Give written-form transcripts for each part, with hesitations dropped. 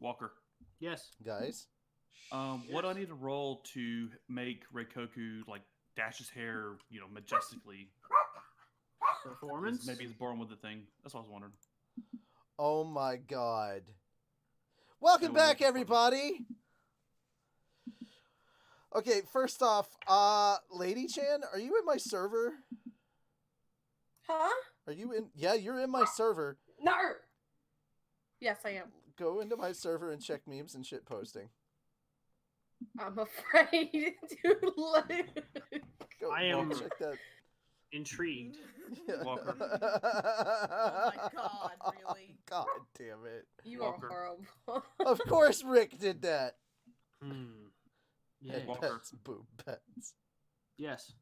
Walker. Yes. Guys. What do I need to roll to make Reikoku like dash his hair, majestically? Performance? Maybe he's born with the thing. That's what I was wondering. Oh my god. Welcome back, everybody. Okay, first off, Lady Chan, are you in my server? Huh? Are you in? Yeah, you're in my server. No. Yes, I am. Go into my server and check memes and shit posting. I'm afraid to look. Go, I am check that. intrigued. Walker. Oh my god, really? God damn it. You Walker. are horrible. Of course Rick did that. Yeah. Head Walker. pets, boob pets. Yes.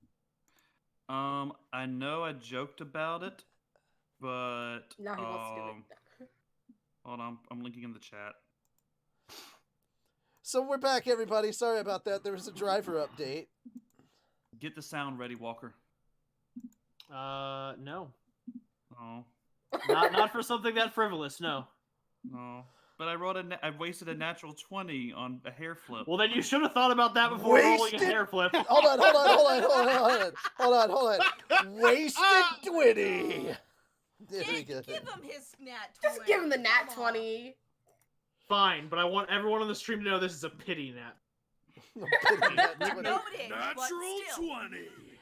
I know I joked about it, but Now he wants to do it. hold on, I'm linking in the chat. So we're back, everybody. Sorry about that. There was a driver update. Get the sound ready, Walker. No. Oh, Not for something that frivolous, no. no. But I wasted a natural 20 on a hair flip. Well, then you should have thought about that before rolling a Wasted- hair flip. Hold on. Wasted 20. There we go. Give him his nat 20. Just give him the nat Come on. 20. Fine, but I want everyone on the stream to know this is a pity nap. I know it is, but still. 20.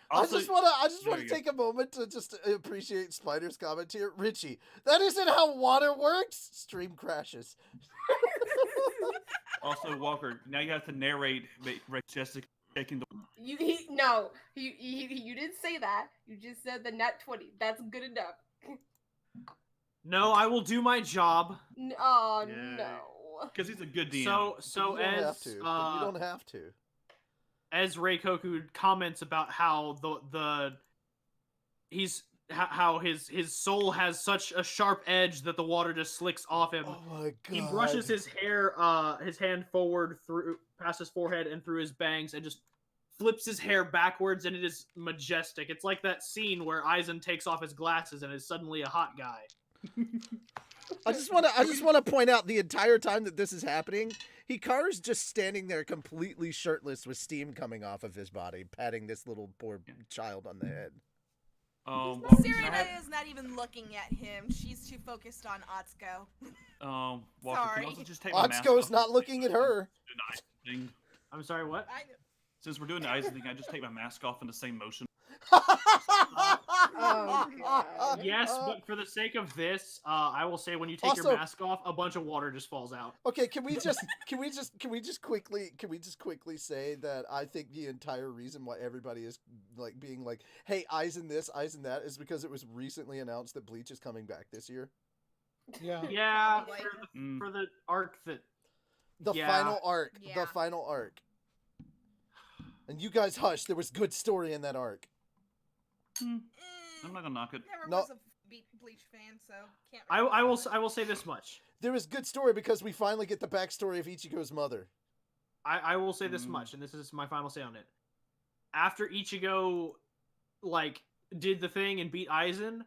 I just want There to you go. take a moment to just appreciate Spider's comment here. Richie, that isn't how water works. Stream crashes. Also, Walker, now you have to narrate Jessica taking the. You didn't say that. You just said the nat 20. That's good enough. No, I will do my job. Oh Yay. no. Because he's a good DM. So you don't have as to. But you don't have to. as Reikoku comments about how how his soul has such a sharp edge that the water just slicks off him. Oh my god. He brushes his hair, his hand forward through past his forehead and through his bangs, and just flips his hair backwards, and it is majestic. It's like that scene where Aizen takes off his glasses and is suddenly a hot guy. I just want to point out the entire time that this is happening, Hikaru's just standing there completely shirtless with steam coming off of his body, patting this little poor child on the head. Walker, can I Serena have- is not even looking at him. She's too focused on Atsuko. Walker, can Sorry. you also just take my mask Atsuko's off? not looking at her. Do the Aizen thing. I'm sorry, what? Since we're doing the Aizen thing, I just take my mask off in the same motion. Oh, God. Yes, but for the sake of this, I will say when you take Also- your mask off, a bunch of water just falls out. Okay, can we just quickly say that I think the entire reason why everybody is like being like, "Hey, Aizen this, Aizen that," is because it was recently announced that Bleach is coming back this year. Yeah. Yeah, Probably. for the arc that. The Yeah. final arc. The Yeah. final arc. And you guys hush. There was good story in that arc. I'm not gonna knock it. Never No. was a Bleach fan, so can't. I really will comment. I will say this much. There was good story because we finally get the backstory of Ichigo's mother. I will say this much, and this is my final say on it. After Ichigo, did the thing and beat Aizen,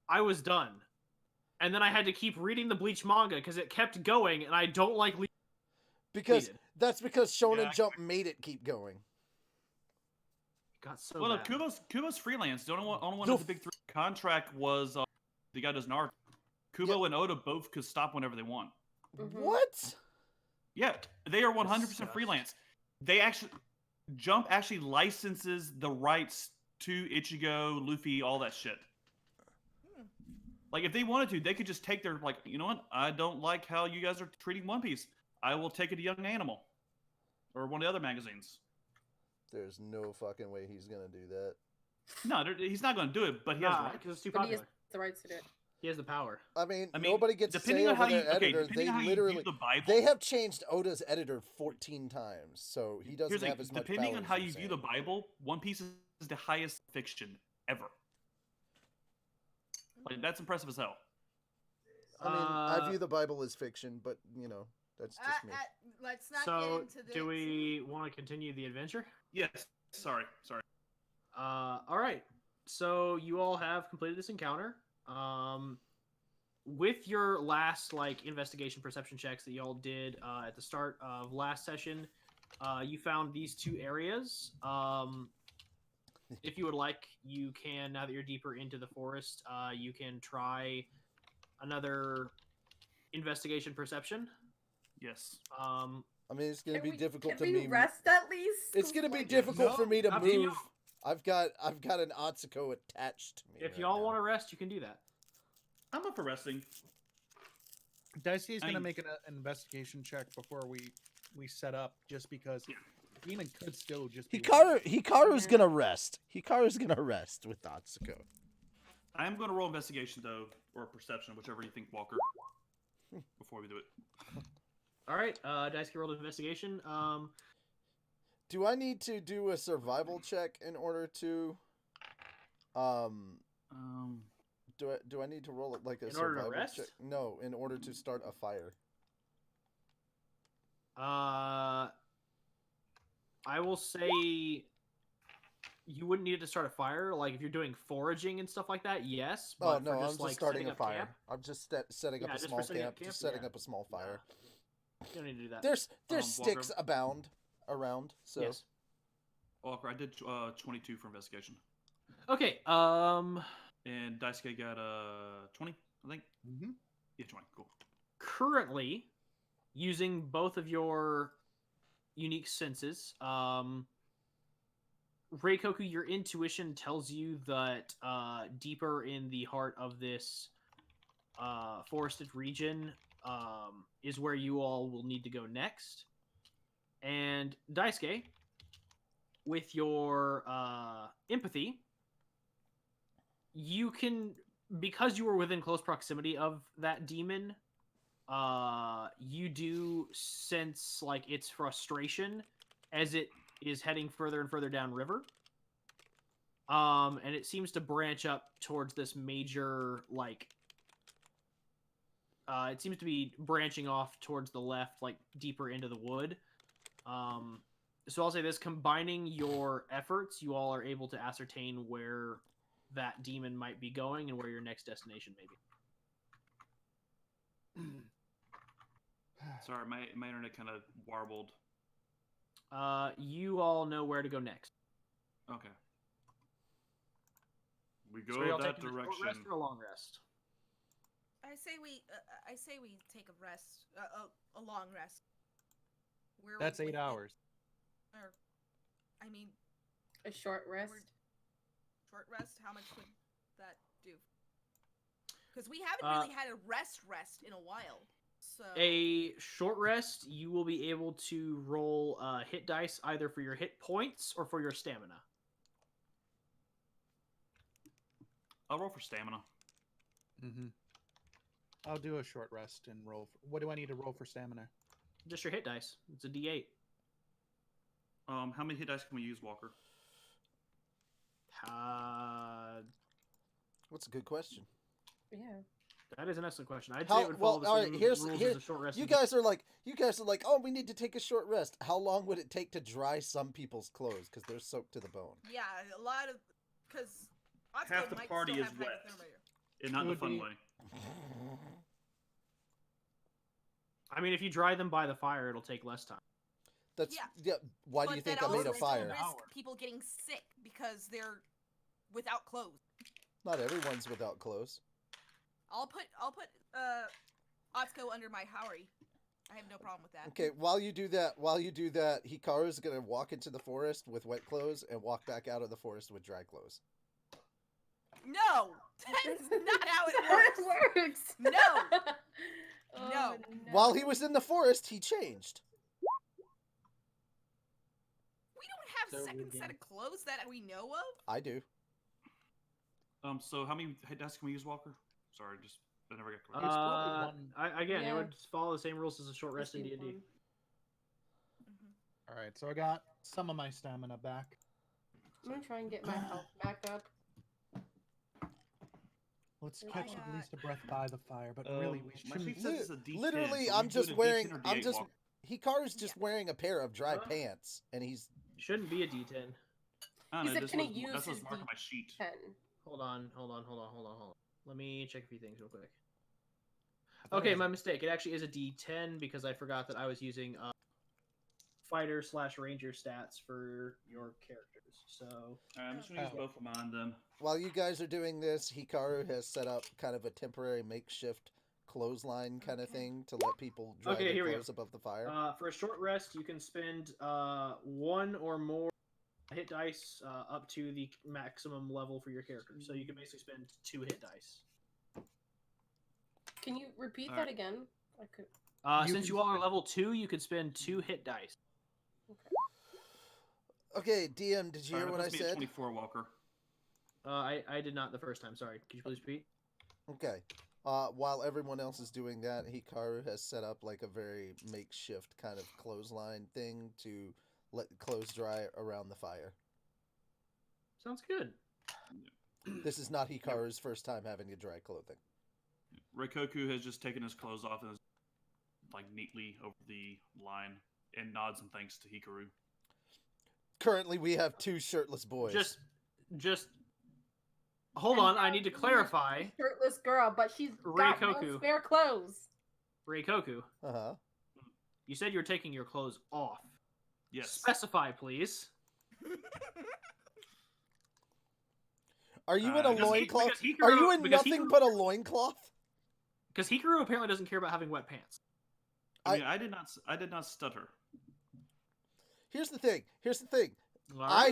I was done. And then I had to keep reading the Bleach manga because it kept going, and I don't like Because Needed. that's because Shonen Yeah. Jump made it keep going. got so Well, no, bad. Kubo's freelance. The only one with the big 3 contract was the guy who does Naruto. Kubo and Oda both could stop whenever they want. Mhm. What? Yeah, they are 100% freelance. Jump actually licenses the rights to Ichigo, Luffy, all that shit. Like, if they wanted to, they could just take their, you know what? I don't like how you guys are treating One Piece. I will take it to Young Animal. Or one of the other magazines. There's no fucking way he's gonna do that. No, he's not going to do it, but he has the right. because it's too But he has popular. the rights to do it. He has the power. I mean, I mean, nobody gets to depending say on over how you their editor. depending They on how you literally view the Bible. they have changed Oda's editor 14 times, so he doesn't Here's the have thing, as much depending power on as how you're you view the saying. Bible, One Piece is the highest fiction ever. Like, that's impressive as hell. I mean, I view the Bible as fiction, but that's just me. Let's not get So, into this. do we want to continue the adventure? Yes. Sorry. All right. So you all have completed this encounter. with your last like investigation perception checks that y'all did at the start of last session, you found these two areas. If you would like, you can, now that you're deeper into the forest, you can try another investigation perception. Yes. I mean, it's gonna be difficult can to we me. rest at least? It's gonna be Like, difficult for me to up to you. move. I've got an Atsuko attached to me. If right y'all now. want to rest, you can do that. I'm up for resting. Daisuke is I gonna mean- make an investigation check before we set up, just because Demon could still just be Hikaru's gonna rest. Hikaru's gonna rest with Atsuko. I am going to roll investigation though, or perception, whichever you think, Walker. Before we do it. All right, Daisuke rolled investigation. Do I need to do a survival check in order to do I need to roll it like a In order to survival rest? check? No, in order to start a fire. I will say you wouldn't need it to start a fire. Like if you're doing foraging and stuff like that, yes. Oh But no, for I'm just, just like, starting setting a up fire. camp, I'm just setting up Yeah, a just for small setting up camp. camp, Just setting yeah. up a small fire. you don't need to do that. There's Walker. sticks abound around. So Yes. Walker, I did 22 for investigation. Okay. And Daisuke got 20, I think. Mhm. Yeah, 20. Cool. Currently, using both of your unique senses, Reikoku, your intuition tells you that deeper in the heart of this forested region is where you all will need to go next. And Daisuke, with your empathy, you can, because you were within close proximity of that demon, you do sense like its frustration as it is heading further and further downriver. And it seems to branch up towards this major, like, it seems to be branching off towards the left, like, deeper into the wood. So I'll say this, combining your efforts, you all are able to ascertain where that demon might be going and where your next destination may be. Sorry, my internet kind of warbled. You all know where to go next. Okay. We So go are y'all that taking a short direction. rest or a long rest? I say we take a rest, a long rest. We're That's 8 within- hours. Or, I mean, a short rest. short rest. How much would that do? Because we haven't really had a rest in a while. So A short rest, you will be able to roll hit dice either for your hit points or for your stamina. I'll roll for stamina. Mm-hmm. I'll do a short rest and roll. What do I need to roll for stamina? Just your hit dice. It's a D8. How many hit dice can we use, Walker? what's a good question? Yeah. That is an excellent question. I'd How- say it would follow well, the all same right, here's- rules here- as a short rest. You guys are like, oh, we need to take a short rest. How long would it take to dry some people's clothes because they're soaked to the bone? yeah, a lot of because Half the party is wet. And not in It the would fun be- way. I mean, if you dry them by the fire, it'll take less time. That's Yeah. Why do you think I made a fire? Risk people getting sick because they're without clothes. Not everyone's without clothes. I'll put Atsuko under my Haori. I have no problem with that. Okay, while you do that, Hikaru's gonna walk into the forest with wet clothes and walk back out of the forest with dry clothes. No, that's not how it works. works. No. Oh, No. While he was in the forest, he changed. We don't have So second we set of clothes that we know of. I do. So how many hit dice can we use, Walker? Sorry, just I never got It's clear. probably one- Again, it Yeah. would follow the same rules as a short rest Just in do D&D. one. All right, so I got some of my stamina back. I'm gonna try and get my health back up. Let's I catch at got- least a breath by the fire, but really we My shouldn't. sheet says it's a D10, Literally, so I'm we do just it a wearing. D10 or I'm D8, just. Walker. Hikaru's just wearing a pair of dry Huh? pants, and he's. Shouldn't be a D10. I He don't know, said, this "Can I was- use that's what's his marked on my sheet. Ten. Hold on. Let me check a few things real quick. Okay, my mistake. It actually is a D10 because I forgot that I was using fighter/ranger stats for your characters. So Alright, I'm just gonna use both of mine then. While you guys are doing this, Hikaru has set up kind of a temporary makeshift clothesline kind of thing to let people dry Okay, their here we go. clothes above the fire. for a short rest, you can spend one or more hit dice up to the maximum level for your character. So you can basically spend 2 hit dice. Can you repeat Alright. that again? I could. Since you all are level 2, you could spend 2 hit dice. Okay, DM, did you hear what I Puts me at said? 24, Walker. I did not the first time. Sorry. Could you please repeat? Okay. While everyone else is doing that, Hikaru has set up like a very makeshift kind of clothesline thing to let clothes dry around the fire. Sounds good. This is not Hikaru's first time having to dry clothing. Reikoku has just taken his clothes off and is like neatly over the line and nods and thanks to Hikaru. Currently, we have 2 shirtless boys. Just hold on. I need to clarify. Shirtless girl, but she's got no Reikoku. spare clothes. Reikoku, Uh-huh. you said you're taking your clothes off. Yes. Specify, please. Are you in a Because loincloth? because Are you in because nothing Hikaru- but a loincloth? Because Hikaru apparently doesn't care about having wet pants. I mean, I did not stutter. Here's the thing. All right,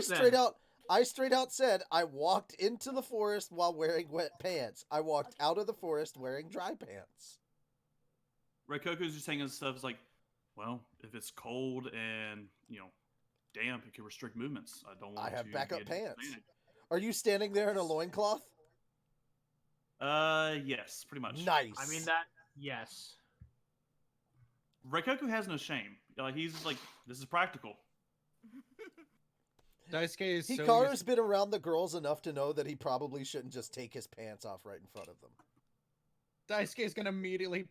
I straight out said I walked into the forest while wearing wet pants. I walked out of the forest wearing dry pants. Reikoku's just saying stuff is like, well, if it's cold and, damp, it can restrict movements. I don't want I have to backup be at a pants. disadvantage. Are you standing there in a loincloth? Yes, pretty much. Nice. I mean that. Yes. Reikoku has no shame. Like he's like, this is practical. Daisuke is so Hikaru's used- been around the girls enough to know that he probably shouldn't just take his pants off right in front of them. Daisuke is gonna immediately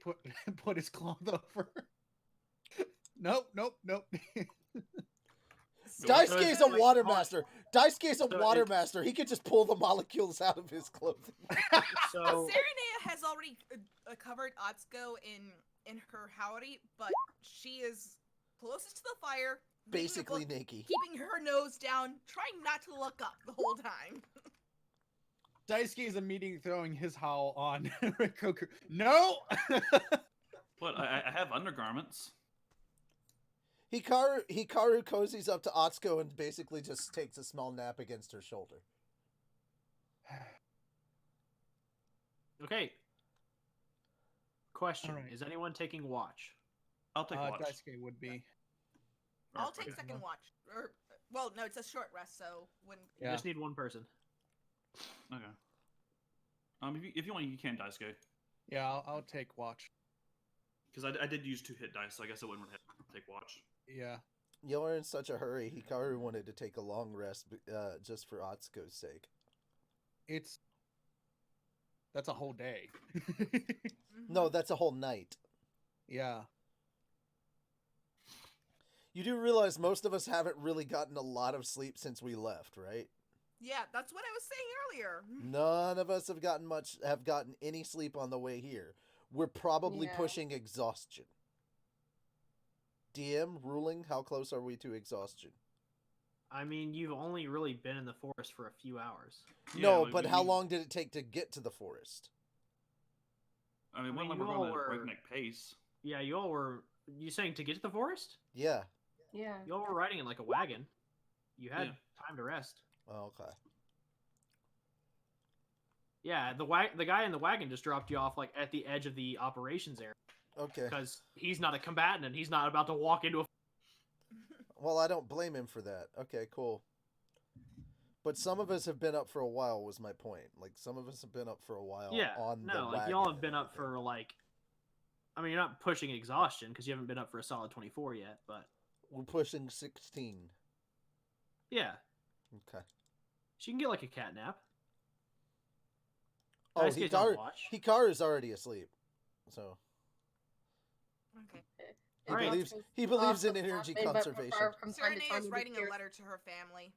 put his cloth over. Nope. Daisuke's a like, water hold on. master. Daisuke's a So water it's- master. He could just pull the molecules out of his clothing. So Serenea has already covered Atsuko in her howdy, but she is closest to the fire, reading a Basically book, naked. keeping her nose down, trying not to look up the whole time. Daisuke is immediately throwing his howl on Reikoku. No! But I have undergarments. Hikaru cozies up to Atsuko and basically just takes a small nap against her shoulder. okay. Question: Alright. Is anyone taking watch? I'll take watch. Daisuke would be. I'll Or- take okay. second watch. Or, well, no, it's a short rest, so when You Yeah. just need one person. Okay. If you want, you can Daisuke. Yeah, I'll take watch. Because I did use 2 hit dice, so I guess I wouldn't have to take watch. Yeah. Y'all are in such a hurry. Hikaru wanted to take a long rest just for Atsuko's sake. That's a whole day. No, that's a whole night. Yeah. You do realize most of us haven't really gotten a lot of sleep since we left, right? yeah, that's what I was saying earlier. None of us have gotten any sleep on the way here. We're probably Yeah. pushing exhaustion. DM ruling, how close are we to exhaustion? I mean, you've only really been in the forest for a few hours. Yeah, No, like, but we how need- long did it take to get to the forest? I mean, I mean, we're you going all at a were- breakneck pace. Yeah, you all were. You saying to get to the forest? Yeah. Yeah. You all were riding in like a wagon. You had Yeah. time to rest. Oh, okay. Yeah, the guy in the wagon just dropped you off like at the edge of the operations area Okay. because he's not a combatant and he's not about to walk into a. Well, I don't blame him for that. Okay, cool. But some of us have been up for a while, was my point. Like, some of us have been up for a while Yeah, on the no, like wagon y'all have and been up everything. for like. I mean, you're not pushing exhaustion because you haven't been up for a solid 24 yet, but We're pushing 16. yeah, Okay. she can get like a cat nap. Oh, Daisuke's on watch. Hikaru's already asleep. So, Okay. he Alright. believes in energy But conservation. from time to Serenea time, is you writing a hear letter to her family.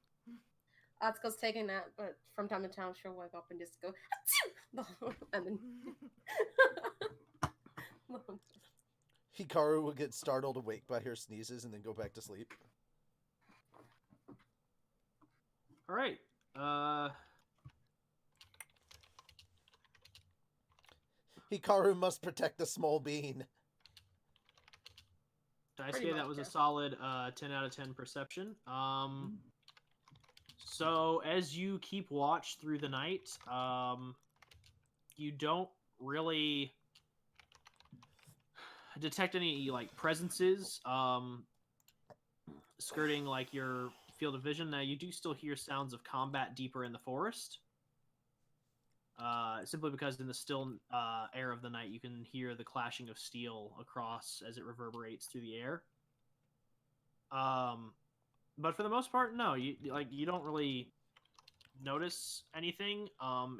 Atsuko's taking that, but from time to time she'll wake up and just go, "Achoo!" and then Hikaru will get startled awake by her sneezes and then go back to sleep. All right. Hikaru must protect the small bean. Pretty Daisuke, that much, was a yeah. solid 10 out of 10 perception. So as you keep watch through the night, you don't really detect any like presences skirting like your field of vision. Now you do still hear sounds of combat deeper in the forest. Simply because in the still air of the night, you can hear the clashing of steel across as it reverberates through the air. But for the most part, no, you don't really notice anything.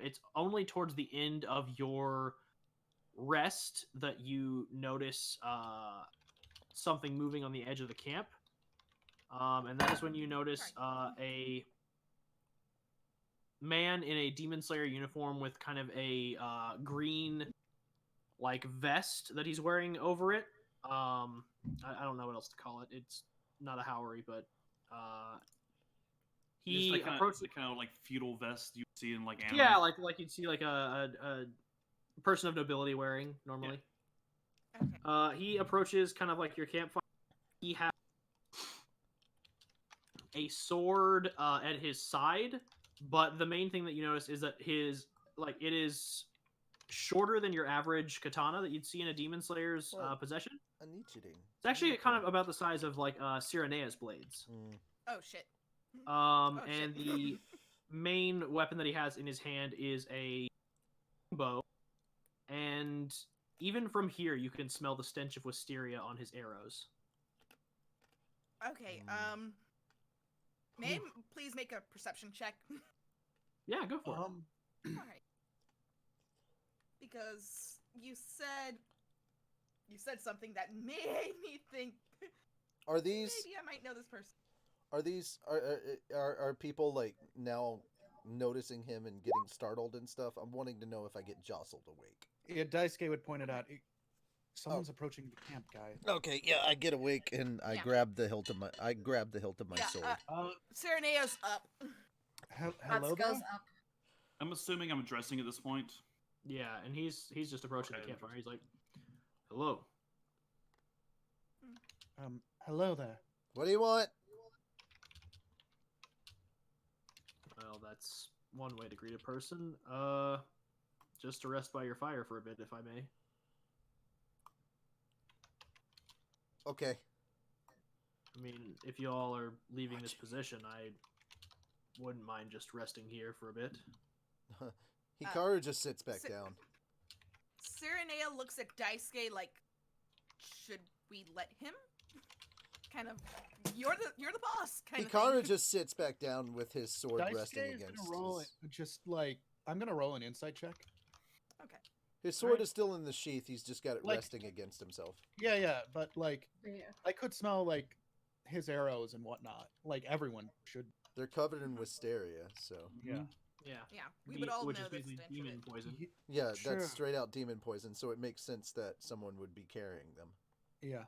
It's only towards the end of your rest that you notice something moving on the edge of the camp, and that is when you notice a man in a Demon Slayer uniform with kind of a green like vest that he's wearing over it. I don't know what else to call it. It's not a Haori, but Just he approached the kind of like feudal vest you see in like anime. yeah, like you'd see like a person of nobility wearing normally. Okay. He approaches kind of like your campfire. He has a sword at his side, but the main thing that you notice is that his it is shorter than your average katana that you'd see in a Demon Slayer's What? possession. A Nichirin. It's actually kind of about the size of like Cyrenea's blades. Oh shit. And the main weapon that he has in his hand is a bow, and even from here you can smell the stench of wisteria on his arrows. Okay. May I please make a perception check? Yeah, go for it. All right. Because you said something that made me think Are these maybe I might know this person. are people like now noticing him and getting startled and stuff? I'm wanting to know if I get jostled awake. Yeah, Daisuke would point it out. Someone's approaching the camp, guy. Okay, yeah, I get awake and I Yeah. grab the hilt of my Yeah, sword. Serenea's up. Hello Guts goes there? up. I'm assuming I'm addressing at this point. Yeah, and he's just approaching the Okay. campfire. He's like, "Hello." Hello there. What do you want? Well, that's one way to greet a person. Just to rest by your fire for a bit, if I may. Okay. I mean, if you all are leaving this position, I wouldn't mind just resting here for a bit. Hikaru just sits back sit- down. Serenea looks at Daisuke like, should we let him? Kind of, you're the boss. Kind of Hikaru thing. just sits back down with his sword Daisuke resting is against gonna roll his... it. Just like I'm gonna roll an insight check. Okay. His sword is still in the sheath. He's just got it Like- resting against himself. Yeah, but like Yeah. I could smell like his arrows and whatnot. Like everyone should. They're covered in wisteria, so Yeah. Yeah. Yeah, we would all which know is the basically stench of demon it. poison. yeah, Sure. that's straight out demon poison. So it makes sense that someone would be carrying them. Yeah.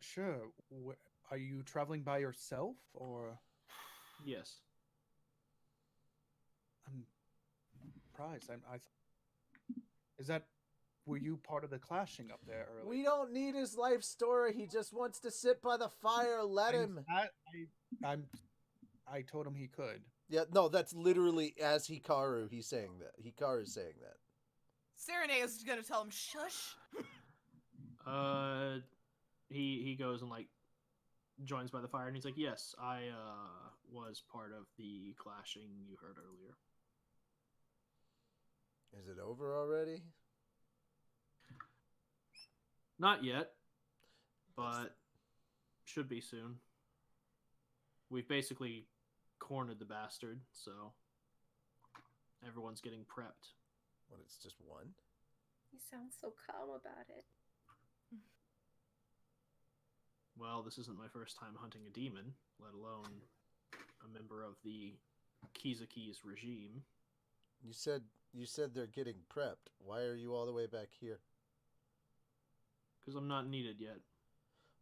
Sure. Are you traveling by yourself or? Yes. I'm surprised. Is that? Were you part of the clashing up there earlier? We don't need his life story. He just wants to sit by the fire. Let him. I told him he could. Yeah, no, that's literally as Hikaru. He's saying that. Hikaru's saying that. Serenea's gonna tell him, shush. He goes and like joins by the fire, and he's like, "Yes, I was part of the clashing you heard earlier." Is it over already? Not yet, but should be soon. We've basically cornered the bastard, so everyone's getting prepped. What, it's just one? You sound so calm about it. Well, this isn't my first time hunting a demon, let alone a member of the Kizuki's regime. You said they're getting prepped. Why are you all the way back here? because I'm not needed yet.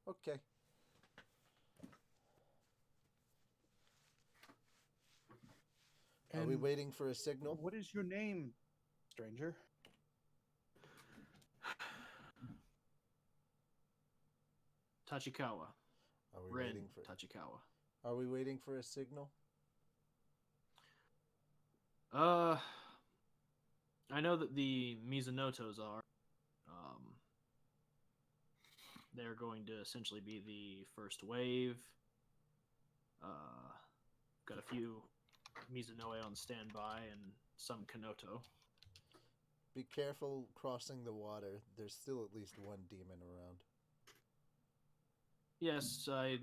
Okay. Are we And waiting for a signal? What is your name, stranger? Tachikawa. Are we Ren waiting for? Tachikawa. Are we waiting for a signal? I know that the Mizunotos are. They're going to essentially be the first wave. Got a few Mizunoe on standby and some Kanoto. Be careful crossing the water. There's still at least one demon around. Yes, I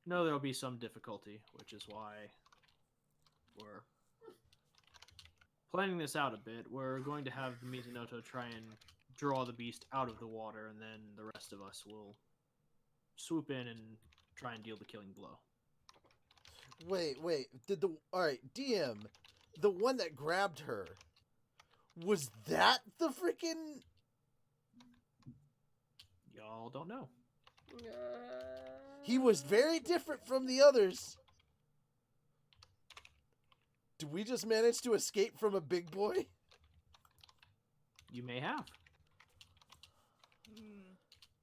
know there'll be some difficulty, which is why we're planning this out a bit. We're going to have the Mizunoto try and draw the beast out of the water, and then the rest of us will swoop in and try and deal the killing blow. Wait. Alright, DM. The one that grabbed her. Was that the freaking... Y'all don't know. He was very different from the others. Did we just manage to escape from a big boy? You may have.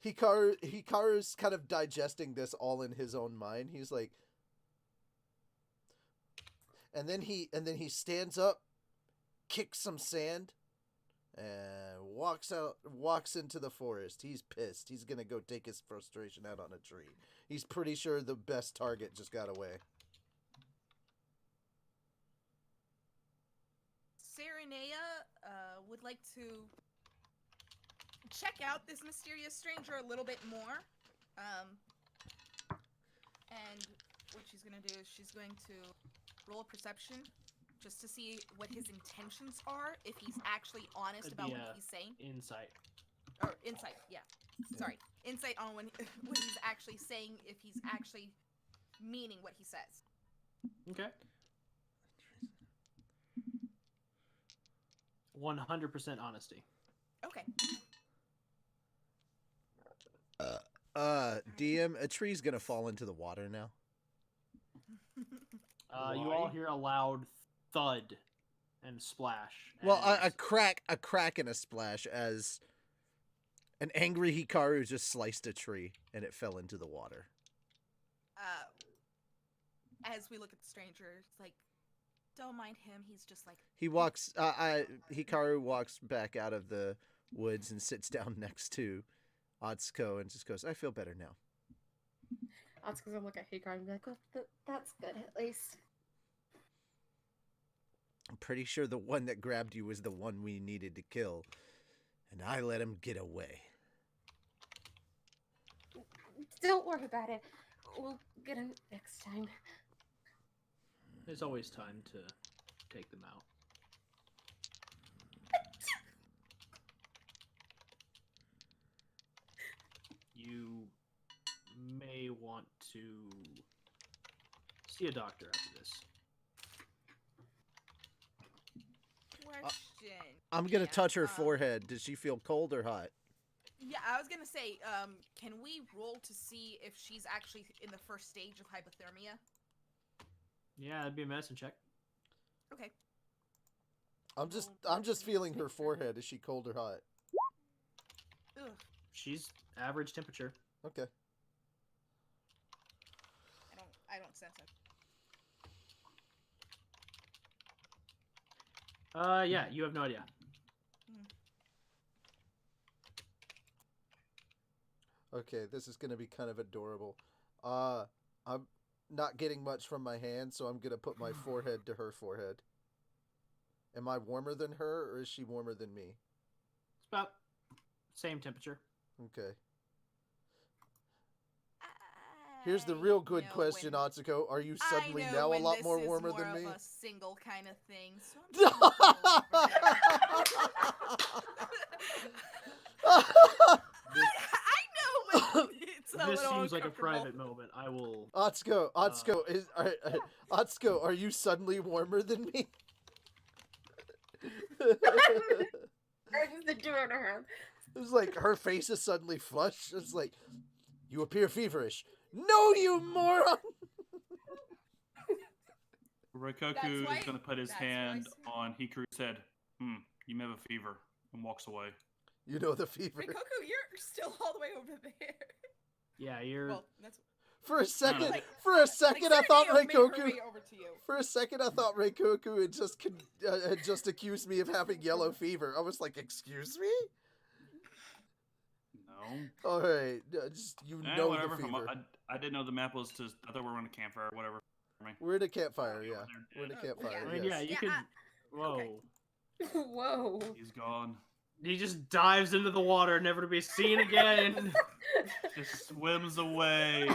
Hikaru's kind of digesting this all in his own mind. He's like... And then he stands up, kicks some sand, and walks into the forest. He's pissed. He's gonna go take his frustration out on a tree. He's pretty sure the best target just got away. Serenea would like to check out this mysterious stranger a little bit more. And what she's gonna do is she's going to roll a perception just to see what his intentions are, if he's actually honest That'd about be, what he's saying. Insight. Or insight, yeah. Sorry. Insight on what he's actually saying, if he's actually meaning what he says. Okay. 100% honesty. Okay. DM, a tree's gonna fall into the water now. You all hear a loud thud and splash. Well, a as- crack and a splash as an angry Hikaru just sliced a tree and it fell into the water. As we look at the stranger, it's like, don't mind him. He's just like... Hikaru walks back out of the woods and sits down next to Atsuko and just goes, I feel better now. Atsuko's gonna look at Hikaru and be like, oh, that's good, at least. I'm pretty sure the one that grabbed you was the one we needed to kill, and I let him get away. Don't worry about it. We'll get him next time. There's always time to take them out. You may want to see a doctor after this. Question. I'm gonna Yeah, touch her forehead. Does she feel cold or hot? Yeah, I was gonna say, can we roll to see if she's actually in the first stage of hypothermia? Yeah, that'd be a medicine check. Okay. I'm just feeling her forehead. Is she cold or hot? Ugh. She's average temperature. Okay. I don't sense it. Yeah, you have no idea. Okay, this is gonna be kind of adorable. I'm not getting much from my hand, so I'm gonna put my forehead to her forehead. Am I warmer than her, or is she warmer than me? It's about same temperature. Okay. Here's the real good question, Atsuko. Are you suddenly I know now a when lot this more is warmer than more me? of a single kind of thing. So I know when it's a This little seems like a uncomfortable. private moment. I will. Atsuko, Atsuko, are you suddenly warmer than me? I just the door in her hand. It's like her face is suddenly flushed. It's like, you appear feverish. No, you moron! Reikoku why- is going to put his that's why I hand said- on Hikaru's head. You may have a fever, and walks away. You know the fever. Reikoku, you're still all the way over there. Yeah, you're. Well, that's For a second, Like- for a second, I Sereneo thought made her Reikoku. way over to you. For a second, I thought Reikoku had just accused me of having yellow fever. I was like, "Excuse me." No. All right, just you know Whatever. the fever. I didn't know the map was to. I thought we were on a campfire or whatever. We're in a campfire, yeah. They're We're in a dead. campfire. I mean, yes. yeah, you Yeah, could. Whoa. okay. Whoa. He's gone. He just dives into the water, never to be seen again. Just swims away I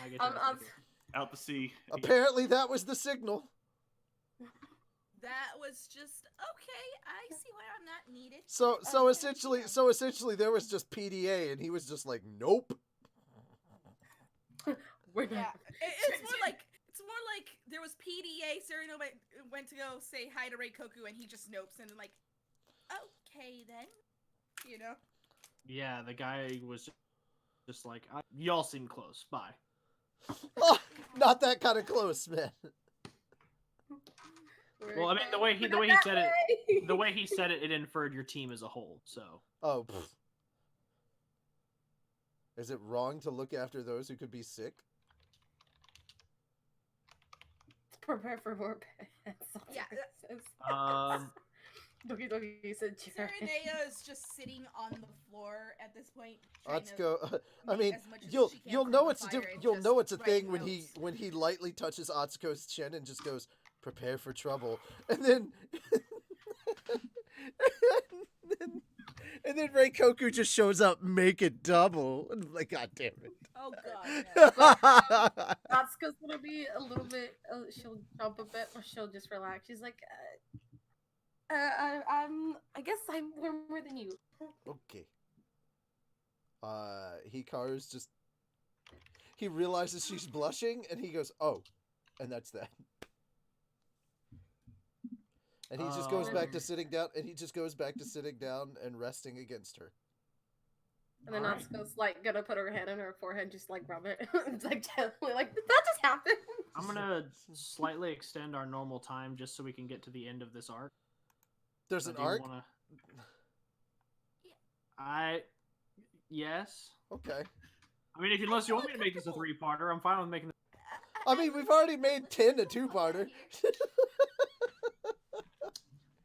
get I'm- that, I'm- thank you. out the sea. Apparently, that was the signal. That was just okay. I see why I'm not needed. So Okay. essentially, there was just PDA, and he was just like, "Nope." We're Yeah, not. it's more like there was PDA. Sereneo went to go say hi to Reikoku, and he just nopes and then like, okay then, you know. Yeah, the guy was just like, y'all seem close. Bye. Oh, not that kind of close, man. Well, I mean, the way he said it, the way he said it, it inferred your team as a whole. So. Oh. Pfft. Is it wrong to look after those who could be sick? Prepare for more pets. Yeah, Doki Doki said Jared. Sereneo is just sitting on the floor at this point. trying to Atsuko, I make mean, as much as you'll she can you'll from know the it's fire and you'll just know it's a write thing notes. when he lightly touches Atsuko's chin and just goes, "Prepare for trouble," and then and then Reikoku just shows up, make it double. And I'm like, God damn it. Oh god. Atsuko's gonna be a little bit. She'll jump a bit, or she'll just relax. She's like, I guess I'm warmer than you. Okay. Hikaru's just. He realizes she's blushing, and he goes, "Oh," and that's that. And he just goes back to sitting down, and he just goes back to sitting down and resting against her. And then Alright. Atsuko's like gonna put her hand on her forehead, just like rub it, it's like gently, like did that just happened? I'm gonna slightly extend our normal time just so we can get to the end of this arc. There's So an do you arc? Yes. Okay. I mean, unless you want me to make this a 3-parter, I'm fine with making. I mean, we've already made 10 a 2-parter.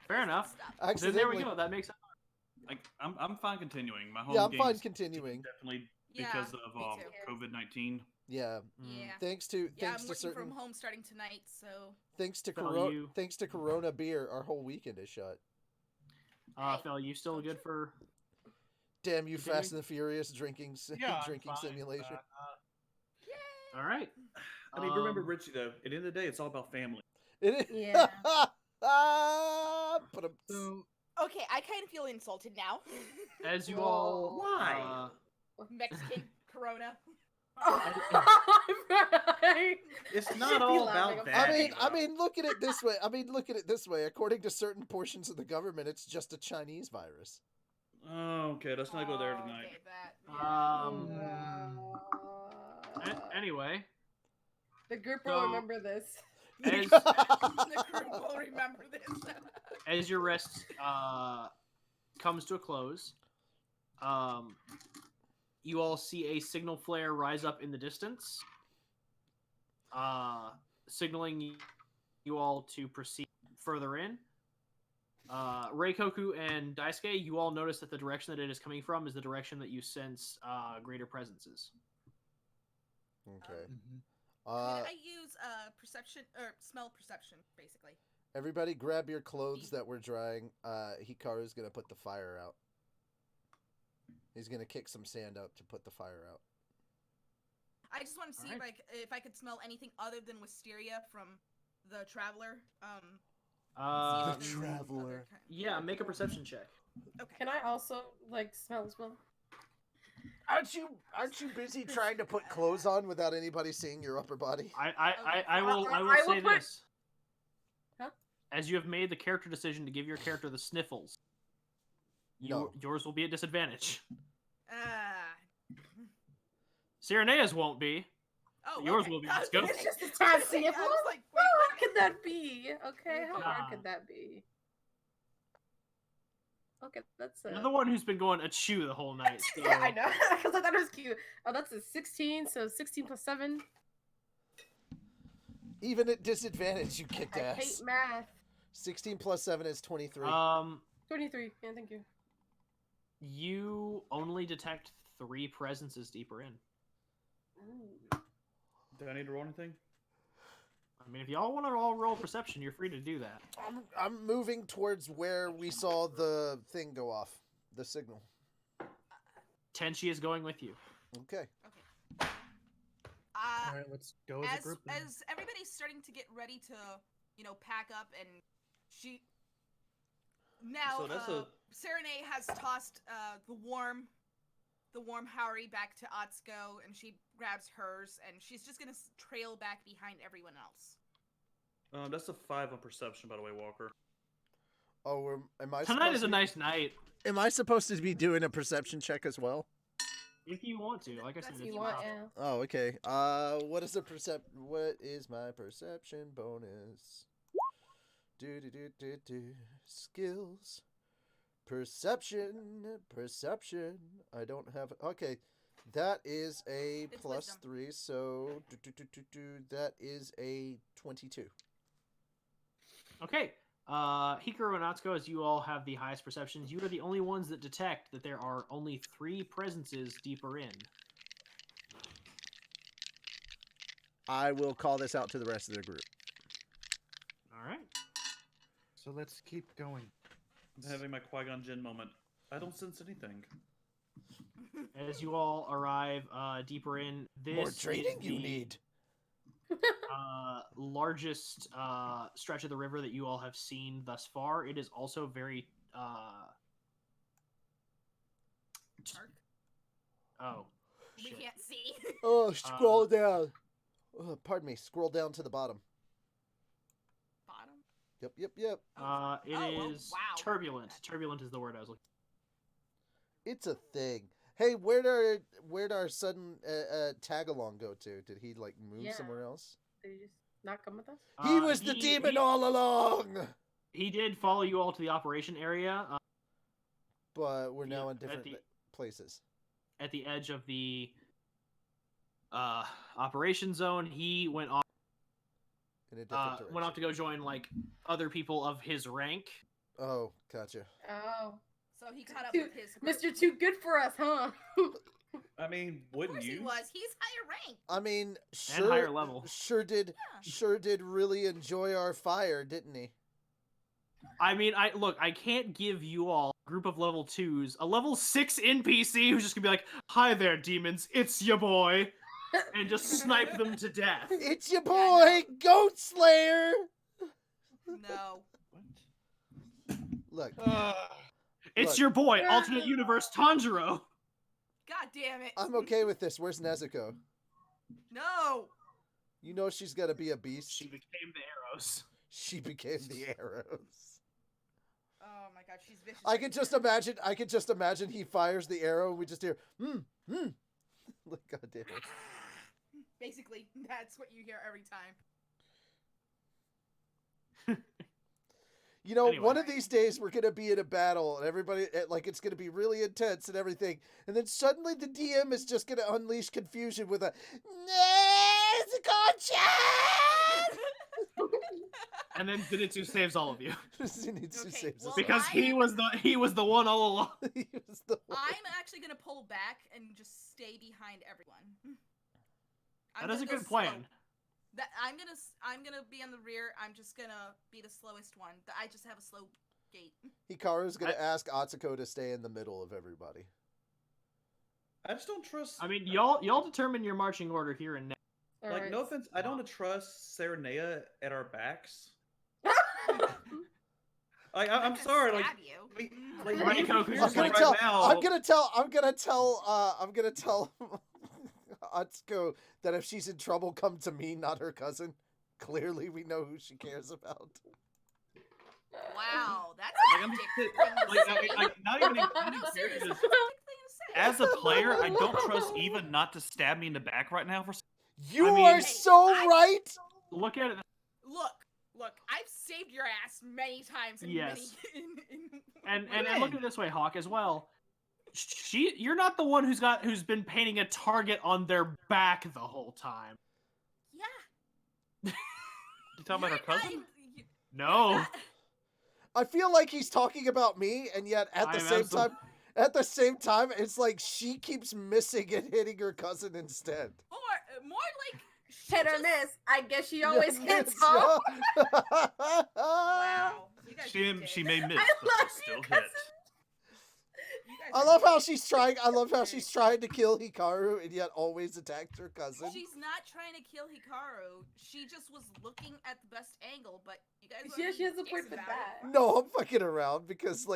Fair enough. Then Accidentally. there we go. That makes sense. Like I'm fine continuing. My home Yeah, I'm fine game's continuing. definitely Yeah, because of me too. COVID-19. Yeah. Yeah. Thanks to Yeah, thanks I'm to working certain from home starting tonight, so Phil, thanks to Corona beer, our whole weekend is shut. Phil, you still good for? Damn you, Continue. Fast and the Furious drinking Yeah, I'm drinking fine with simulation. that. All right. I mean, remember, Richie, though, at the end of the day, it's all about family. It is. Yeah. But So, okay, I kind of feel insulted now. as you all, Why? Mexican Corona. It's should not be all laughing about about that. I mean, look at it this way. According to certain portions of the government, it's just a Chinese virus. Oh, okay, let's not go there tonight. Okay, that. Anyway, the group will So- remember this. as The group will remember this. as your rest comes to a close, you all see a signal flare rise up in the distance, signaling you all to proceed further in. Reikoku and Daisuke, you all notice that the direction that it is coming from is the direction that you sense greater presences. Okay. Mhm. I use perception or smell perception, basically. Everybody, grab your clothes that we're drying. Hikaru's gonna put the fire out. He's gonna kick some sand up to put the fire out. I just want to see Alright. if I could smell anything other than wisteria from the traveler. See Uh, if there's any other kind- yeah, make a perception check. Okay. Can I also like smell as well? Aren't you busy trying to put clothes on without anybody seeing your upper body? I will I will say put- this. Huh? As you have made the character decision to give your character the sniffles, No. Yours will be at disadvantage. Uh, Serena's won't be. oh, Yours okay. will be. I was Let's go. gonna It's say- just a I was tad gonna say, sample. I was like, How wait, hard what? could that be? Okay, how hard Nah. could that be? Okay, that's You're the one who's been going achoo the whole night. So... Yeah, I know. Because I thought it was cute. Oh, that's a 16, so 16 plus 7. Even at disadvantage, you kicked I ass. hate math. 16 plus 7 is 23. 23. Yeah, thank you. You only detect 3 presences deeper in. Ooh. Do I need to roll anything? I mean, if y'all want to all roll perception, you're free to do that. I'm moving towards where we saw the thing go off. The signal. Tenchi is going with you. Okay. All right, let's go as a As group. then. as everybody's starting to get ready to, pack up, and she now So that's Serene has tossed the warm Haori back to Atsuko, and she grabs hers, and she's just gonna trail back behind everyone else. That's a 5 on perception, by the way, Walker. Oh, am I? Tonight supposed is a to- nice night. Am I supposed to be doing a perception check as well? If you want to, like I said, That's it's You you want, want. yeah. Oh, okay. What is What is my perception bonus? Do. Skills. Perception. I don't have. Okay, that is a It's plus wisdom. 3. So that is a 22. Okay. Hikaru and Atsuko, as you all have the highest perceptions, you are the only ones that detect that there are only 3 presences deeper in. I will call this out to the rest of the group. All right. So let's keep going. I'm having my Qui-Gon Jinn moment. I don't sense anything. As you all arrive deeper in, this More is training you the, need. largest stretch of the river that you all have seen thus far. It is also very Dark. oh We shit. can't see. Oh, scroll down. Pardon me. Scroll down to the bottom. Bottom. Yep. It Oh, well, is wow. turbulent. Turbulent is the word I was looking. It's a thing. Hey, where'd our sudden tag along go to? Did he like move Yeah. somewhere else? Did you just not come with us? He was the demon all along. He did follow you all to the operation area But we're now Yeah, in at different the- places. at the edge of the operation zone. He went off. In a different direction. Went off to go join like other people of his rank. Oh, gotcha. Oh. So he caught up Too- with his group. Mr. Too Good for us, huh? I mean, Of wouldn't course you? he was. He's higher rank. I mean, And sure, higher level. sure did really enjoy our fire, didn't he? I mean, I can't give you all a group of level 2s, a level 6 NPC who's just gonna be like, "Hi there, demons, it's your boy," and just snipe them to death. It's your boy, Goat Slayer. No. Look, It's Look. your boy, alternate universe Tanjiro. God damn it. I'm okay with this. Where's Nezuko? No. You know she's gotta be a beast. She became the arrows. She became the arrows. Oh my god, she's vicious. I could just imagine he fires the arrow and we just hear, Like, God damn it. Basically, that's what you hear every time. You know, Anyway. one of these days we're gonna be in a battle and everybody like it's gonna be really intense and everything, and then suddenly the DM is just gonna unleash confusion with a Nezuko-chan! And then Zenitsu saves all of you He needs to Okay, save us. well, because he was the one all along. He was the one. I'm actually gonna pull back and just stay behind everyone. I'm That is a gonna go good plan. slow. That I'm gonna be on the rear. I'm just gonna be the slowest one. I just have a slow gait. Hikaru's gonna ask Atsuko to stay in the middle of everybody. I just don't trust. I mean, y'all determine your marching order here and now. like, Alright. no offense, I don't trust Serenea at our backs. I'm gonna sorry, like, stab you. like Reikoku's I'm just gonna like, tell. right now. I'm gonna tell Atsuko that if she's in trouble, come to me, not her cousin. Clearly, we know who she cares about. Wow, that's Like, a I'm dick just- thing to like, say. not even No, including seriously, characters. that's a dick thing to say. As a player, I don't trust Eva not to stab me in the back right now. You I mean- are Hey, so I- right. Look at it. Look, I've saved your ass many times in Yes. many And look at it this way, Hawk, as well. You're not the one who's been painting a target on their back the whole time. Yeah. You talking about her You're not cousin? in- No. I feel like he's talking about me, and yet at the same time, it's like she keeps missing and hitting her cousin instead. More like she Hit or just- miss. I guess she always hits, Yeah. huh? Wow. You guys She did. may miss, I but love she'll you, hit. cousin. You guys I are love how dick. she's trying. I love how she's trying to kill Hikaru, and yet always attacks her cousin. She's not trying to kill Hikaru. She just was looking at the best angle, but you guys. Yeah, she has a dicks point for about that. it. No, I'm fucking around because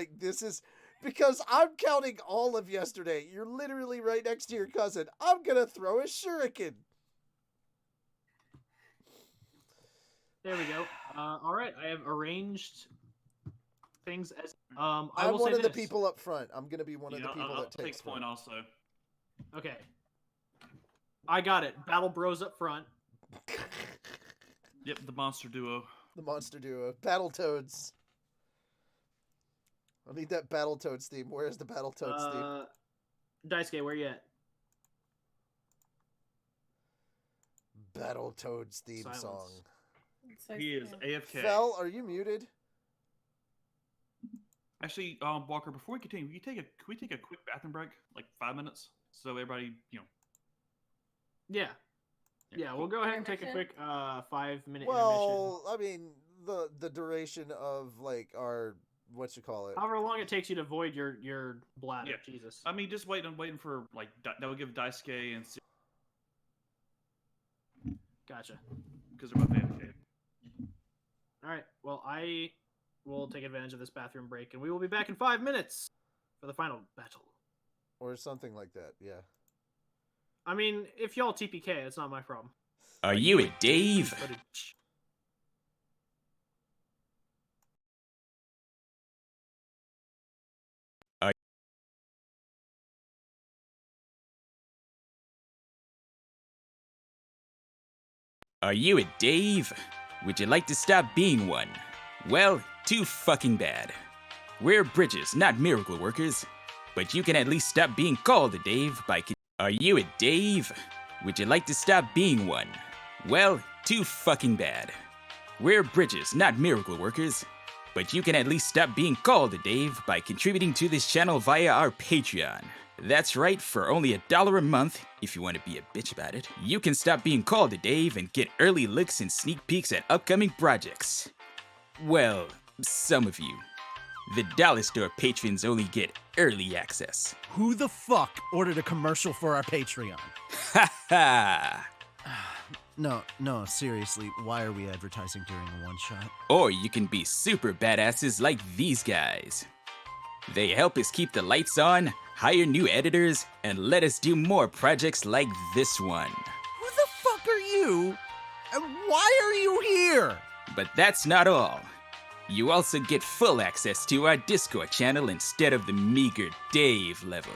because I'm counting all of yesterday. You're literally right next to your cousin. I'm gonna throw a shuriken. There we go. All right, I have arranged things as I I'm will one say of the this. people up front. I'm gonna be one of the Yeah, people I'll that takes take point point. also. Okay. I got it. Battle Bros up front. Yep, the monster duo. The monster duo, Battletoads. I need that Battletoads theme. Where's the Battletoads theme? Daisuke, where you at? Battletoads theme Silence. song. It's like, He is yeah. AFK. Fel, are you muted? Actually, Walker, before we continue, can we take a quick bathroom break, like 5 minutes, so everybody, Yeah. Yeah, we'll go ahead and take a quick Intermission? 5-minute intermission. Well, I mean, the duration of like our what you call it. However long it takes you to void your bladder, Yeah. Jesus. I mean, just waiting for like that will give Daisuke and Gotcha. because they're both AFK. All right. Well, I will take advantage of this bathroom break, and we will be back in 5 minutes for the final battle. Or something like that, yeah. I mean, if y'all TPK, it's not my problem. Are you a Dave? But Are you a Dave? Would you like to stop being one? Well, too fucking bad. We're bridges, not miracle workers. But you can at least stop being called a Dave by Are you a Dave? Would you like to stop being one? Well, too fucking bad. We're bridges, not miracle workers. But you can at least stop being called a Dave by contributing to this channel via our Patreon. That's right, for only $1 a month, if you want to be a bitch about it, you can stop being called a Dave and get early looks and sneak peeks at upcoming projects. Well, some of you. The Dollar Store patrons only get early access. Who the fuck ordered a commercial for our Patreon? Ha ha! No, seriously, why are we advertising during a one-shot? Or you can be super badasses like these guys. They help us keep the lights on, hire new editors, and let us do more projects like this one. Who the fuck are you? And why are you here? But that's not all. You also get full access to our Discord channel instead of the meager Dave level.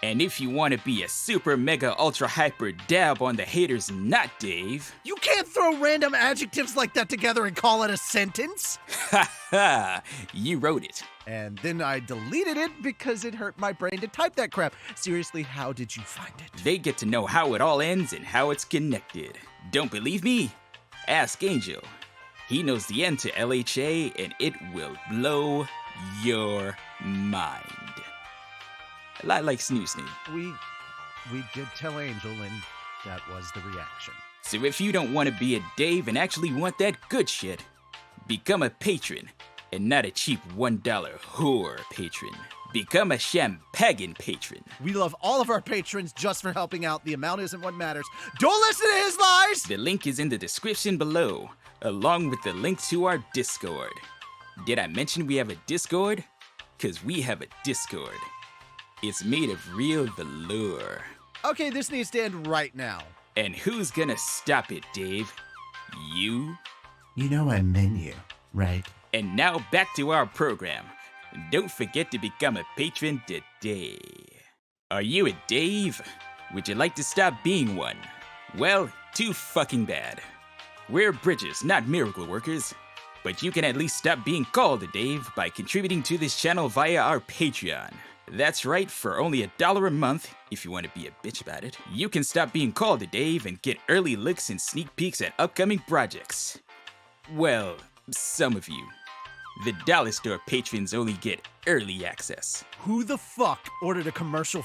And if you want to be a super mega ultra hyper dab on the haters not Dave, You can't throw random adjectives like that together and call it a sentence. ha ha, you wrote it. And then I deleted it because it hurt my brain to type that crap. Seriously, how did you find it? They get to know how it all ends and how it's connected. Don't believe me? Ask Angel. He knows the end to LHA and it will blow your mind. A lot like Snoo Snoo. We did tell Angel, and that was the reaction. So if you don't want to be a Dave and actually want that good shit, become a patron and not a cheap $1 whore patron. Become a champagne patron. We love all of our patrons just for helping out. The amount isn't what matters. Don't listen to his lies! The link is in the description below, along with the link to our Discord. Did I mention we have a Discord? 'Cause we have a Discord. It's made of real velour. Okay, this needs to end right now. And who's gonna stop it, Dave? You? You know I meant you, right? And now back to our program. Don't forget to become a patron today. Are you a Dave? Would you like to stop being one? Well, too fucking bad. We're bridges, not miracle workers. But you can at least stop being called a Dave by contributing to this channel via our Patreon. That's right, for only $1 a month, if you want to be a bitch about it, you can stop being called a Dave and get early looks and sneak peeks at upcoming projects. Well, some of you. The Dollar Store patrons only get early access. Who the fuck ordered a commercial?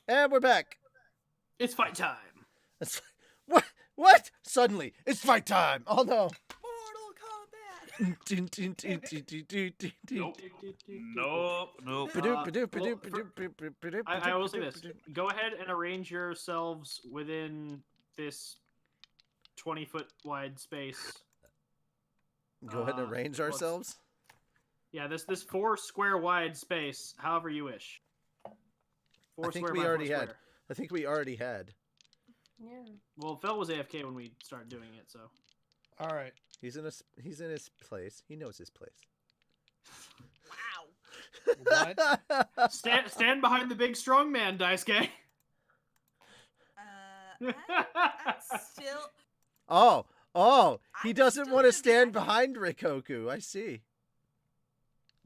And we're back. It's fight time. It's, what? What? Suddenly, it's fight time. Oh no. Mortal Kombat. Nope. I will say this. Go ahead and arrange yourselves within this 20-foot wide space. Go ahead and arrange ourselves. Yeah, this 4 square wide space, however you wish. 4 I think square we by 4 already had. square. I think we already had. Yeah. Well, Fel was AFK when we started doing it, so. All right. He's in his place. He knows his place. Wow. What? Stand behind the big strong man, Daisuke. I'm still. Oh, he I'm doesn't still want to gonna be stand behind. behind Reikoku. I see.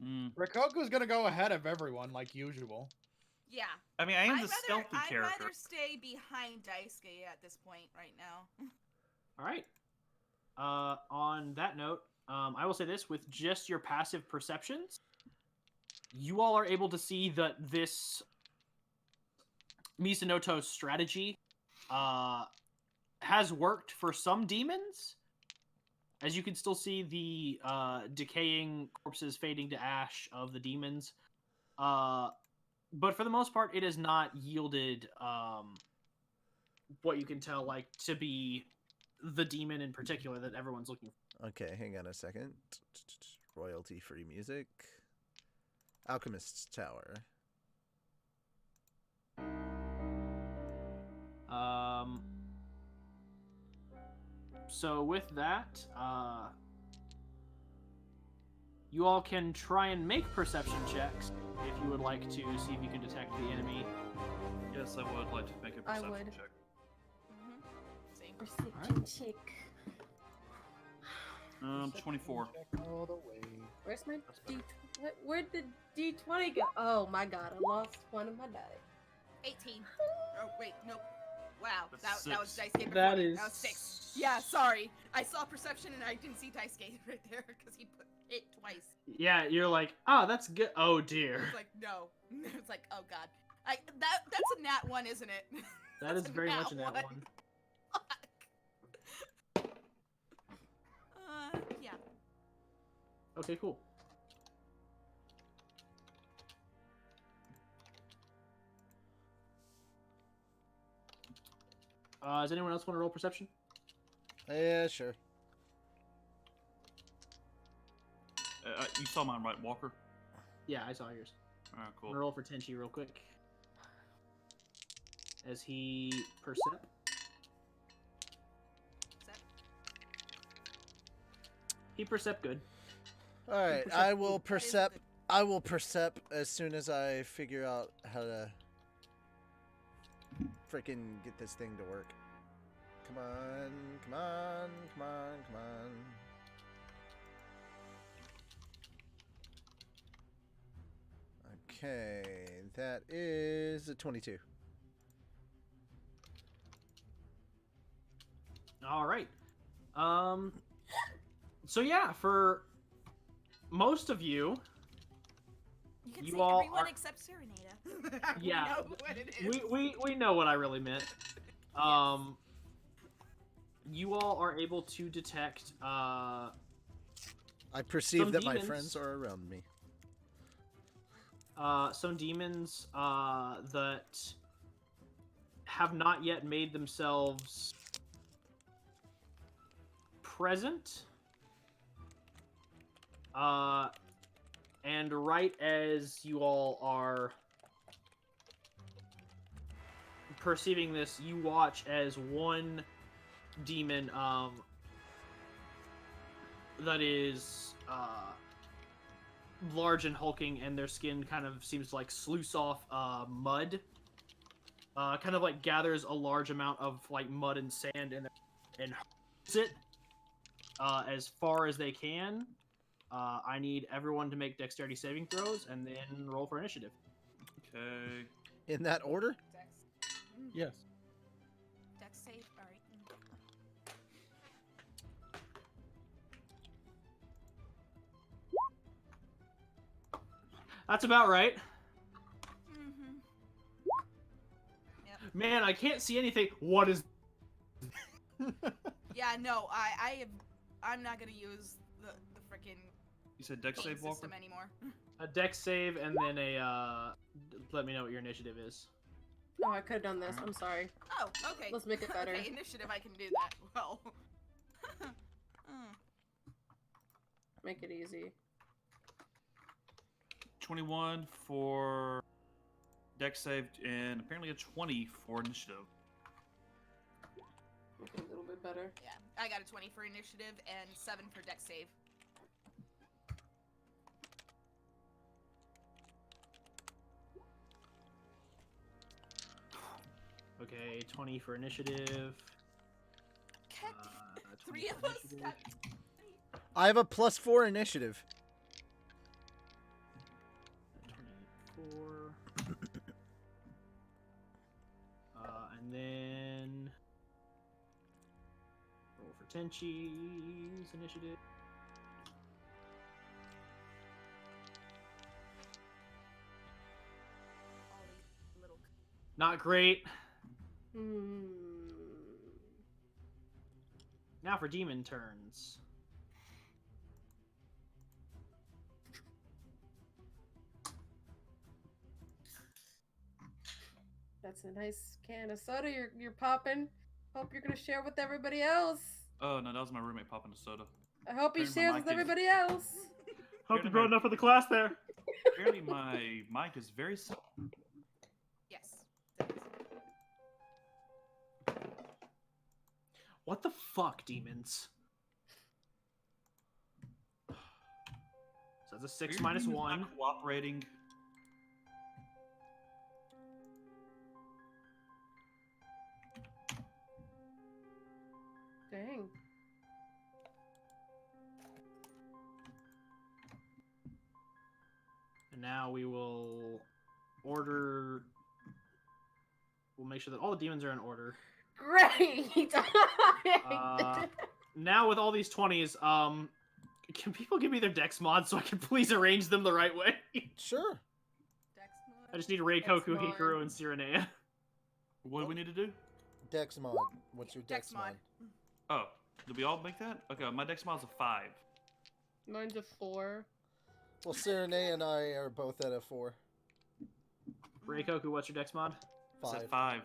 Reikoku's gonna go ahead of everyone like usual. Yeah. I mean, I am I'd the stealthy I'd character. rather stay behind Daisuke at this point right now. All right. On that note, I will say this: with just your passive perceptions, you all are able to see that this Mizunoto's strategy has worked for some demons. As you can still see the decaying corpses fading to ash of the demons. But for the most part, it has not yielded what you can tell like to be the demon in particular that everyone's looking for. Okay, hang on a second. Royalty-free music. Alchemist's Tower. So with that, you all can try and make perception checks if you would like to see if you can detect the enemy. Yes, I would like to make a I perception would. check. Same. Perception check. 24. Check all the way. Where's my D? Where'd the D20 go? Oh my god, I lost one of my die. 18. Oh wait, nope. Wow, That's that was six. Daisuke. That before me. is- That was 6. Yeah, sorry. I saw perception and I didn't see Daisuke right there because he put it twice. Yeah, you're like, oh, that's good. Oh dear. It's like no. It's like oh god. That's a nat 1, isn't it? That is That's very much in that one. Yeah. Okay, cool. Does anyone else want to roll perception? Yeah, sure. You saw mine, right, Walker? Yeah, I saw yours. Alright, I'm cool. gonna roll for Tenchi real quick. As he percept. He percept good. All right, Percept- I will That is percept. good. I will percept as soon as I figure out how to freaking get this thing to work. Come on, come on, come on, come on. Okay, that is a 22. All right. So yeah, for most of you, You can You say all everyone are- except Serenada. Yeah, We know what it is. we know what I really meant. You all are able to detect I perceive Some that my demons- friends are around me. some demons that have not yet made themselves present. And right as you all are perceiving this, you watch as one demon that is large and hulking, and their skin kind of seems to like sluice off mud. Kind of like gathers a large amount of like mud and sand and hurls it as far as they can. I need everyone to make dexterity saving throws and then roll for initiative. Okay. In that order? Dex. Yes. Dex save. All right. That's about right. Mm-hmm. Man, I can't see anything. What is? Yeah, no, I'm not gonna use the freaking You said deck save, Walker? system anymore. A deck save and then a let me know what your initiative is. Oh, I could have done this. I'm sorry. Oh, okay. Let's make it better. Okay, initiative, I can do that. Well. Make it easy. 21 for deck save, and apparently a 20 for initiative. Make it a little bit better. Yeah, I got a 20 for initiative and 7 for deck save. Okay, 20 for initiative. God, 20 3 for of us initiative. got... I have a +4 initiative. 24. And then roll for Tenchi's initiative. all these little... Not great. Hmm. Now for demon turns. That's a nice can of soda you're popping. Hope you're gonna share with everybody else. Oh, no, that was my roommate popping a soda. I hope he Apparently my shares mic with is- everybody else. Hope you brought enough for the class there. Apparently my mic is very... Yes. What the fuck, demons? So that's a 6 Are minus you 1. not cooperating? Dang. And now we will order. We'll make sure that all the demons are in order. Great. Now with all these 20s, can people give me their dex mods so I can please arrange them the right way? Sure. Dex mod. I just need Reikoku, Dex mod. Hikaru, and Sirenea. What do we need to do? Dex mod. What's your Dex dex mod? Oh, did we all make that? Okay, my dex mod's a 5. Mine's a 4. Well, Sirenea and I are both at a 4. Reikoku, what's your dex mod? It's 5. at 5.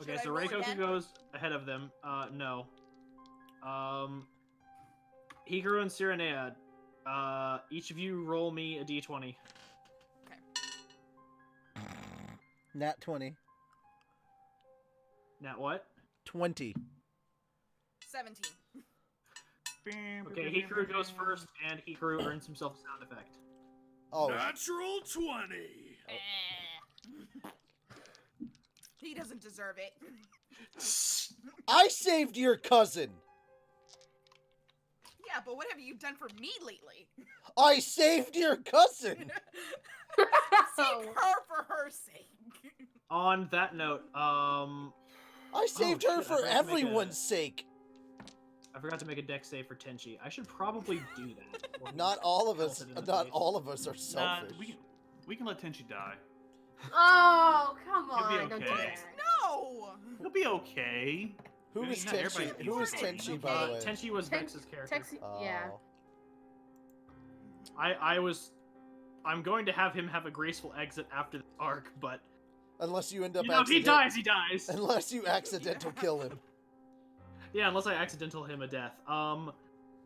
Okay, Should I so roll Reikoku again? goes ahead of them. No. Hikaru and Sirenea, each of you roll me a d20. Nat 20. Nat what? 20. 17. Okay, Hikaru goes first, and Hikaru earns himself a sound effect. Oh, Natural 20. Eh. He doesn't deserve it. I saved your cousin. Yeah, but what have you done for me lately? I saved your cousin. Save her for her sake. On that note, I saved her shit, I for forgot to make everyone's sake. I forgot to make a dex save for Tenchi. I should probably do that. Or Not all of us. Else it in the Not face. all of us are Nah, selfish. we can let Tenchi die. Oh, come You'll be on. Don't do okay. that. No! He'll be okay. Who I mean, is not everybody Tenchi? can Who is be Tenchi, by the way? Tenchi was Ten- Vex's character. Yeah. Oh. I'm going to have him have a graceful exit after this arc, but Unless you end up you know, if he dies, he dies. Unless you accidental kill him. Yeah, unless I accidental him a death.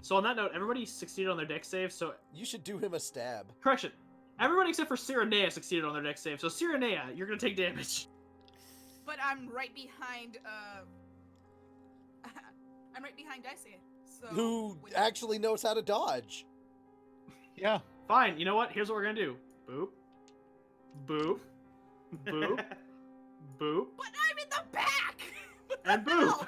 So on that note, everybody succeeded on their dex save. So You should do him a stab. correction, everybody except for Sirenea succeeded on their dex save. So Sirenea, you're gonna take damage. But I'm right behind, I'm right behind Daisuke. So Who with- actually knows how to dodge. Yeah. Fine, you know what? Here's what we're gonna do. Boop. Boop. Boop. Boop. But I'm in the back! What the And boop. hell?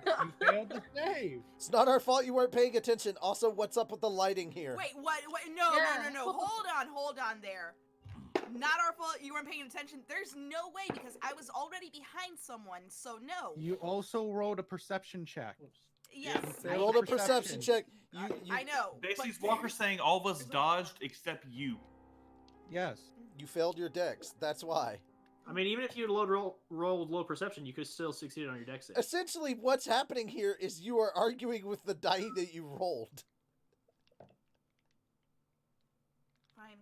You failed to save. It's not our fault you weren't paying attention. Also, what's up with the lighting here? Wait, what? No, Yeah. no. Hold on there. Not our fault you weren't paying attention. There's no way because I was already behind someone, so no. You also rolled a perception check. Yes. failed Roll a perception. perception check. I know. Basically, but- Walker's saying all of us dodged except you. Yes. You failed your dex. That's why. I mean, even if you had rolled low perception, you could still succeed on your dex save. Essentially, what's happening here is you are arguing with the die that you rolled. Fine.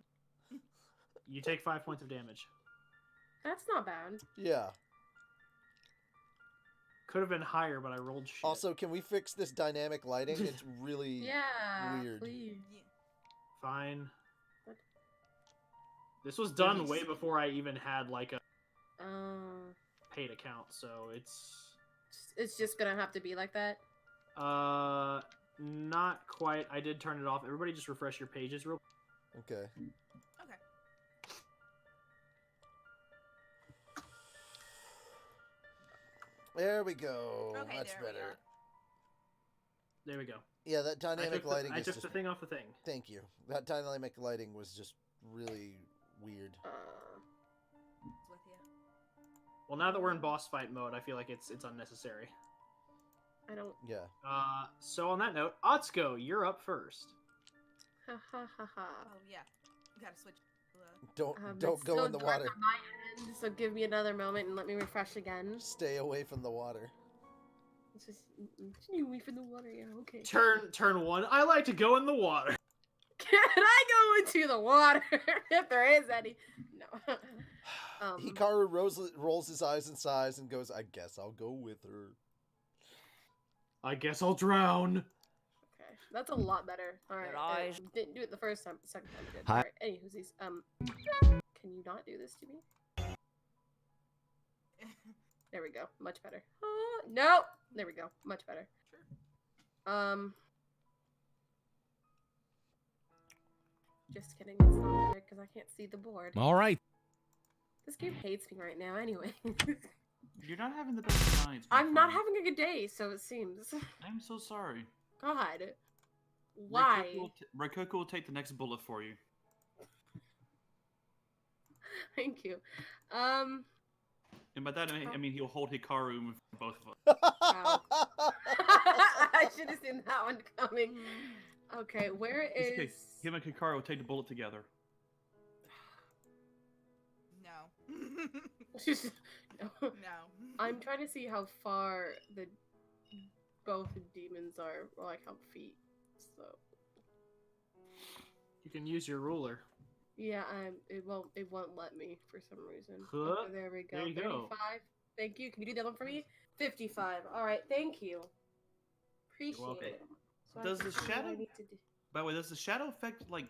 You take 5 points of damage. That's not bad. Yeah. Could have been higher, but I rolled shit. Also, can we fix this dynamic lighting? It's really Yeah, weird. please. Fine. What? This was done way before I even had like a Uh, paid account, so it's just gonna have to be like that. not quite. I did turn it off. Everybody just refresh your pages real. Okay. Okay. There we go. Okay, Much there we better. are. There we go. Yeah, that dynamic lighting I is took just... the thing off the thing. Thank you. That dynamic lighting was just really weird. It's with you. Well, now that we're in boss fight mode, I feel like it's unnecessary. I don't. Yeah. So on that note, Atsuko, you're up first. Ha ha ha ha. Oh yeah. You gotta switch. Don't It's go still in the dark water. on my end, so give me another moment and let me refresh again. Stay away from the water. It's just away from the water. Yeah, okay. Turn 1. I like to go in the water. Can I go into the water if there is any? No. Hikaru rolls his eyes and sighs and goes, I guess I'll go with her. I guess I'll drown. Okay, that's a lot better. All right, eyes. didn't do it the first time. Second time I did. Hi. All right. Anywho's can you not do this to me? There we go. Much better. No. There we go. Much better. Sure. Just kidding. It's not better because I can't see the board. All right. This game hates me right now. Anyway. You're not having the best nights. my I'm not friend. having a good day, so it seems. I'm so sorry. God. Why? Reikoku will take the next bullet for you. Thank you. And by that, I mean he'll hold Hikaru in both of us. Wow. I should have seen that one coming. Okay, where It's okay. is... Him and Hikaru will take the bullet together. No. No. No. I'm trying to see how far both demons are, or like how feet. So You can use your ruler. yeah, it won't let me for some reason. Huh? Okay, there we go. There you 35. go. Thank you. Can you do the other one for me? 55. All right. Thank you. Appreciate welcome. it. So I Does can the see what I shadow- need to do. By the way, does the shadow effect like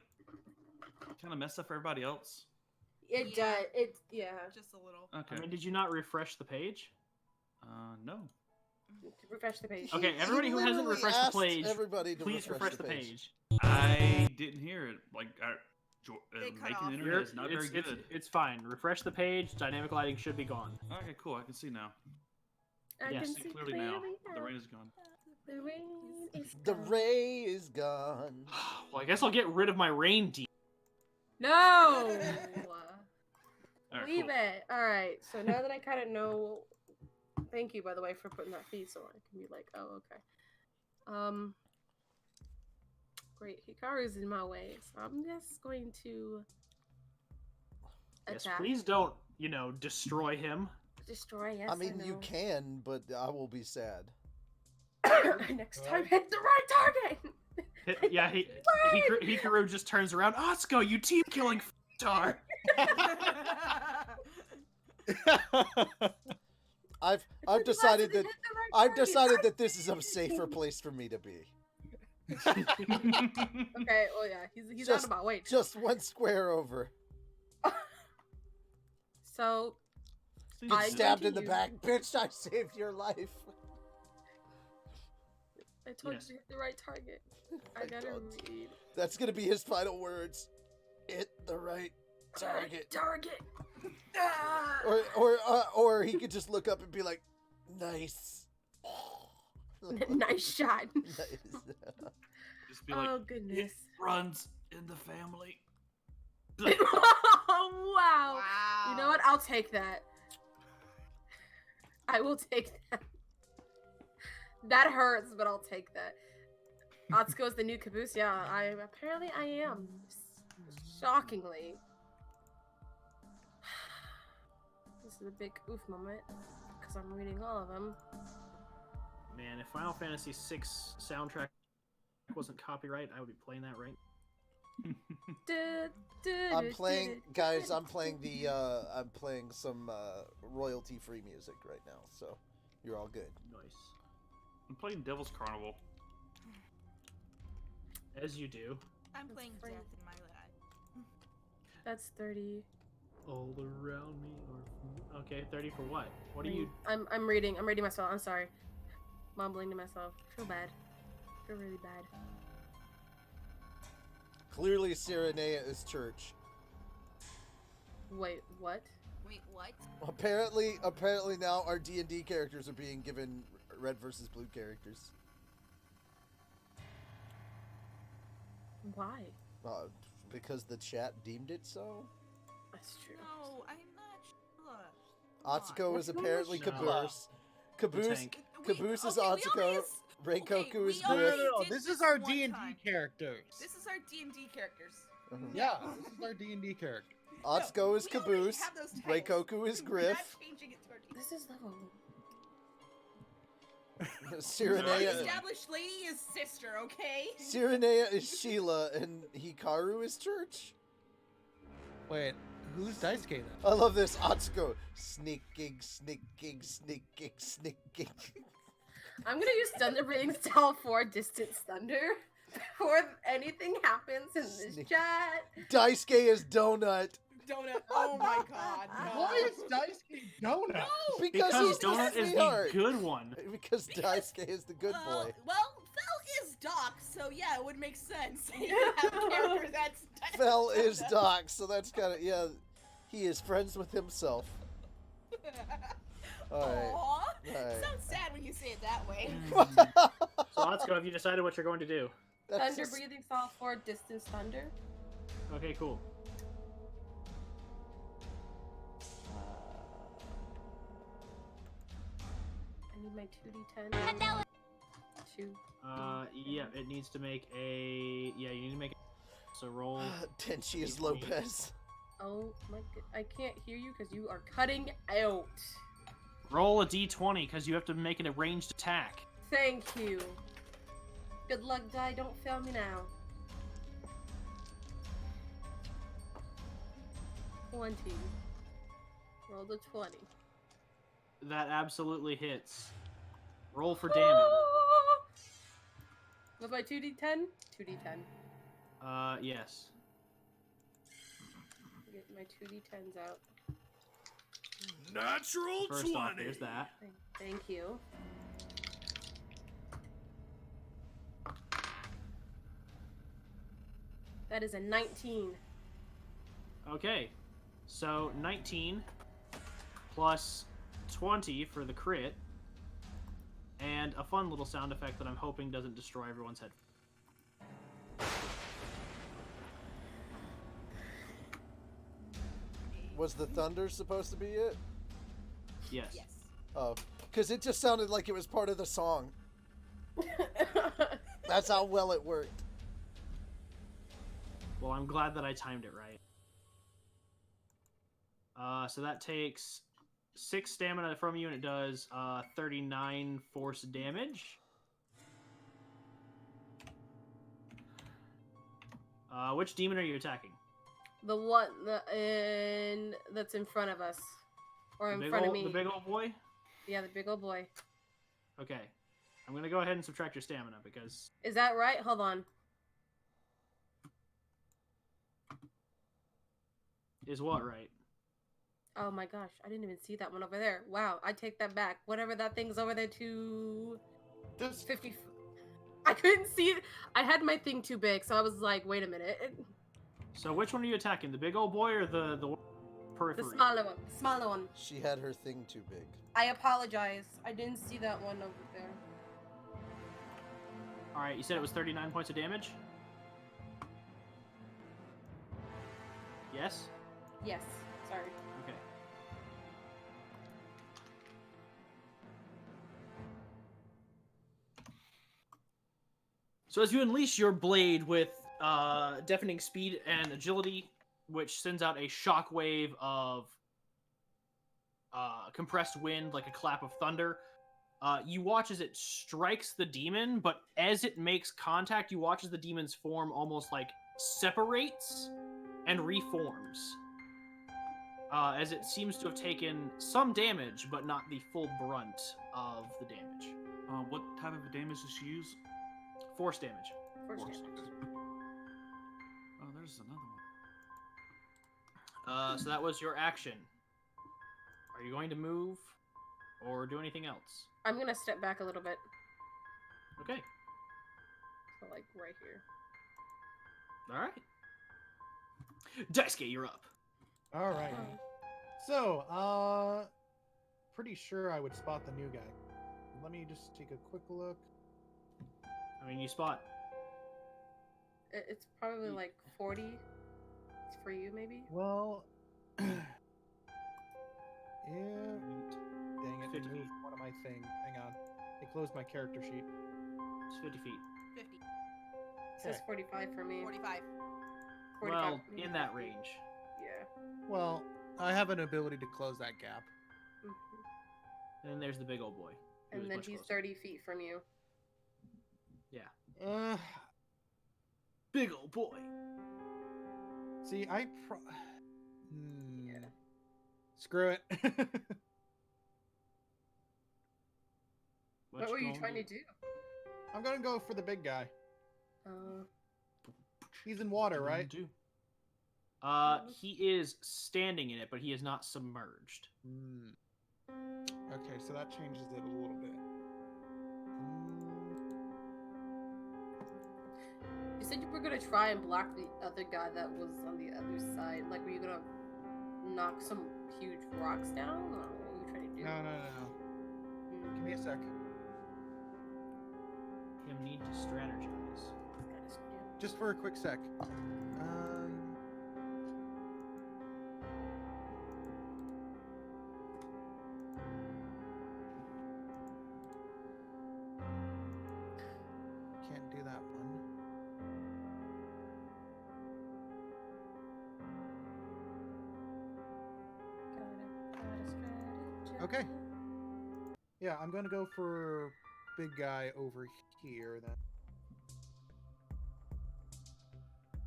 kind of mess up for everybody else? It Yeah. does. It yeah. Just a little. Okay. I mean, did you not refresh the page? No. Refresh the page. Okay, He everybody who hasn't literally refreshed the asked page, everybody to please refresh the page. I didn't hear it. Like, They cut making off. the internet is not very good. It's fine. Refresh the page. Dynamic lighting should be gone. Okay, cool. I can see now. I Yes. can See see clearly now. The rain is gone. The rain is The gone. ray is gone. Well, I guess I'll get rid of my rain demon. No. All right, Leave cool. it. All right. So now that I kind of know, thank you by the way for putting that feed so I can be like, oh okay. Great. Hikaru's in my way, so I'm just going to Yes, attack. please don't, destroy him. Destroy. Yes. I mean, you know. can, but I will be sad. Next time, hit the right target. Yeah, Hikaru just turns around. Atsuko, you team killing tar. I've It's decided hit that the right I've target. decided that this is a safer place for me to be. Okay. Well, yeah. He's Just- out of my way. Just one square over. So Get I stabbed in the continue. back, bitch! I saved your life. I told Yes. you to hit the right target. I gotta don't. read. That's gonna be his final words. Hit the right target. Target. Ah! Or he could just look up and be like, nice. Nice shot. Nice. Just be like, Oh it goodness. runs in the family. Oh wow. Wow. You know what? I'll take that. I will take that. That hurts, but I'll take that. Atsuko's the new caboose. Yeah, apparently I am. Shockingly. is a big oof moment because I'm reading all of them. Man, if Final Fantasy VI soundtrack wasn't copyright, I would be playing that right. I'm playing, guys. I'm playing some royalty-free music right now, so you're all good. Nice. I'm playing Devil's Carnival. As you do. I'm That's playing great. Death in My Life. That's 30. All around me are... Okay, 30 for what? What are you... I'm reading myself. I'm sorry. Mumbling to myself. I feel bad. I feel really bad. Clearly, Cyrenea is church. Wait, what? Wait, what? Apparently now our D&D characters are being given red versus blue characters. Why? Because the chat deemed it so. That's true. No, I'm not sure. Atsuko is apparently No. Caboose. The Caboose tank. Caboose is okay, we Atsuko. already Reikoku okay, is we already Griff. No. did This this is our one D&D time. characters. This is our D&D characters. Yeah, this is our D&D character. Atsuko is we already Caboose. have those titles. Reikoku is We're not Griff. changing it to our D&D. This is level. Cyrenea. Established lady is sister, okay? Cyrenea is Sheila, and Hikaru is church. Wait, who's Daisuke then? I love this. Atsuko. Sneaking, sneaking, sneaking, sneaking. I'm gonna use Thunder Breathing Style for Distant Thunder before anything happens in this Sneak. chat. Daisuke is Donut. Donut. Oh my god, no. Why is Daisuke Donut? No! Because Because he's the Donut is the sweetheart. good one. Because Daisuke is the good boy. Well, Fel is Doc, so yeah, it would make sense. You have a character that's Fel is Doc, so that's kind of, yeah, he is friends with himself. Alright. Aww. Alright. Sounds sad when you say it that way. So, Atsuko, have you decided what you're going to do? That's Thunder just- Breathing Style for Distance Thunder. Okay, cool. I need my 2d10. 2. Yeah, it needs to make a... Yeah, you need to make it. So roll... Tenchi is Lopez. Oh my god. I can't hear you because you are cutting out. Roll a d20, because you have to make it a ranged attack. Thank you. Good luck, die. Don't fail me now. 20. Roll the 20. That absolutely hits. Roll for damage. What about 2d10? 2d10. Yes. Get my 2d10s out. Natural First 20. off, there's that. Thank you. That is a 19. Okay. So, 19 plus 20 for the crit. And a fun little sound effect that I'm hoping doesn't destroy everyone's head. Was the thunder supposed to be it? Yes. Yes. Oh, because it just sounded like it was part of the song. That's how well it worked. Well, I'm glad that I timed it right. So that takes 6 stamina from you, and it does 39 force damage. Which demon are you attacking? The one that's in front of us. Or in front of me. The big old boy? Yeah, the big old boy. Okay. I'm going to go ahead and subtract your stamina, because... Is that right? Hold on. Is what right? Oh my gosh, I didn't even see that one over there. Wow, I take that back. Whatever that thing's over there to... This 50... I couldn't see it. I had my thing too big, so I was like, wait a minute. So which one are you attacking? The big old boy or the The periphery? smaller one. Smaller one. She had her thing too big. I apologize. I didn't see that one over there. Alright, you said it was 39 points of damage? Yes? Yes. Sorry. Okay. So as you unleash your blade with deafening speed and agility, which sends out a shockwave of compressed wind, like a clap of thunder. You watch as it strikes the demon, but as it makes contact, you watch as the demon's form almost like separates and reforms. As it seems to have taken some damage, but not the full brunt of the damage. What type of damage does she use? Force damage. Force Force. damage. Oh, there's another one. So that was your action. Are you going to move or do anything else? I'm gonna step back a little bit. Okay. So, like, right here. All right. Daisuke, you're up. All right. So, pretty sure I would spot the new guy. Let me just take a quick look. I mean, you spot. It's probably like 40. It's for you, maybe? Well, yeah. Dang it! 50 Moved feet. one of my thing. Hang on. It closed my character sheet. It's 50 feet. 50. It says 45 for me. 45. 45 Well, for me. in that range. Yeah. Well, I have an ability to close that gap. Mhm. And then there's the big old boy. He was And then much he's closer. 30 feet from you. Big old boy. See, I Yeah. Screw it. What were you trying to do? I'm gonna go for the big guy. Uh, He's in water, right? Do. He is standing in it, but he is not submerged. Okay, so that changes it a little bit. you said you were gonna try and block the other guy that was on the other side. Like, were you gonna knock some huge rocks down? Or what were you trying to do? No. Give me a sec. Him need to strategize. Just for a quick sec. Can't do that one. Okay. Yeah, I'm gonna go for big guy over here then.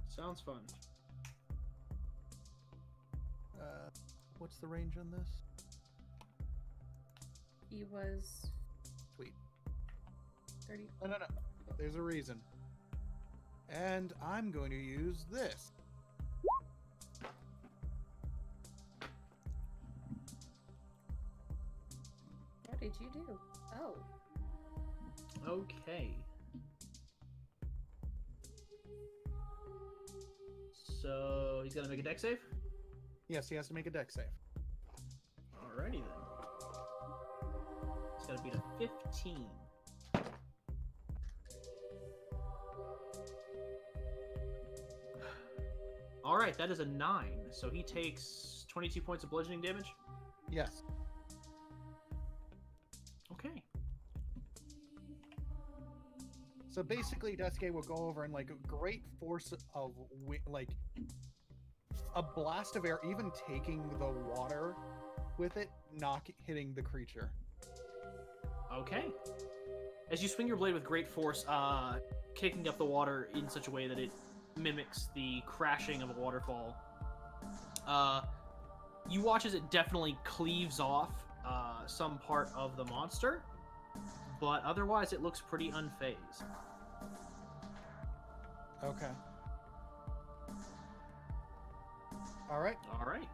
Sounds fun. What's the range on this? He was Sweet. 30. No. There's a reason. And I'm going to use this. What did you do? Oh. Okay. So he's gonna make a deck save? Yes, he has to make a deck save. Alrighty then. He's gotta beat a 15. Alright, that is a 9. So he takes 22 points of bludgeoning damage? Yes. Okay. So basically, Daisuke will go over and like a great force of like a blast of air, even taking the water with it, not hitting the creature. Okay. As you swing your blade with great force, kicking up the water in such a way that it mimics the crashing of a waterfall, you watch as it definitely cleaves off some part of the monster, but otherwise it looks pretty unfazed. Okay. Alright. Alright.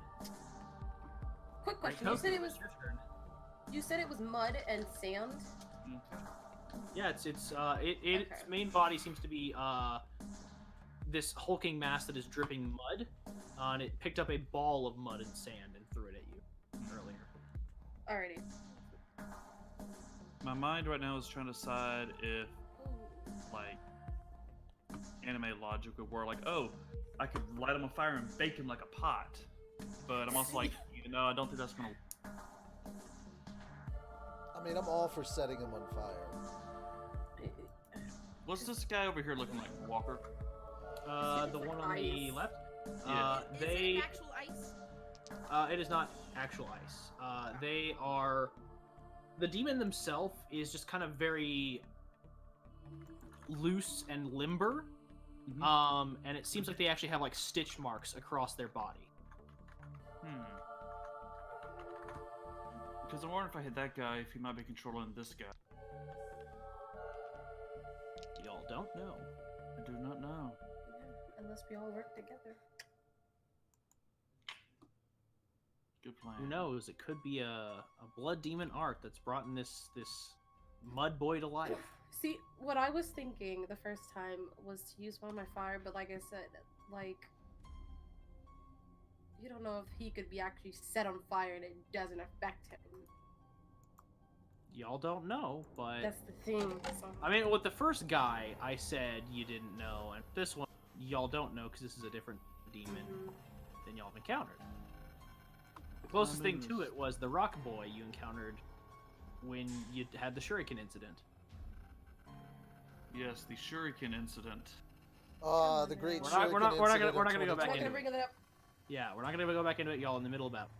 Quick question. You said it was mud and sand? Yeah, its Okay. main body seems to be this hulking mass that is dripping mud, and it picked up a ball of mud and sand and threw it at you earlier. Alrighty. My mind right now is trying to decide if, like, anime logic would work. Like, oh, I could light him on fire and bake him like a pot. But I'm also like, no, I don't think that's gonna. I mean, I'm all for setting him on fire. What's this guy over here looking like? Walker? The one on the Ice. left. Yeah. Is They it actual ice? It is not actual ice. They are. The demon themselves is just kind of very loose and limber. And it seems like they actually have like stitch marks across their body. Because I'm wondering if I hit that guy, if he might be controlling this guy. Y'all don't know. I do not know. Yeah, unless we all work together. Good plan. Who knows? It could be a blood demon art that's brought in this mud boy to life. See, what I was thinking the first time was to use one of my fire, but like I said, like, you don't know if he could be actually set on fire and it doesn't affect him. Y'all don't know, but That's the thing. So. I mean, with the first guy, I said you didn't know, and this one, y'all don't know because this is a different demon than y'all have encountered. The closest thing to it was the rock boy you encountered when you had the shuriken incident. Yes, the shuriken incident. The great We're not gonna go back I'm not into gonna it. bring it up. Yeah, we're not gonna go back into it, y'all, in the middle of battle.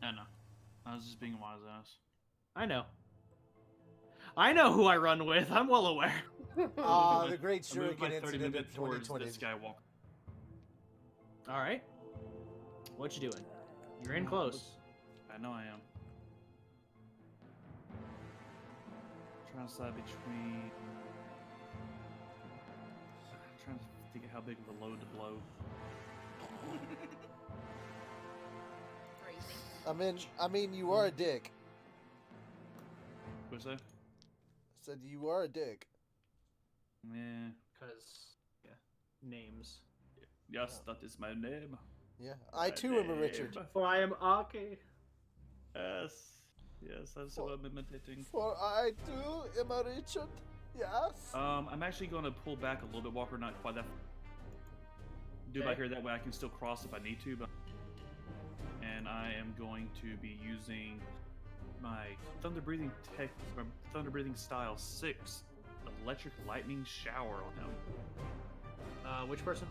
I know. I was just being a wise ass. I know. I know who I run with. I'm well aware. The great I moved my shuriken 30 incident of minutes towards 2020. this guy walking. All right. What you doing? You're in close. I know I am. Trying to decide between. Trying to think of how big of a load to blow. Crazy. I mean, you are a dick. What's that? I said you are a dick. Yeah. Because, yeah, names. Yes, that is my name. Yeah, I too am a Richard. For I am Ake. Yes. Yes, that's what I'm imitating. For I too am a Richard. Yes. I'm actually going to pull back a little bit, Walker, not quite that. Do it Okay. back here, that way I can still cross if I need to. But... And I am going to be using my Thunder Breathing Style 6 Electric Lightning Shower on him. Which person?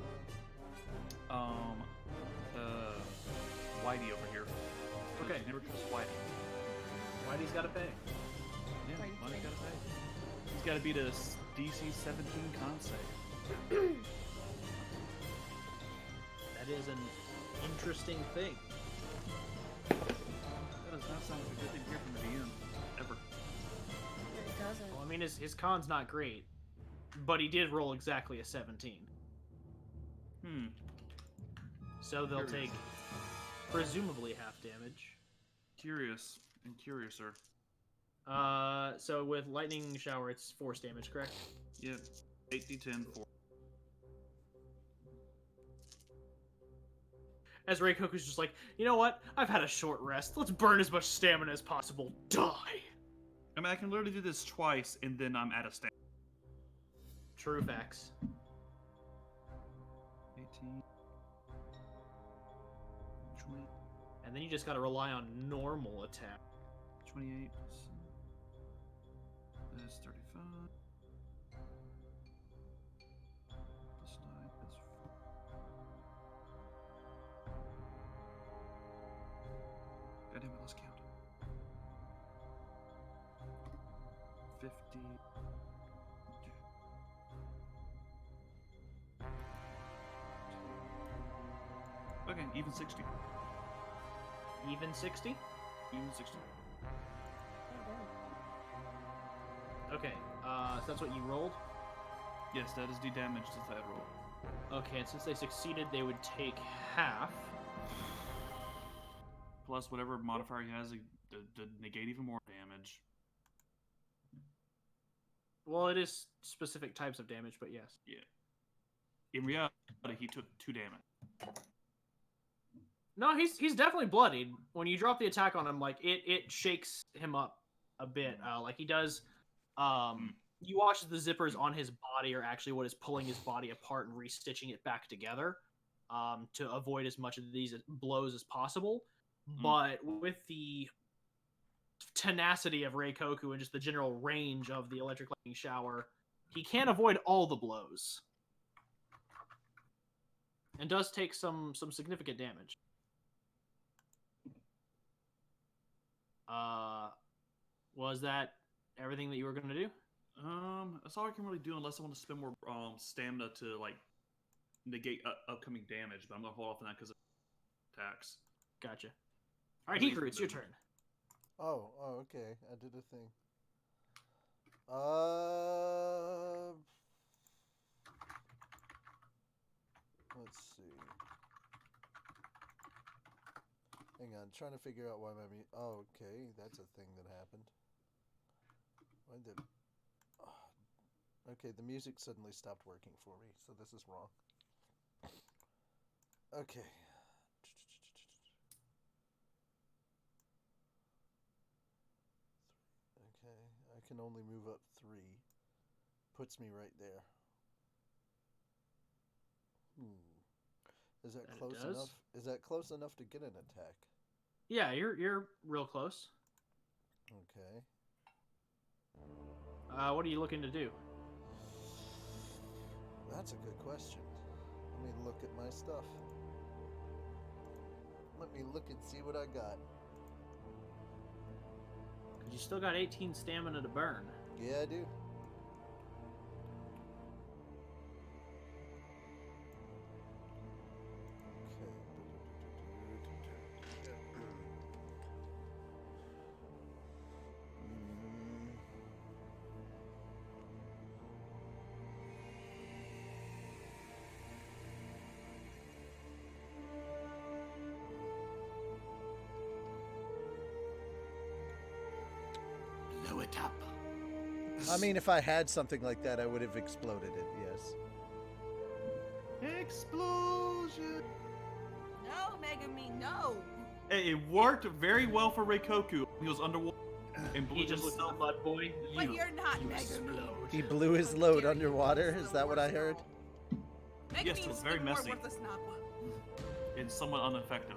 Whitey over here. Okay. Never trust Whitey. Whitey's gotta pay. Yeah, Whitey's Whitey's pay. gotta pay. He's gotta beat a DC 17 con save. That is an interesting thing. That does not sound like a good thing to hear from the DM. Ever. It doesn't. Well, I mean, his con's not great, but he did roll exactly a 17. So they'll take presumably half damage. Curious and curiouser. So with lightning shower, it's force damage, correct? Yep. 8d10 4. As Reikoku's just like, you know what? I've had a short rest. Let's burn as much stamina as possible. Die. I mean, I can literally do this twice, and then I'm at a stand. True facts. 18. 20, And then you just gotta rely on normal attack. 28. That's 35. Plus 9. That's 4. God damn it, let's count. 50. Okay, even 60. Even 60? Even 60. Okay, so that's what you rolled? Yes, that is the damage that I roll. Okay, and since they succeeded, they would take half. Plus whatever modifier he has to negate even more damage. Well, it is specific types of damage, but yes. Yeah. In reality, he took 2 damage. No, he's definitely bloodied. When you drop the attack on him, like it shakes him up a bit. Like he does. You watch the zippers on his body are actually what is pulling his body apart and restitching it back together, to avoid as much of these blows as possible. But with the tenacity of Reikoku and just the general range of the electric lightning shower, he can't avoid all the blows, and does take some significant damage. Was that everything that you were gonna do? That's all I can really do unless I want to spend more stamina to like negate upcoming damage. But I'm gonna hold off on that because of attacks. Gotcha. All right, Please Hikaru, it's your do. turn. Oh, okay. I did a thing. Let's see. Hang on, trying to figure out why my oh, okay, that's a thing that happened. Why did? Okay, the music suddenly stopped working for me, so this is wrong. Okay. Okay, I can only move up 3. Puts me right there. Is that That it close does. enough? Is that close enough to get an attack? Yeah, you're real close. Okay. What are you looking to do? That's a good question. Let me look at my stuff. Let me look and see what I got. 'Cause you still got 18 stamina to burn. Yeah, I do. Blow it up. I mean, if I had something like that, I would have exploded it, yes. Explosion! No, Megami, no. Hey, it worked very well for Reikoku. He was underwater and blew He just himself looked mud boy. But you're not you Megami. explode. He blew his How load dare you. underwater. It's Is the that what I worst of heard? all. Yes, Megami it was is very even more messy. worthless than Aqua. and somewhat ineffective.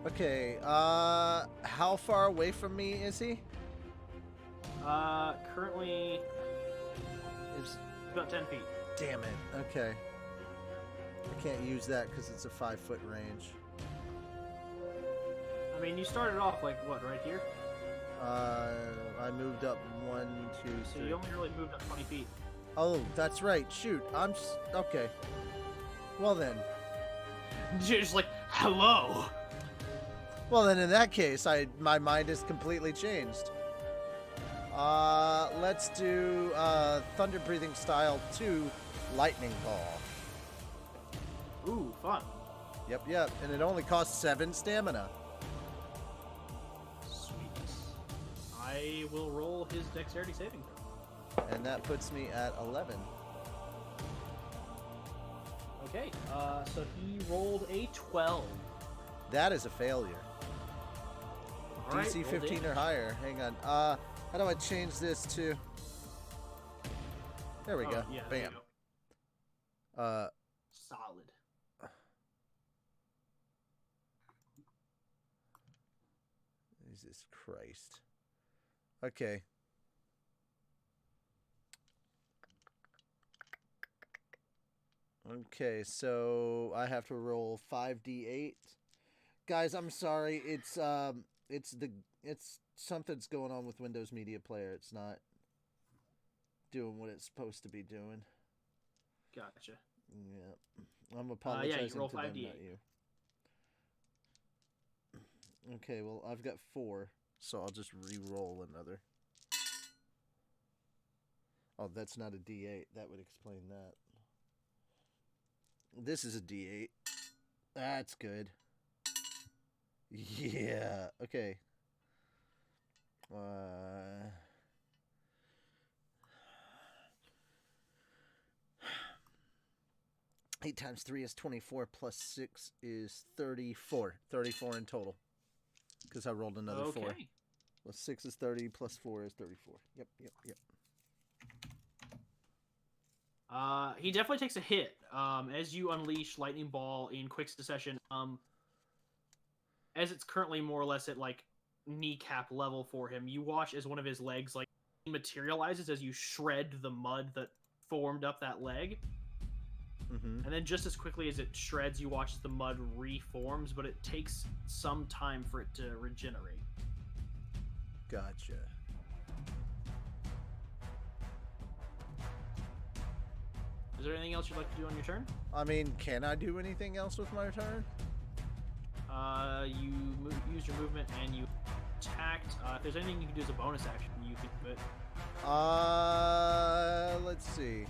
Okay, how far away from me is he? Currently, it's about 10 feet. Damn it. Okay. I can't use that because it's a 5-foot range. I mean, you started off like what, right here? I moved up 1, 2, So 3. you only really moved up 20 feet. Oh, that's right. Shoot. Okay. Well then. You're just like, hello. Well then, in that case, my mind is completely changed. Let's do Thunder Breathing Style 2 Lightning Ball. Ooh, fun. Yep. And it only costs 7 stamina. Sweet. I will roll his dexterity saving throw. And that puts me at 11. Okay, so he rolled a 12. That is a failure. All right, DC roll 15 or damage. higher. Hang on. How do I change this to... There we Oh, go. yeah, there you Bam. go. Solid. Jesus Christ. Okay. Okay, so I have to roll 5d8. Guys, I'm sorry. It's something's going on with Windows Media Player. It's not doing what it's supposed to be doing. Gotcha. Yeah. I'm apologizing roll to them, 5d8. not you. Okay, well, I've got 4, so I'll just re-roll another. Oh, that's not a D8. That would explain that. This is a D8. That's good. Yeah. Okay. 8 times 3 is 24, plus 6 is 34. 34 in total. Because I rolled another 4. Okay. Plus 6 is 30, plus 4 is 34. Yep. He definitely takes a hit as you unleash Lightning Ball in quick succession. as it's currently more or less at like kneecap level for him, you watch as one of his legs like materializes as you shred the mud that formed up that leg. Mm-hmm. And then just as quickly as it shreds, you watch as the mud reforms, but it takes some time for it to regenerate. Gotcha. Is there anything else you'd like to do on your turn? I mean, can I do anything else with my turn? You use your movement and you attacked. If there's anything you can do as a bonus action, you can do it. Let's see.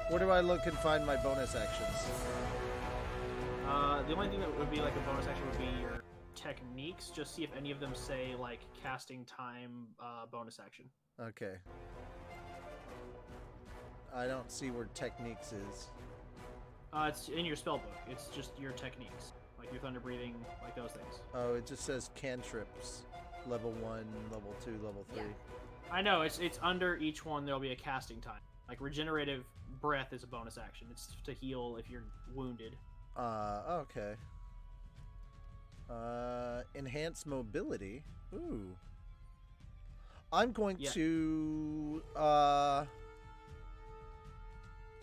Where do I look and find my bonus actions? The only thing that would be like a bonus action would be your techniques. Just see if any of them say like casting time bonus action. Okay. I don't see where techniques is. It's in your spell book. It's just your techniques, like your thunder breathing, like those things. Oh, it just says cantrips. Level 1, level 2, level 3. Yeah. I know, it's under each one there'll be a casting time. Like regenerative breath is a bonus action. It's to heal if you're wounded. Okay. Enhance mobility. Ooh. I'm going to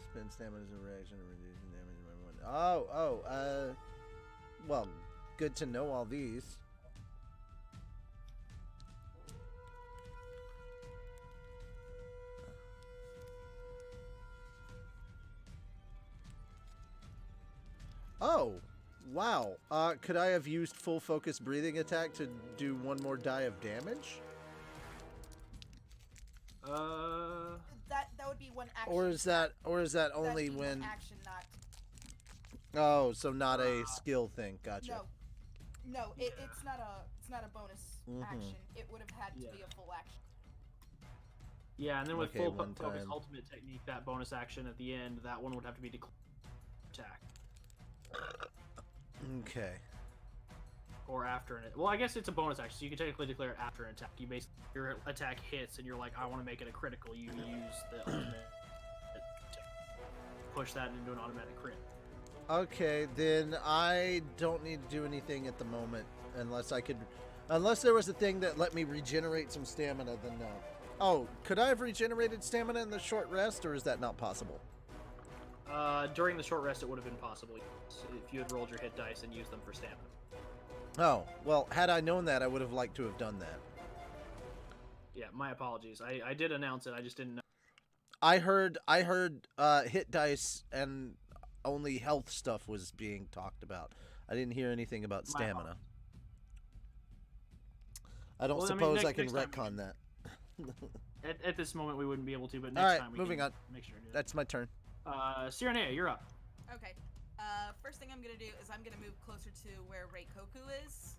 spend stamina as a reaction and reducing damage by 1. Well, good to know all these. Oh, wow. Could I have used full focus breathing attack to do one more die of damage? That would be one action. Or is that only That'd be when? one action, not Oh, so not a skill thing. Gotcha. no. It's not a bonus action. It would have had to be a full action. Yeah, and then with Okay, full one focus time. ultimate technique, that bonus action at the end, that one would have to be declared attack. Okay. Or after an well, I guess it's a bonus action, so you can technically declare it after an attack. You basically your attack hits, and you're like, I want to make it a critical. You use the ultimate to push that into an automatic crit. Okay, then I don't need to do anything at the moment unless there was a thing that let me regenerate some stamina. Then no. Oh, could I have regenerated stamina in the short rest, or is that not possible? During the short rest, it would have been possible if you had rolled your hit dice and used them for stamina. Oh, well, had I known that, I would have liked to have done that. Yeah, my apologies. I did announce it. I just didn't know. I heard hit dice and only health stuff was being talked about. I didn't hear anything about My stamina. I don't Well, I mean, suppose I can next time we retcon that. At this moment, we wouldn't be able to, but All next right, time we moving can on. make sure to do that. That's my turn. Cyrenea, you're up. Okay. First thing I'm gonna do is I'm gonna move closer to where Reikoku is,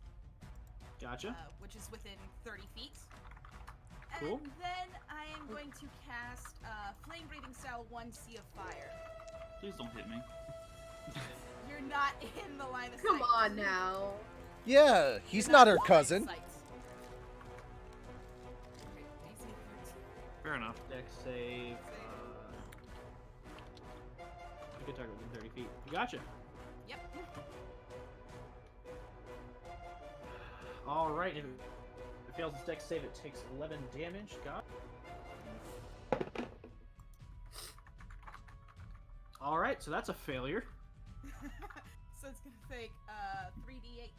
Gotcha. which is within 30 feet. Cool. And then I am going to cast Flame Breathing Style 1 Sea of Fire. Please don't hit me. You're not in the line of sight. Come on now. Yeah, he's You're not her in line of cousin. sight. Okay, DC 13. Fair enough. Dex save. You can target within 30 feet. Gotcha. Yep. All right. If it fails its dex save, it takes 11 damage. Got. All right, so that's a failure. So it's gonna take 3d8.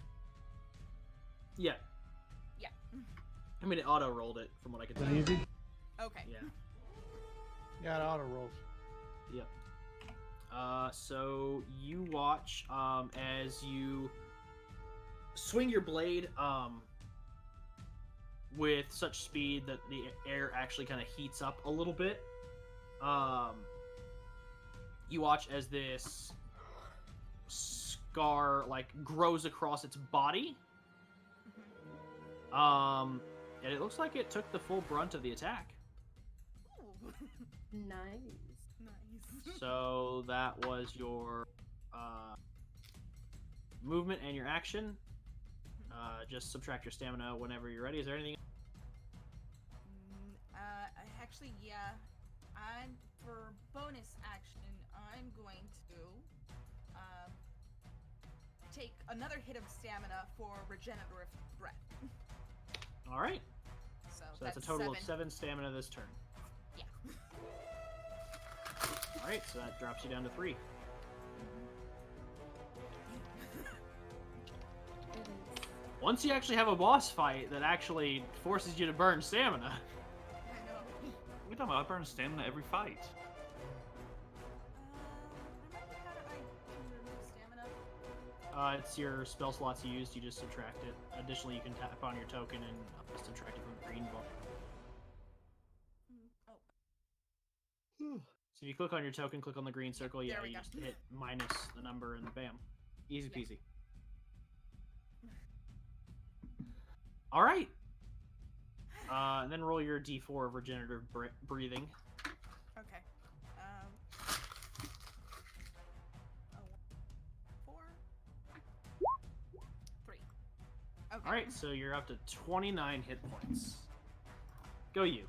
Yeah. Yeah. I mean, it auto rolled it from what I can tell. Easy. Okay. Yeah. Yeah, it auto rolls. Yep. So you watch as you swing your blade with such speed that the air actually kind of heats up a little bit. You watch as this scar like grows across its body. And it looks like it took the full brunt of the attack. Ooh. Nice. Nice. So that was your movement and your action. Just subtract your stamina whenever you're ready. Is there anything? Actually, yeah. For bonus action, I'm going to take another hit of stamina for regenerative breath. All right. So So that's a total of 7 stamina this turn. Yeah. All right, so that drops you down to 3. Once you actually have a boss fight that actually forces you to burn stamina. I know. We're talking about I burn stamina every fight. Remember how I can remove stamina? It's your spell slots you used, you just subtract it. Additionally, you can tap on your token and subtract it from the green bar. Oh. So if you click on your token, click on the green circle, yeah, There we you go. just hit minus the number and bam. Easy Yeah. peasy. Alright! And then roll your d4 of regenerative breathing. Okay. Oh, 4, 3. Okay. Alright, so you're up to 29 hit points. Go you.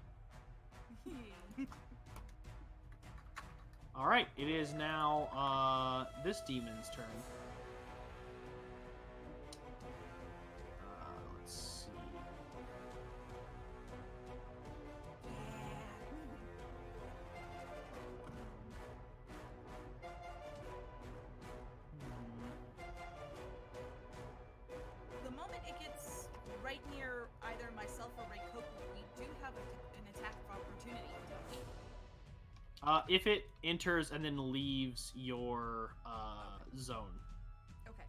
Alright, it is now this demon's turn. Let's see. The moment it gets right near either myself or Reikoku, we do have an attack of opportunity. If it enters and then leaves your zone. Okay.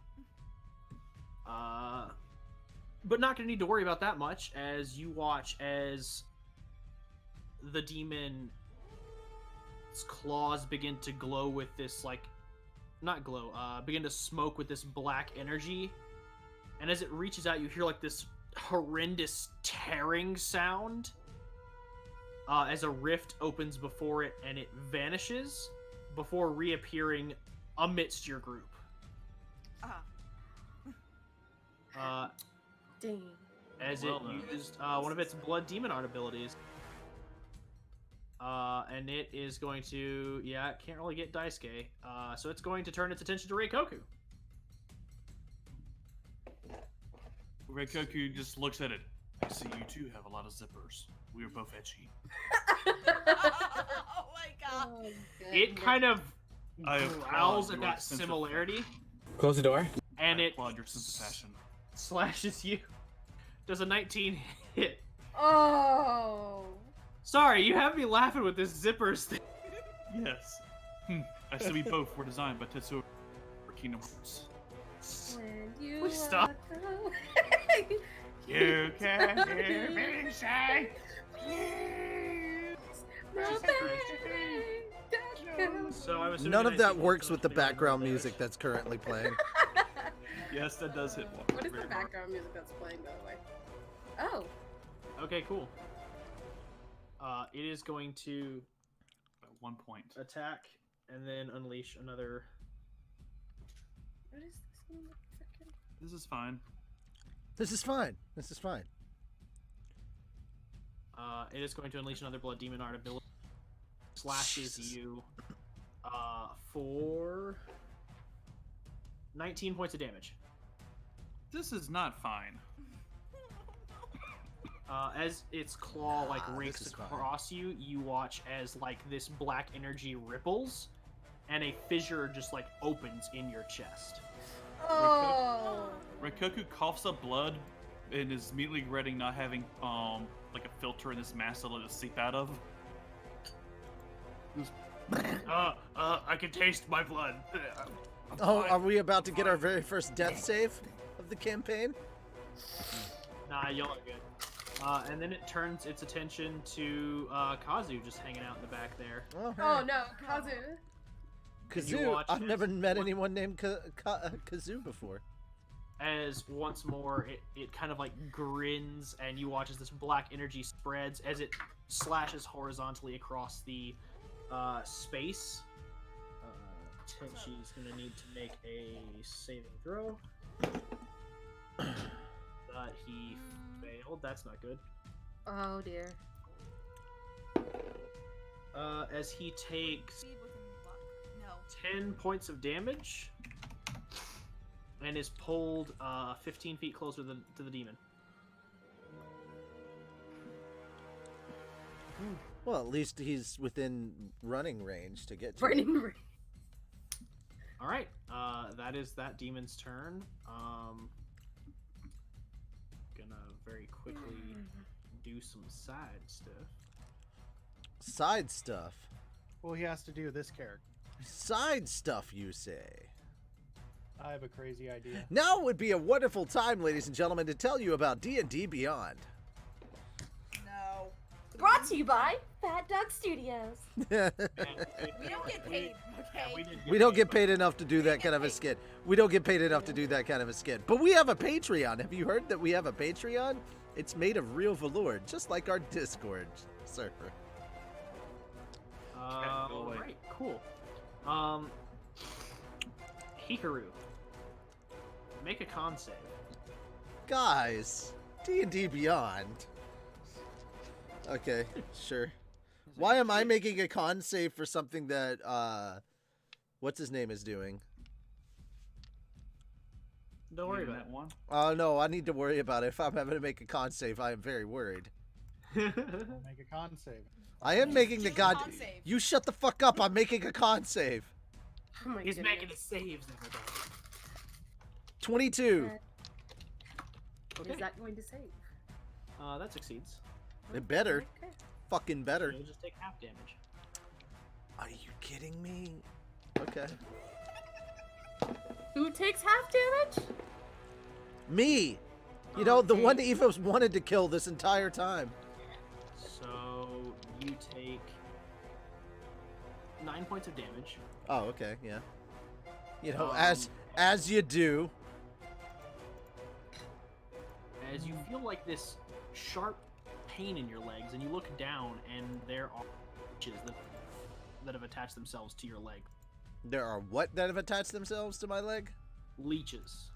But not gonna need to worry about that much as you watch as the demon's claws begin to glow with this, like, not glow, begin to smoke with this black energy. And as it reaches out, you hear, like, this horrendous tearing sound as a rift opens before it and it vanishes before reappearing amidst your group. Dang. As Well it done. used one of its blood demon art abilities. And it is going to, yeah, it can't really get Daisuke. So it's going to turn its attention to Reikoku. Reikoku just looks at it. I see you two have a lot of zippers. We are both etchy. Oh my god. Oh, It kind of I applaud growls at your that sense of similarity, Close the door. and I it applaud your sense of fashion. slashes you. Does a 19 hit? Oh. Sorry, you have me laughing with this zippers thing. Yes. I said we both were designed by Tetsuo for Kingdom Hearts. When you Please stop. walk away. You can hear me say, So I was assuming None of 19 that hits, works so with the it's gonna be background damage. music that's currently playing. yes, that does hit one. What is the very hard. background music that's playing, by the way? Oh. Okay, cool. It is going to At 1 point. attack and then unleash another. What is this one? Frickin'... This is fine. This is fine. This is fine. It is going to unleash another blood demon art ability. Slashes Jesus. you for 19 points of damage. This is not fine. As its claw like Ah, rakes this is fine. across you, you watch as like this black energy ripples, and a fissure just like opens in your chest. Oh. Reikoku coughs up blood and is immediately regretting not having like a filter in this mask to let it seep out of. I can taste my blood. Oh, are we about to get our very first death save of the campaign? Nah, y'all are good. And then it turns its attention to Kazu just hanging out in the back there. Oh, hey. Oh no, Kazu. You Kazoo. watch I've as never met one- anyone named Kazoo before. As once more it kind of like grins, and you watch as this black energy spreads as it slashes horizontally across the space. Tenchi's gonna need to make a saving throw. But he failed. That's not good. Oh dear. As he takes Speed within block. No. 10 points of damage. and is pulled 15 feet closer to the demon. Well, at least he's within running range to get to. Burning ring. All right, that is that demon's turn. Gonna very quickly do some side stuff. Side stuff. Well, he has to do this character. Side stuff, you say? I have a crazy idea. Now would be a wonderful time, ladies and gentlemen, to tell you about D&D Beyond. No. Brought to you by Fat Dog Studios. We don't get paid, okay? We don't get paid enough to do that kind of a skit. We don't get paid enough to do that kind of a skit. But we have a Patreon. Have you heard that we have a Patreon? It's made of real velour, just like our Discord server. Go away. Alright, cool. Hikaru. Make a con save. Guys, D&D Beyond. Okay, sure. Why am I making a con save for something that, what's his name is doing? Don't worry Even about that one. Oh, no, I need to worry about it. If I'm having to make a con save, I am very worried. it. I'll make a con save. I am making the Do god... con save. You shut the fuck up. I'm making a con save. Oh my He's goodness. making the saves, everybody. 22. Okay. Is that going to save? That succeeds. It better. Okay. Fucking So better. you'll just take half damage. Are you kidding me? Okay. Who takes half damage? Me! You know, the Okay. one Eva's wanted to kill this entire time. So you take 9 points of damage. Oh, okay, yeah. You know, Um, as you do. As you feel like this sharp pain in your legs, and you look down, and there are leeches that have attached themselves to your leg. There are what that have attached themselves to my leg? Leeches.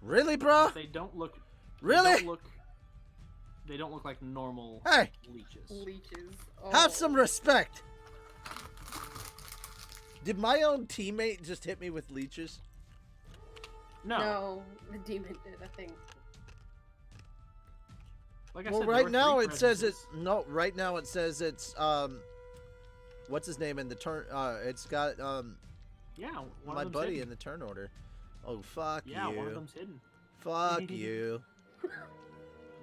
Really, bro? They don't look. Really? They don't look like normal Hey, leeches. Leeches. Oh. have some respect. Did my own teammate just hit me with leeches? No. No, the demon did, I think. Like I Well, said, there right were now three it says it's presences. no. Right now it says it's what's his name in the turn? It's got Yeah, one my of them's buddy hidden. in the turn order. Oh fuck Yeah, you! one of them's hidden. Fuck you!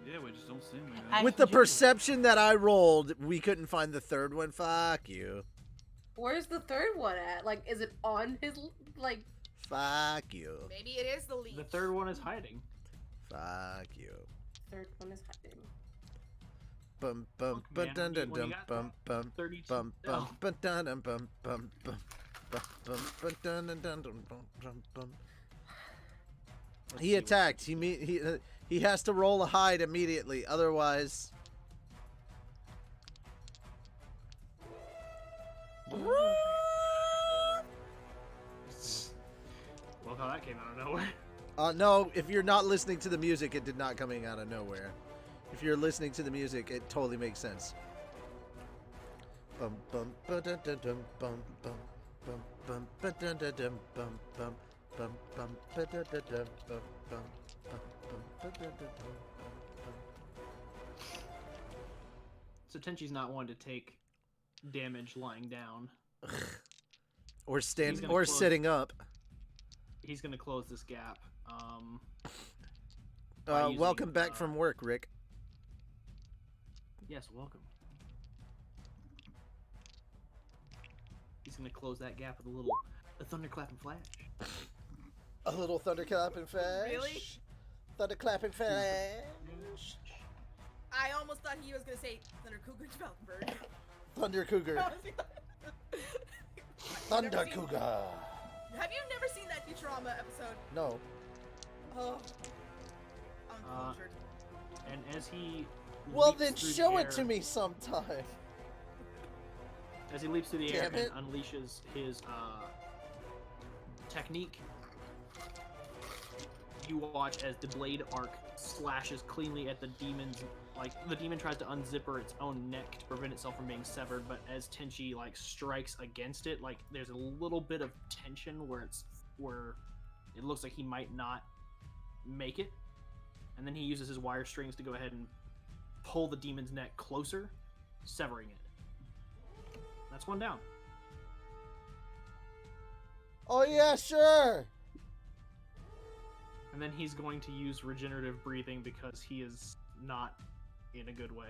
Yeah, we just don't see him. With the perception that I rolled, we couldn't find the third one. Fuck you! Where's the third one at? Like, is it on his, like... Fuck you! Maybe it is the leech. The third one is hiding. Fuck you! Third one is hiding. Bum bum Okay, ba dun dun what do dum you got? bum bum 32. bum Oh. bum ba dun dun bum bum bum bum bum ba dun dun dun dun bum bum bum. Let's He see what- attacked. He has to roll a hide immediately, otherwise. Well, how that came out of nowhere. No, if you're not listening to the music, it did not coming out of nowhere. If you're listening to the music, it totally makes sense. Bum bum ba dun dun dum bum bum bum bum ba dun dun dum bum bum bum bum ba dun dun dum bum bum bum bum ba dun dun dum bum bum. So Tenchi's not one to take damage lying down. Or He's stand gonna or close- sitting up. He's gonna close this gap. by using, Welcome back from work, Rick. Yes, welcome. He's gonna close that gap with a thunderclap and flash. A little thunderclap and flash. Really? Thunderclap and flash. I almost thought he was gonna say Thunder Cougar Development. Thunder Cougar. Thunder Cougar. Have you never seen that Futurama episode? No. Oh. Uncultured. And as he Well, leaps then through the show it air- to me sometime. As he leaps through the air Damn it. and unleashes his technique, you watch as the blade arc slashes cleanly at the demon's. Like, the demon tries to unzipper its own neck to prevent itself from being severed, but as Tenchi, like, strikes against it, like, there's a little bit of tension where its where it looks like he might not make it, and then he uses his wire strings to go ahead and pull the demon's neck closer, severing it. That's one down. Oh yeah, sure. And then he's going to use regenerative breathing because he is not in a good way.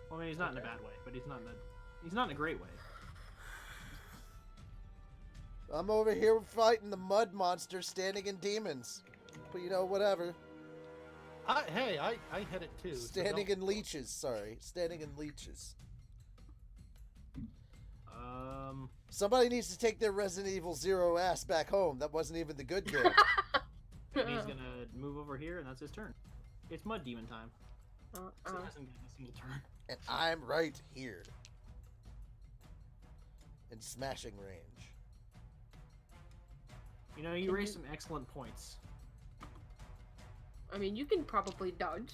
Well, I mean, he's not in a bad way, but he's not in a great way. I'm over here fighting the mud monster standing in demons. But you know, whatever. I hit it too. so Standing don't- in leeches, sorry. Standing in leeches. Somebody needs to take their Resident Evil 0 ass back home. That wasn't even the good game. And he's gonna move over here, and that's his turn. It's Mud Demon time. So he doesn't get a single turn. And I'm right here. In smashing range. You know, you raised some excellent points. I mean, you can probably dodge,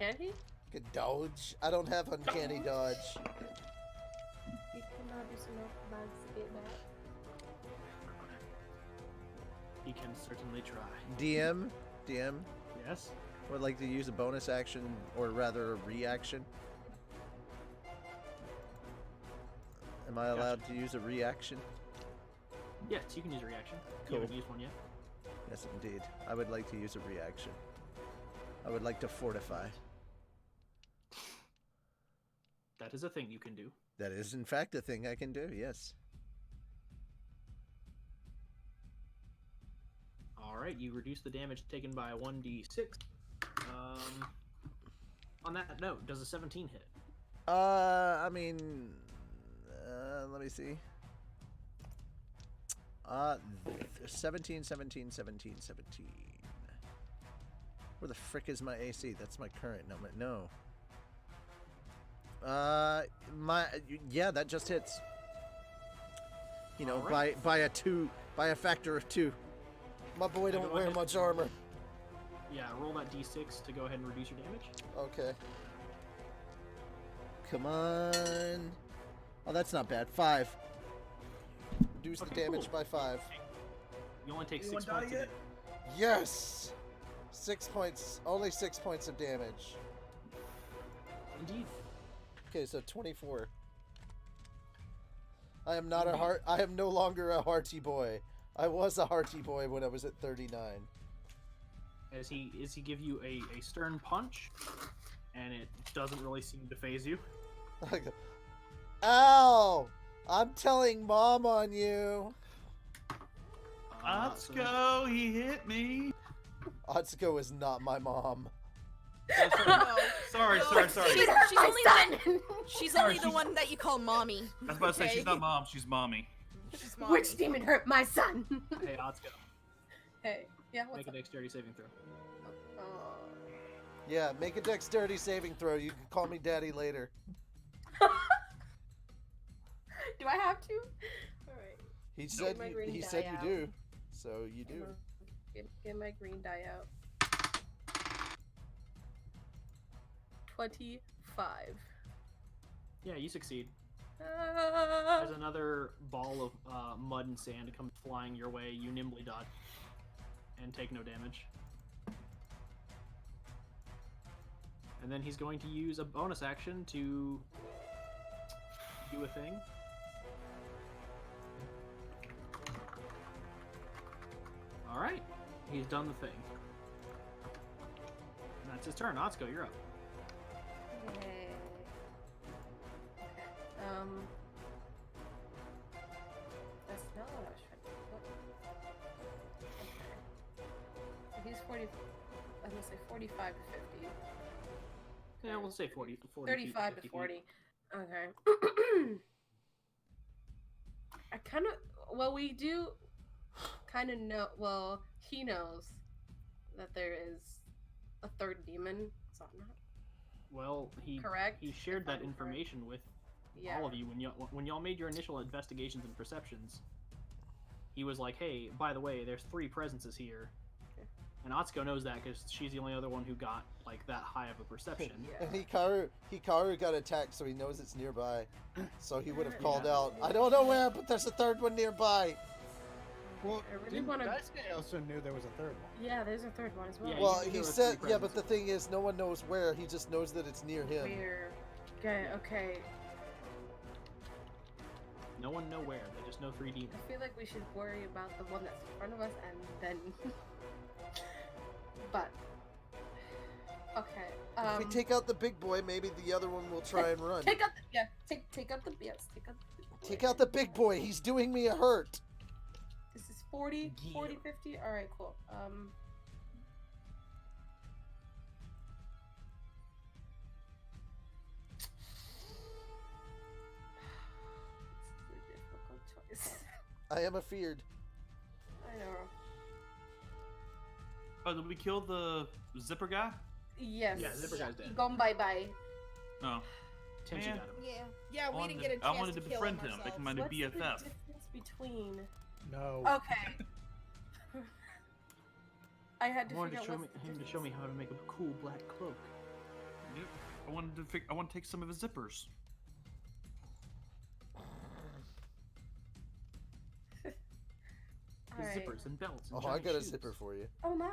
can't he? Good dodge. I don't have uncanny dodge. You cannot do some acrobatics to get that. He can certainly try. DM, Yes? would like to use a bonus action, or rather a reaction. Am I allowed to use a reaction? Yes, you can use a reaction. Cool. You haven't used one yet. Yes, indeed. I would like to use a reaction. I would like to fortify. That is a thing you can do. That is, in fact, a thing I can do, yes. Alright, you reduce the damage taken by 1d6. On that note, does a 17 hit? I mean, let me see. 17. Where the frick is my AC? That's my current number. No. Yeah, that just hits. You know, Alright. by a factor of 2. My boy don't Go wear ahead. much armor. Yeah, roll that d6 to go ahead and reduce your damage. Okay. Come on. Oh, that's not bad. 5. Reduce the Okay, damage cool. by 5. You only take Anyone 6 die points of yet? damage. Yes! 6 points. Only 6 points of damage. Indeed. Okay, so 24. I am not I am no longer a hearty boy. I was a hearty boy when I was at 39. As he give you a stern punch, and it doesn't really seem to phase you. I go, ow! I'm telling mom on you. Atsuko, he hit me. Atsuko is not my mom. No. Sorry. She's Sorry, only the she's- one that you call mommy. I was about to say, Okay. she's not mom, she's mommy. She's mommy. Which demon hurt my son? Hey, Atsuko, Hey, yeah, what's make a up? dexterity saving throw. Yeah, make a dexterity saving throw. You can call me daddy later. Do I have to? Alright. He said my you, green he die said out. you do. So you do. Get my green die out. 25. Yeah, you succeed. Ah. As another ball of mud and sand comes flying your way, you nimbly dodge and take no damage. And then he's going to use a bonus action to do a thing. Alright, he's done the thing. And that's his turn. Atsuko, you're up. Yay. Okay. That's not what I was trying to do. Okay. So he's 40. I'm gonna say 45 to 50. Yeah, we'll say 40 feet, 35 50 to feet. 40. Okay. I kind of. Well, we do kind of know. Well, he knows that there is a third demon. So I'm not. Well, Correct, he shared if that I'm correct. information with Yeah. all of you when y'all made your initial investigations and perceptions. He was like, "Hey, by the way, there's 3 presences here. And Atsuko knows that because she's the only other one who got like that high of a perception. And Hikaru got attacked, so he knows it's nearby. So he would have called Yeah. out, I don't know where, but there's a third one nearby. Well, I really didn't wanna- Daisuke also knew there was a third one. Yeah, there's a third one as well. Yeah, Well, you can he go with said, three yeah, but presents. the thing is, no one knows where. He just knows that it's near him. Where? Okay. No one know where. They just know 3 I demons. feel like we should worry about the one that's in front of us and then. But. Okay. If we take out the big boy, maybe the other one will try and run. Take out the take out the yes. Take out the big boy. Take out the big boy. He's doing me a hurt. This is 40, Yeah. 40, 50. All right, cool. This is a difficult choice. I am afeared. I know. Oh, did we kill the zipper guy? Yes. Yeah, Zipper guy's dead. Gone bye bye. No. Tenchi Man. got him. Yeah, we didn't get a chance I wanted to kill befriend him him, make him ourselves. my new What's BFF. the difference between? No. Okay. I had to I wanted figure to out show me, what's the him to show me difference. how to make a cool black cloak. Yep. I want to take some of his zippers. His Alright. zippers and belts. And Oh, I giant got a shoes. zipper for you. Oh my.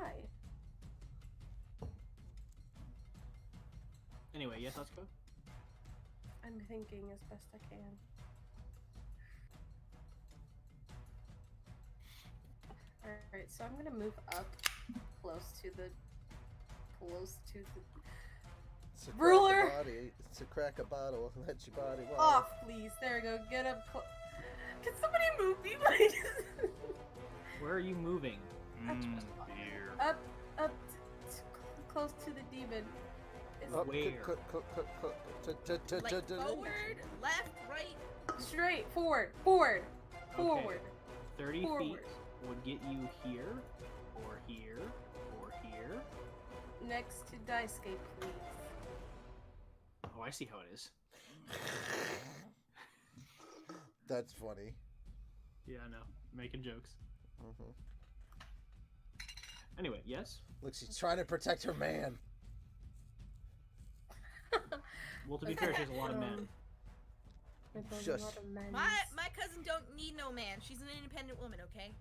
Anyway, yes, Atsuko? I'm thinking as best I can. Alright, so I'm gonna move up close to the It's a Ruler! Crack a body. It's a crack a bottle. Let your body walk. off, please. There we go. Get up close. Can somebody move me, please? Where are you moving? Dear. up, close to the demon. It's Up, Where? Like forward, left, right. straight forward, Okay. forward. 30 Forward. feet would get you here, or here, or here. Next to Daisuke, please. Oh, I see how it is. That's funny. Yeah, I know. Making jokes. Mhm. Anyway, yes? Look, she's trying to protect her man. Well, to be fair, she has a lot of men. There's Shush. a lot of men. My cousin don't need no man. She's an independent woman, okay?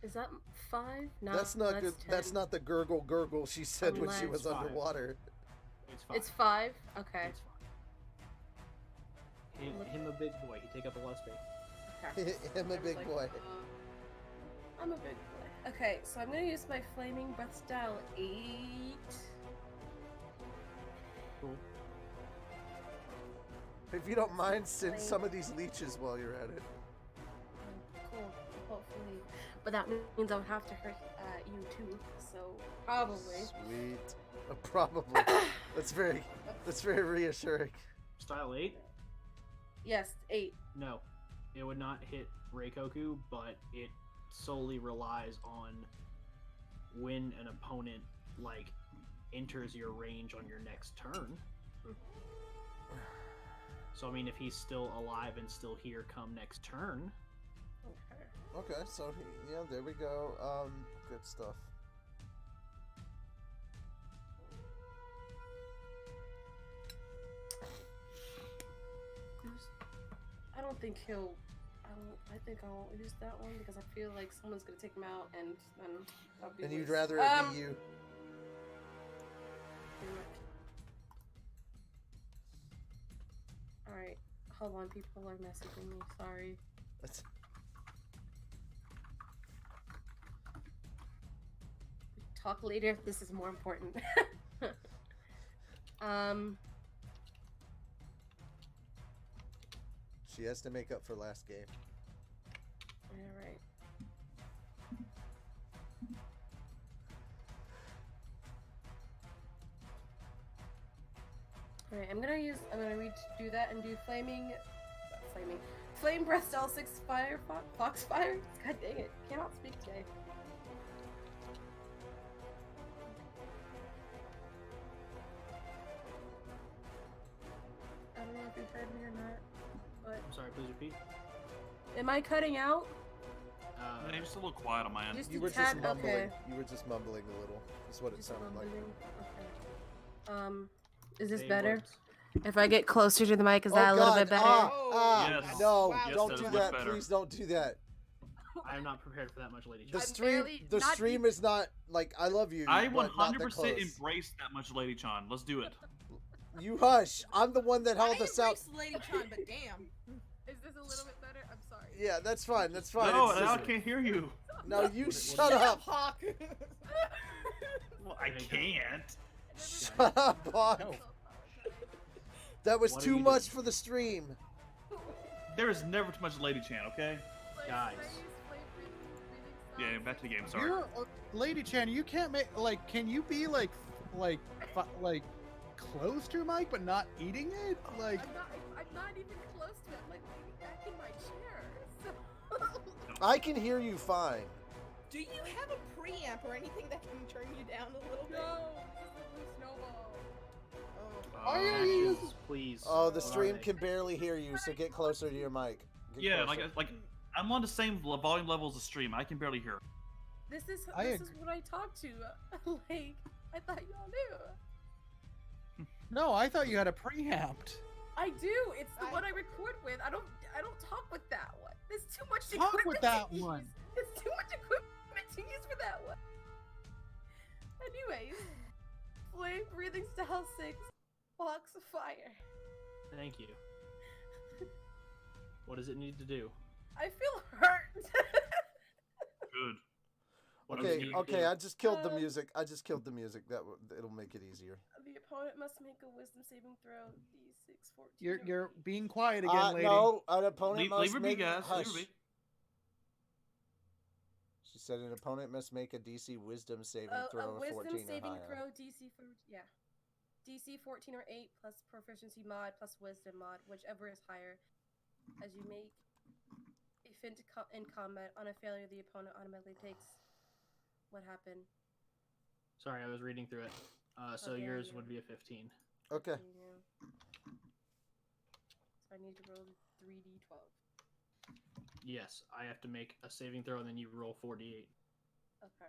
Is that 5? No, That's not good. 10. That's not the gurgle she said when she Unless- was Five. underwater. It's fine. It's 5? Okay. It's fine. Him a big boy. He take up a lot of space. Okay. Him a I was big like, boy. I'm a big boy. Okay, so I'm gonna use my flaming breath style 8. Cool. If you don't mind, send some of these leeches while you're at it. Cool. Hopefully. But that means I would have to hurt you too. So probably. Sweet. Probably. That's very reassuring. Style 8? Yes, 8. No. It would not hit Reikoku, but it solely relies on when an opponent, like, enters your range on your next turn. So, I mean, if he's still alive and still here come next turn, Okay. Okay, so yeah, there we go. Good stuff. I don't think he'll. I think I'll use that one because I feel like someone's gonna take him out, and then I'll be. And you'd worse. rather it be you. Pretty much. All right, hold on. People are messaging me. Sorry. That's, Talk later. This is more important. she has to make up for last game. All right. All right. I'm gonna do that and do flame breath style 6 fire foxfire. God dang it! Cannot speak today. I don't know if you heard me or not, but I'm sorry, please repeat. am I cutting out? Yeah, just a little quiet on my end. Just You a were tad, just mumbling. okay. You were just mumbling a little. That's what it Just sounded like. okay. Is this Same better? words. If I get closer to the mic, is Oh that a little God! bit better? Yes. No! Wow. Yes, Don't that do is much that! better. Please don't do that. I am not prepared for that much, Lady The Chan. stream, the not stream is not like I love you. I but not that 100% close. embrace that much Lady Chan. Let's do it. You hush. I'm the one that I held us out. embrace Lady Chan, but damn. Is this a little bit better? I'm sorry. Yeah, that's fine. That's fine. No, It's now I just- can't hear you. No, you What- shut Shut up. up, Hawk. Well, I can't. Shut up, Hawk. No. That was What are too you much doing? for the stream. There is never too much Lady Chan, okay? Guys. Yeah, back to the game. Sorry. You're, Lady Chan, you can't make like. Can you be like close to your mic but not eating it? Like, I'm not even close to it. I'm like leaning back in my chair. So... I can hear you fine. Do you have a preamp or anything that can turn you down a little bit? No, this is the blue snowball. Are you Actions, please. Oh, the What are stream they? can barely hear you, so get closer to your mic. Get Yeah, closer. like I'm on the same volume level as the stream. I can barely hear. This is I this is agree. what I talk to. Like I thought y'all knew. no, I thought you had a preamp. I do. It's the I- one I record with. I don't talk with that one. There's too much Talk with equipment that to use. one. There's too much equipment to use for that one. Anyways, flame breathing style 6, box of fire. Thank you. What does it need to do? I feel hurt. Good. What does it Okay, need to okay, do? I just killed the music. I just killed the music. It'll make it easier. The opponent must make a wisdom saving throw. D6 14. You're being quiet again, lady. No, an opponent Leave, must leave her be, make. guys. Leave Hush. her be. She said an opponent must make a DC Wisdom saving A throw of wisdom 14 or saving higher. throw DC for DC 14 or 8 plus proficiency mod plus wisdom mod, whichever is higher. As you make a feint in combat, on a failure, the opponent automatically takes what happened. Sorry, I was reading through it. So Okay, yours yeah. would be a 15. Okay. So I need to roll 3d12. Yes, I have to make a saving throw and then you roll 4d8. Okay.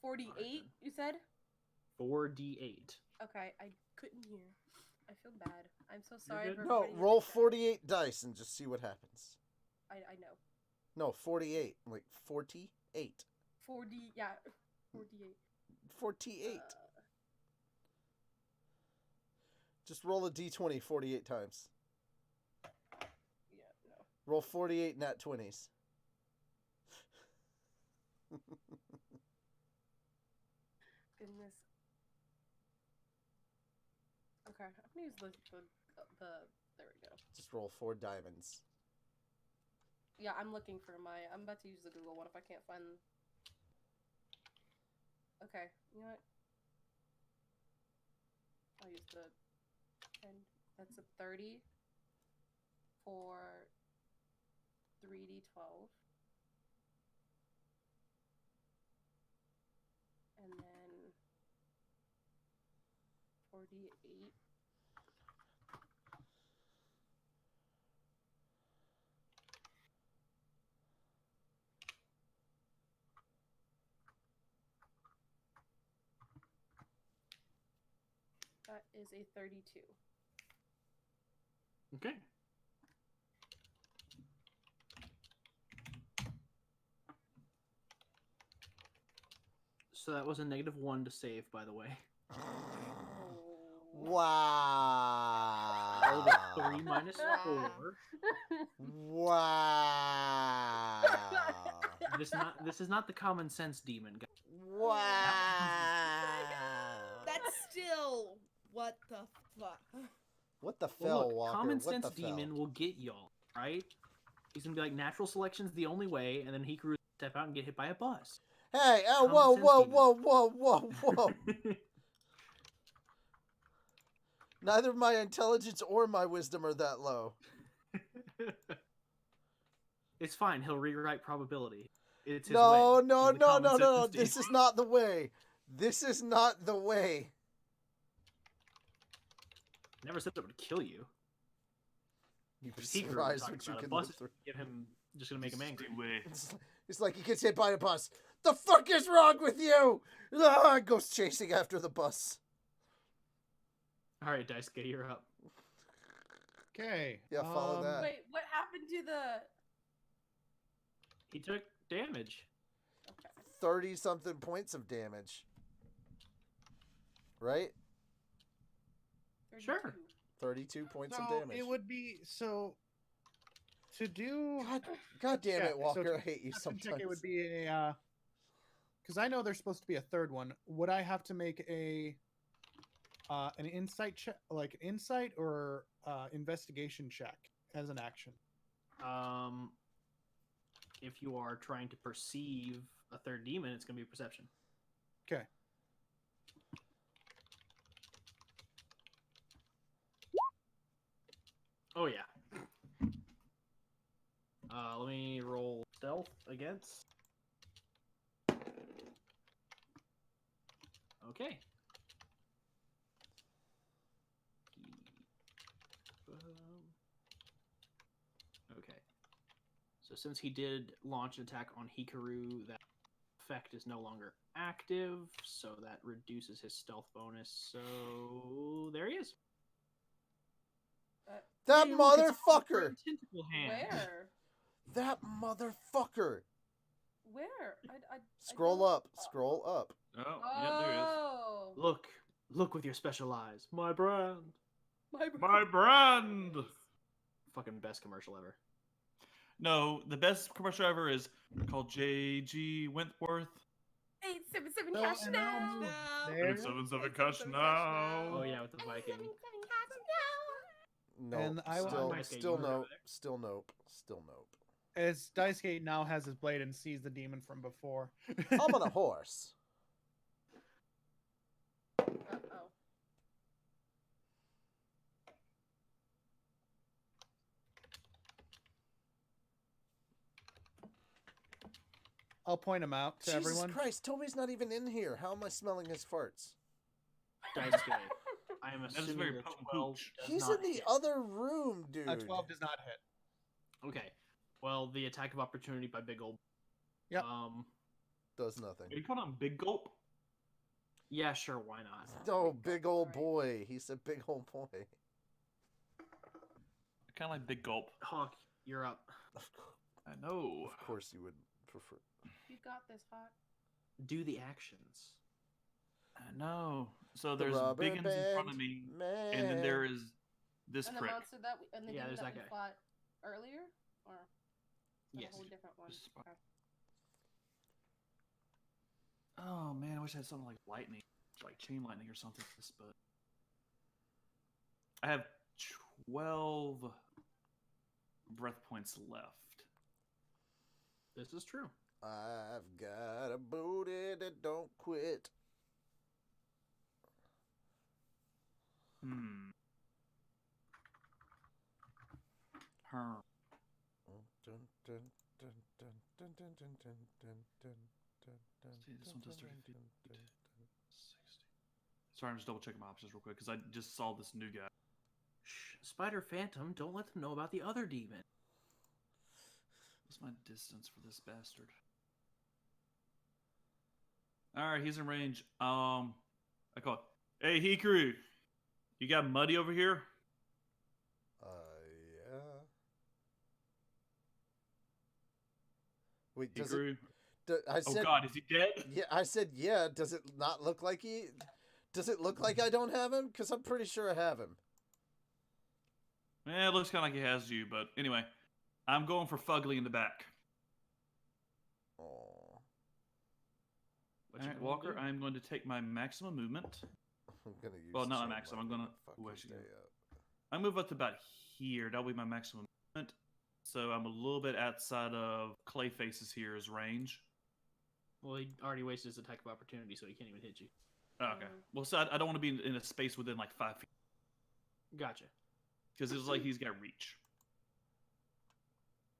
48, you said? 4d8. Okay, I couldn't hear. I feel bad. I'm so sorry. good. for No, everybody in roll the chat. 48 dice and just see what happens. I know. No, 48. Like 48. 4D, yeah. 48. 48. Uh, Just roll a d20 48 times. yeah, no. Roll 48 nat 20s. Goodness. Okay, I'm gonna use there we go. Just roll 4 diamonds. Yeah, I'm looking for I'm about to use the Google one if I can't find. Okay, you know what? I'll use the 10. That's a 30 for 3d12. And then 4d8. That is a 32. Okay. So that was a -1 to save, by the way. Wow. Rolled a 3 minus Wow. 4. Wow. This is not the common sense demon, guys. Wow. That's still what the fuck. What the Well, fell, look, Walker? common what sense the fell? demon will get y'all, right? He's gonna be like, natural selection's the only way, and then Hikaru step out and get hit by a bus. Hey, oh, Common whoa, sense whoa, demon. whoa, whoa, whoa, whoa. Neither my intelligence or my wisdom are that low. It's fine. He'll rewrite probability. It's his No, way. no, He's the no, common no, no. sense This demon. is not the way. This is not the way. Never said that would kill you. You'd be Hikaru, surprised talking what you about a can bus live is through. give him just gonna make him angry. Way. It's like he gets hit by a bus. The fuck is wrong with you? Ah, goes chasing after the bus. All right, Daisuke, you're up. Okay. Yeah, follow that. Wait, what happened to the? He took damage. Okay. 30-something points of damage. Right? Sure. 32 points of So damage. it would be so to do. God damn Yeah, it, Walker. so I hate you perception sometimes. check, it would be a. Because I know there's supposed to be a third one. Would I have to make an insight check, like an insight or investigation check as an action? If you are trying to perceive a third demon, it's gonna be perception. Okay. Oh yeah. Let me roll stealth against. Okay. Okay. So since he did launch an attack on Hikaru, that effect is no longer active, so that reduces his stealth bonus. So there he is. That Hey, look, it's a motherfucker! tentacle hand. Where? That motherfucker! Where? I Scroll don't- up. Scroll up. Oh, yeah, there it is. Oh. Look with your special eyes. My brand. My brand! Fucking best commercial ever. No, the best commercial ever is called J.G. Wentworth. 877 So, cash and now now. move No. there. 777 cash now. Oh yeah, with the Viking. 877 cash now. No. And I will- Still, Daisuke, still you were over nope. there. Still nope. Still nope. As Daisuke now has his blade and sees the demon from before. I'm on a horse. Uh-oh. I'll point him out to Jesus everyone. Christ, Toby's not even in here. How am I smelling his farts? Daisuke. I am is assuming very the potent 12 hooch. does He's not in the hit. other room, dude. A 12 does not hit. Okay. Well, the attack of opportunity by Big Old. Yep. Does nothing. Are you calling him Big Gulp? Yeah, sure. Why not? No, big old Alright. boy. He said big old boy. I kind of like Big Gulp. Hawk, you're up. I know. Of course you would prefer. You got this, Hawk. Do the actions. I know. So The there's rubber Biggins in front of band me, man. and then there is this And the prick. monster that we, and the Yeah, demon there's that that we guy. fought earlier, or is that Yes. a whole different one? This is- Okay. Oh man, I wish I had something like lightning, like chain lightning or something. for this, but I have 12 breath points left. This is true. I've got a booty that don't quit. Hmm. Her. Dun, dun, dun, dun, dun, dun, dun, dun, dun, dun, dun, See, this one does 30 feet. dun, dun, 60. Sorry, I'm just double checking my options real quick because I just saw this new guy. Shh, Spider Phantom, don't let them know about the other demon. What's my distance for this bastard? Alright, he's in range. I call it. Hey, Hikaru, you got Muddy over here? yeah. Wait, does it? Hikaru? I Oh said, god, is he dead? yeah. I said, yeah. Does it not look like he? Does it look like I don't have him? Because I'm pretty sure I have him. Eh, it looks kind of like he has you, but anyway. I'm going for Fugly in the back. Oh. What you Alright, gonna Walker, do? I'm going to take my maximum movement. I'm gonna use. Well, not my chain maximum, I'm lightning gonna- to fucking ooh, actually, stay yeah. up. I move up to about here. That'll be my maximum movement. So I'm a little bit outside of Clayface's here's range. Well, he already wasted his attack of opportunity, so he can't even hit you. Oh, okay. Well, so I don't want to be in a space within like 5 feet Gotcha. because it's like he's got reach.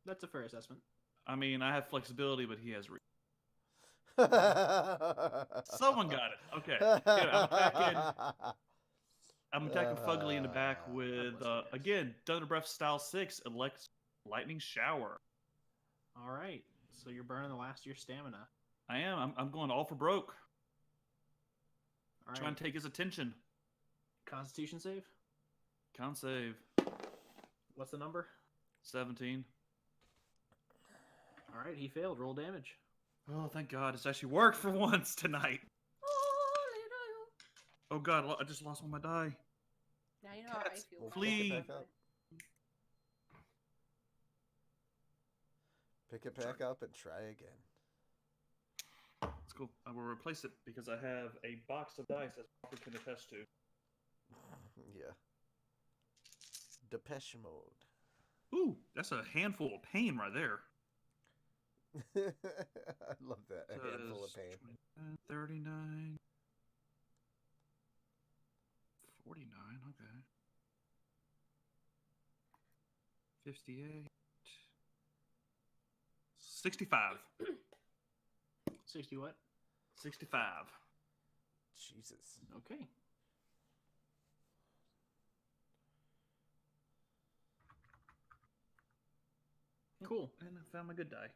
That's a fair assessment. I mean, I have flexibility, but he has reach. Someone got it. Okay. Yeah, I'm attacking. I'm attacking Fugly in the back Ah, with, bless you guys. again, Thunder Breath Style 6, Lightning Shower. All right. So you're burning the last of your stamina. I am. I'm going all for broke. All right. Trying to take his attention. Constitution save. Con save. What's the number? 17. All right. He failed. Roll damage. Oh, thank God. It's actually worked for once tonight. Oh, God. I just lost one of my die. Now you know how I Cats feel. will about pick it it. back up. Pick it back up and try again. Let's go. I will replace it because I have a box of dice as Walker can attest to. Yeah. Depeche Mode. Ooh, that's a handful of pain right there. I love that. A handful of Says pain. 39. 49, okay. 58. 65. 60 what? 65. Jesus. Okay. Cool. And I found my good die.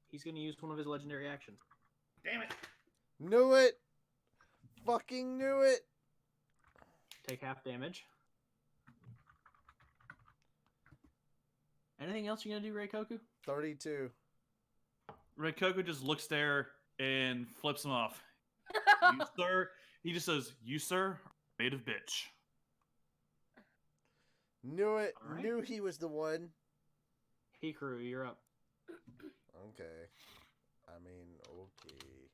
He's going to use one of his legendary actions. Damn it. Knew it! Fucking knew it! Take half damage. Anything else you're going to do, Reikoku? 32. Reikoku just looks there and flips him off. You, sir. He just says, "You, sir, are made of bitch." Knew it. All right. Knew he was the one. Hikaru, you're up. Okay. I mean, okay.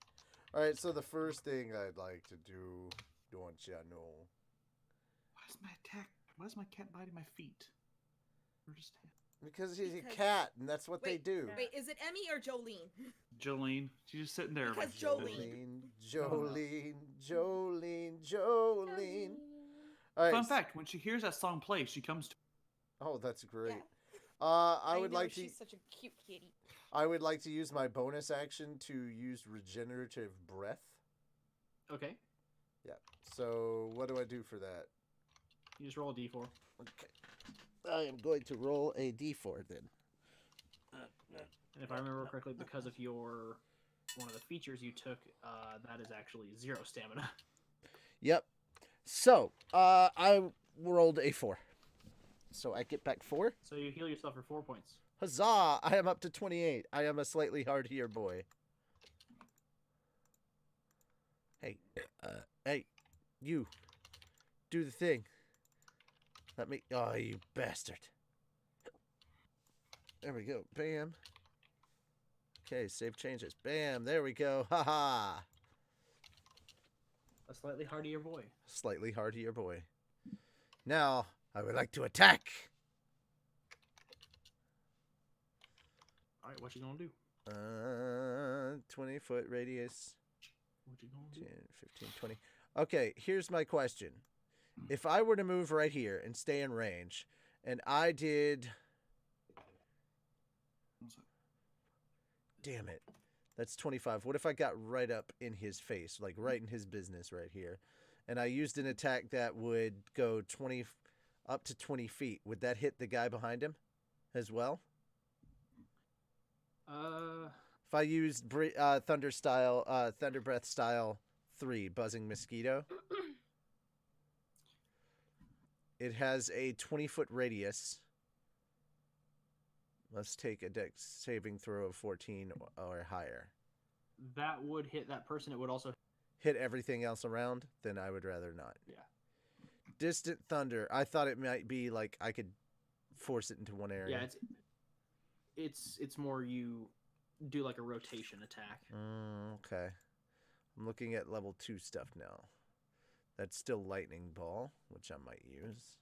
Alright, so the first thing I'd like to do, don't ya know? Why is my cat biting my feet? Or just Because he's a Because- cat, and that's what they Wait, do. Wait, is it Emmy or Jolene? Jolene. She's just sitting there like, Because Jolene. Jolene. Alright. Fun fact, when she hears that song play, she comes to Oh, that's great. Yeah. I would know, like to. she's such a cute kitty. I would like to use my bonus action to use regenerative breath. Okay. Yeah. So what do I do for that? You just roll a d4. Okay. I am going to roll a d4 then. And if I remember correctly, because of your one of the features you took, that is actually 0 stamina. Yep. So I rolled a 4. So I get back 4. So you heal yourself for 4 points. Huzzah! I am up to 28. I am a slightly hard-here boy. Hey, hey, you. Do the thing. Let me. Oh, you bastard. There we go. Bam. Okay, save changes. Bam. There we go. Ha ha. A slightly hardier boy. Slightly hard-here boy. Now, I would like to attack. All right, what you gonna do? 20-foot radius. What you gonna 10, do? 15, 20. Okay, here's my question. If I were to move right here and stay in range, and I did... Damn it. That's 25. What if I got right up in his face, like right in his business right here, and I used an attack that would go up to 20 feet? Would that hit the guy behind him as well? If I used Thunder Breath style 3, Buzzing Mosquito, it has a 20-foot radius. Let's take a dex saving throw of 14 or higher. that would hit that person. It would also Hit everything else around, then I would rather not. Yeah. Distant Thunder. I thought it might be like I could force it into one area. Yeah, it's more you do like a rotation attack. Okay. I'm looking at level 2 stuff now. That's still Lightning Ball, which I might use.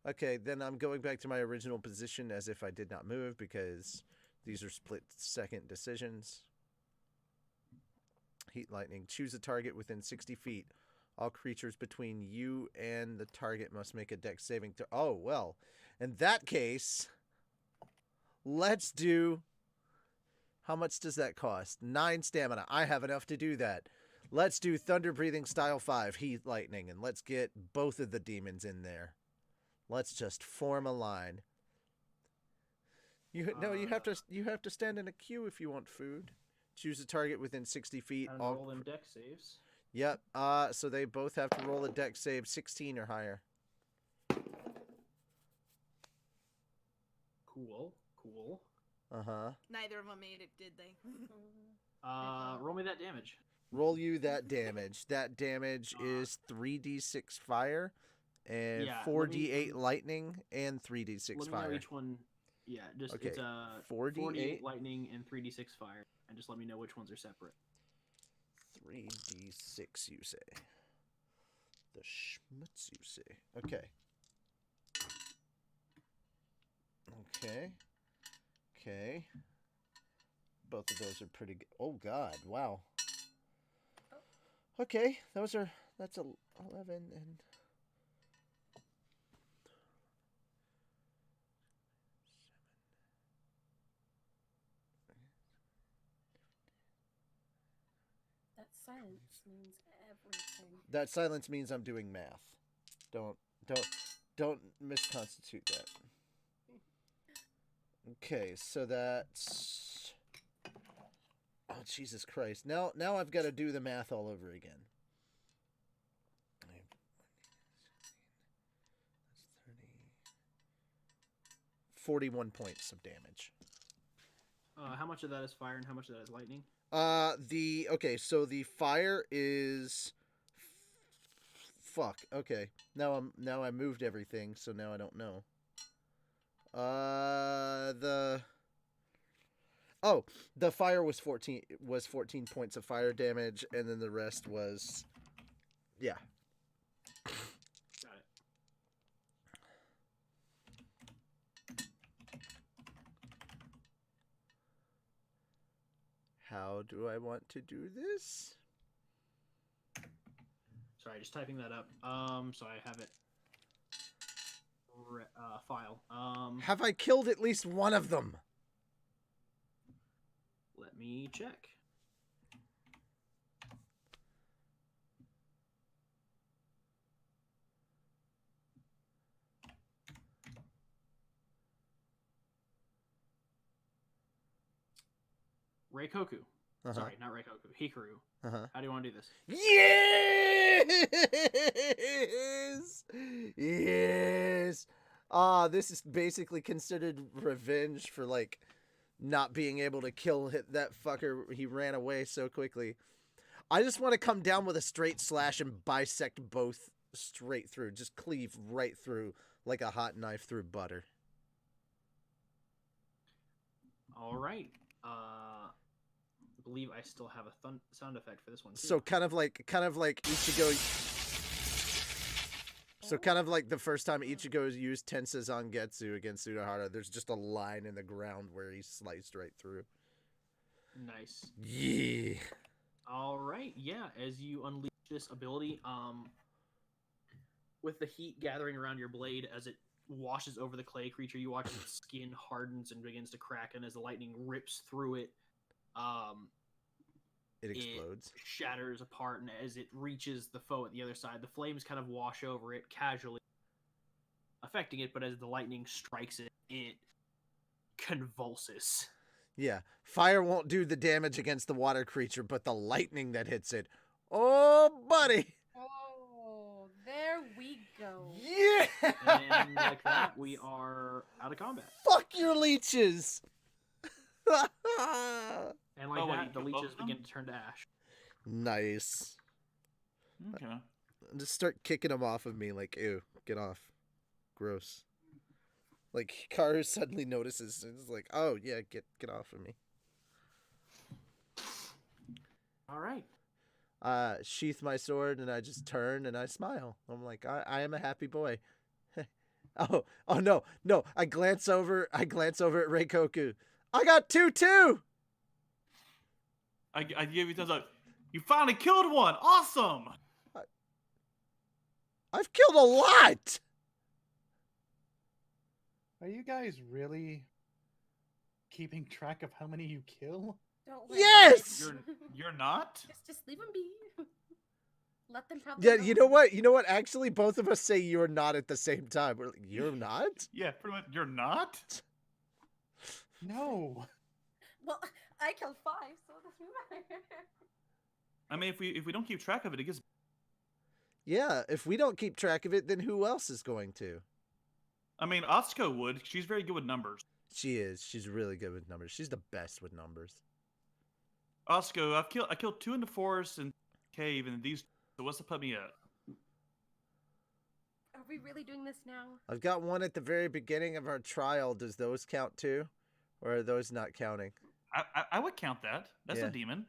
Okay, then I'm going back to my original position as if I did not move because these are split-second decisions. Heat Lightning. Choose a target within 60 feet. All creatures between you and the target must make a dex saving throw. Oh, well. In that case, let's do... How much does that cost? 9 stamina. I have enough to do that. Let's do thunder breathing style 5, heat lightning, and let's get both of the demons in there. Let's just form a line. You have to stand in a queue if you want food. Choose a target within 60 feet. And roll them deck saves. Yep. So they both have to roll a deck save 16 or higher. Cool. Uh-huh. Neither of them made it, did they? Roll me that damage. Roll you that damage. That damage is 3d6 fire and Yeah, 4d8 lightning and 3d6 Let me fire. know each one. Yeah, just Okay, it's 4d8 lightning and 3d6 fire, and just let me know which ones are separate. 3d6, you say. The schmutz, you say. Okay. Okay. Both of those are pretty good. Oh, God. Wow. Okay. That's 11 and... That silence means everything. That silence means I'm doing math. Don't misconstitute that. Okay, so that's... Oh, Jesus Christ. Now I've got to do the math all over again. That's 30... 41 points of damage. How much of that is fire and how much of that is lightning? So the fire is... Fuck, okay. Now I moved everything, so now I don't know. The fire was 14 points of fire damage, and then the rest was, yeah. Got it. How do I want to do this? Sorry, just typing that up. So I have it. File. Have I killed at least one of them? Let me check. Reikoku. Sorry, not Reikoku. Hikaru. How do you want to do this? Yes! Yes! This is basically considered revenge for, like, not being able to kill that fucker. He ran away so quickly. I just want to come down with a straight slash and bisect both straight through. Just cleave right through like a hot knife through butter. All right. I believe I still have a sound effect for this one too. So kind of like Ichigo. So kind of like the first time Ichigo used Tensa Zangetsu against Urahara, there's just a line in the ground where he sliced right through. Nice. Yeah. All right. Yeah. As you unleash this ability, with the heat gathering around your blade as it washes over the clay creature, you watch its skin hardens and begins to crack, and as the lightning rips through it, it explodes. It shatters apart, and as it reaches the foe at the other side, the flames kind of wash over it casually, affecting it, but as the lightning strikes it, it convulses. Yeah. Fire won't do the damage against the water creature, but the lightning that hits it. Oh, buddy! Oh, there we go. Yeah! And like that, we are out of combat. Fuck your leeches! And like that, the leeches begin to turn to ash. Nice. Okay. Just start kicking them off of me like, ew, get off. Gross. Like, Hikaru suddenly notices and is like, oh, yeah, get off of me. All right. Sheath my sword and I just turn and I smile. I'm like, I am a happy boy. oh no. I glance over at Reikoku. I got 2-2! I give you thumbs up. You finally killed one! Awesome! I've killed a lot! Are you guys really keeping track of how many you kill? Don't worry. Yes! You're not? Just leave them be. Let them have. Yeah, their you know moment. what? You know what? Actually, both of us say you're not at the same time. We're like, you're not? Yeah, pretty much. You're not? No. Well, I killed 5, so it doesn't matter. I mean, if we don't keep track of it, it gets. Yeah, if we don't keep track of it, then who else is going to? I mean, Atsuko would. She's very good with numbers. She is. She's really good with numbers. She's the best with numbers. Atsuko, I killed 2 in the forest and cave, and these. So what's to put me at? Are we really doing this now? I've got one at the very beginning of our trial. Does those count too? Or are those not counting? I would count that. That's Yeah. a demon.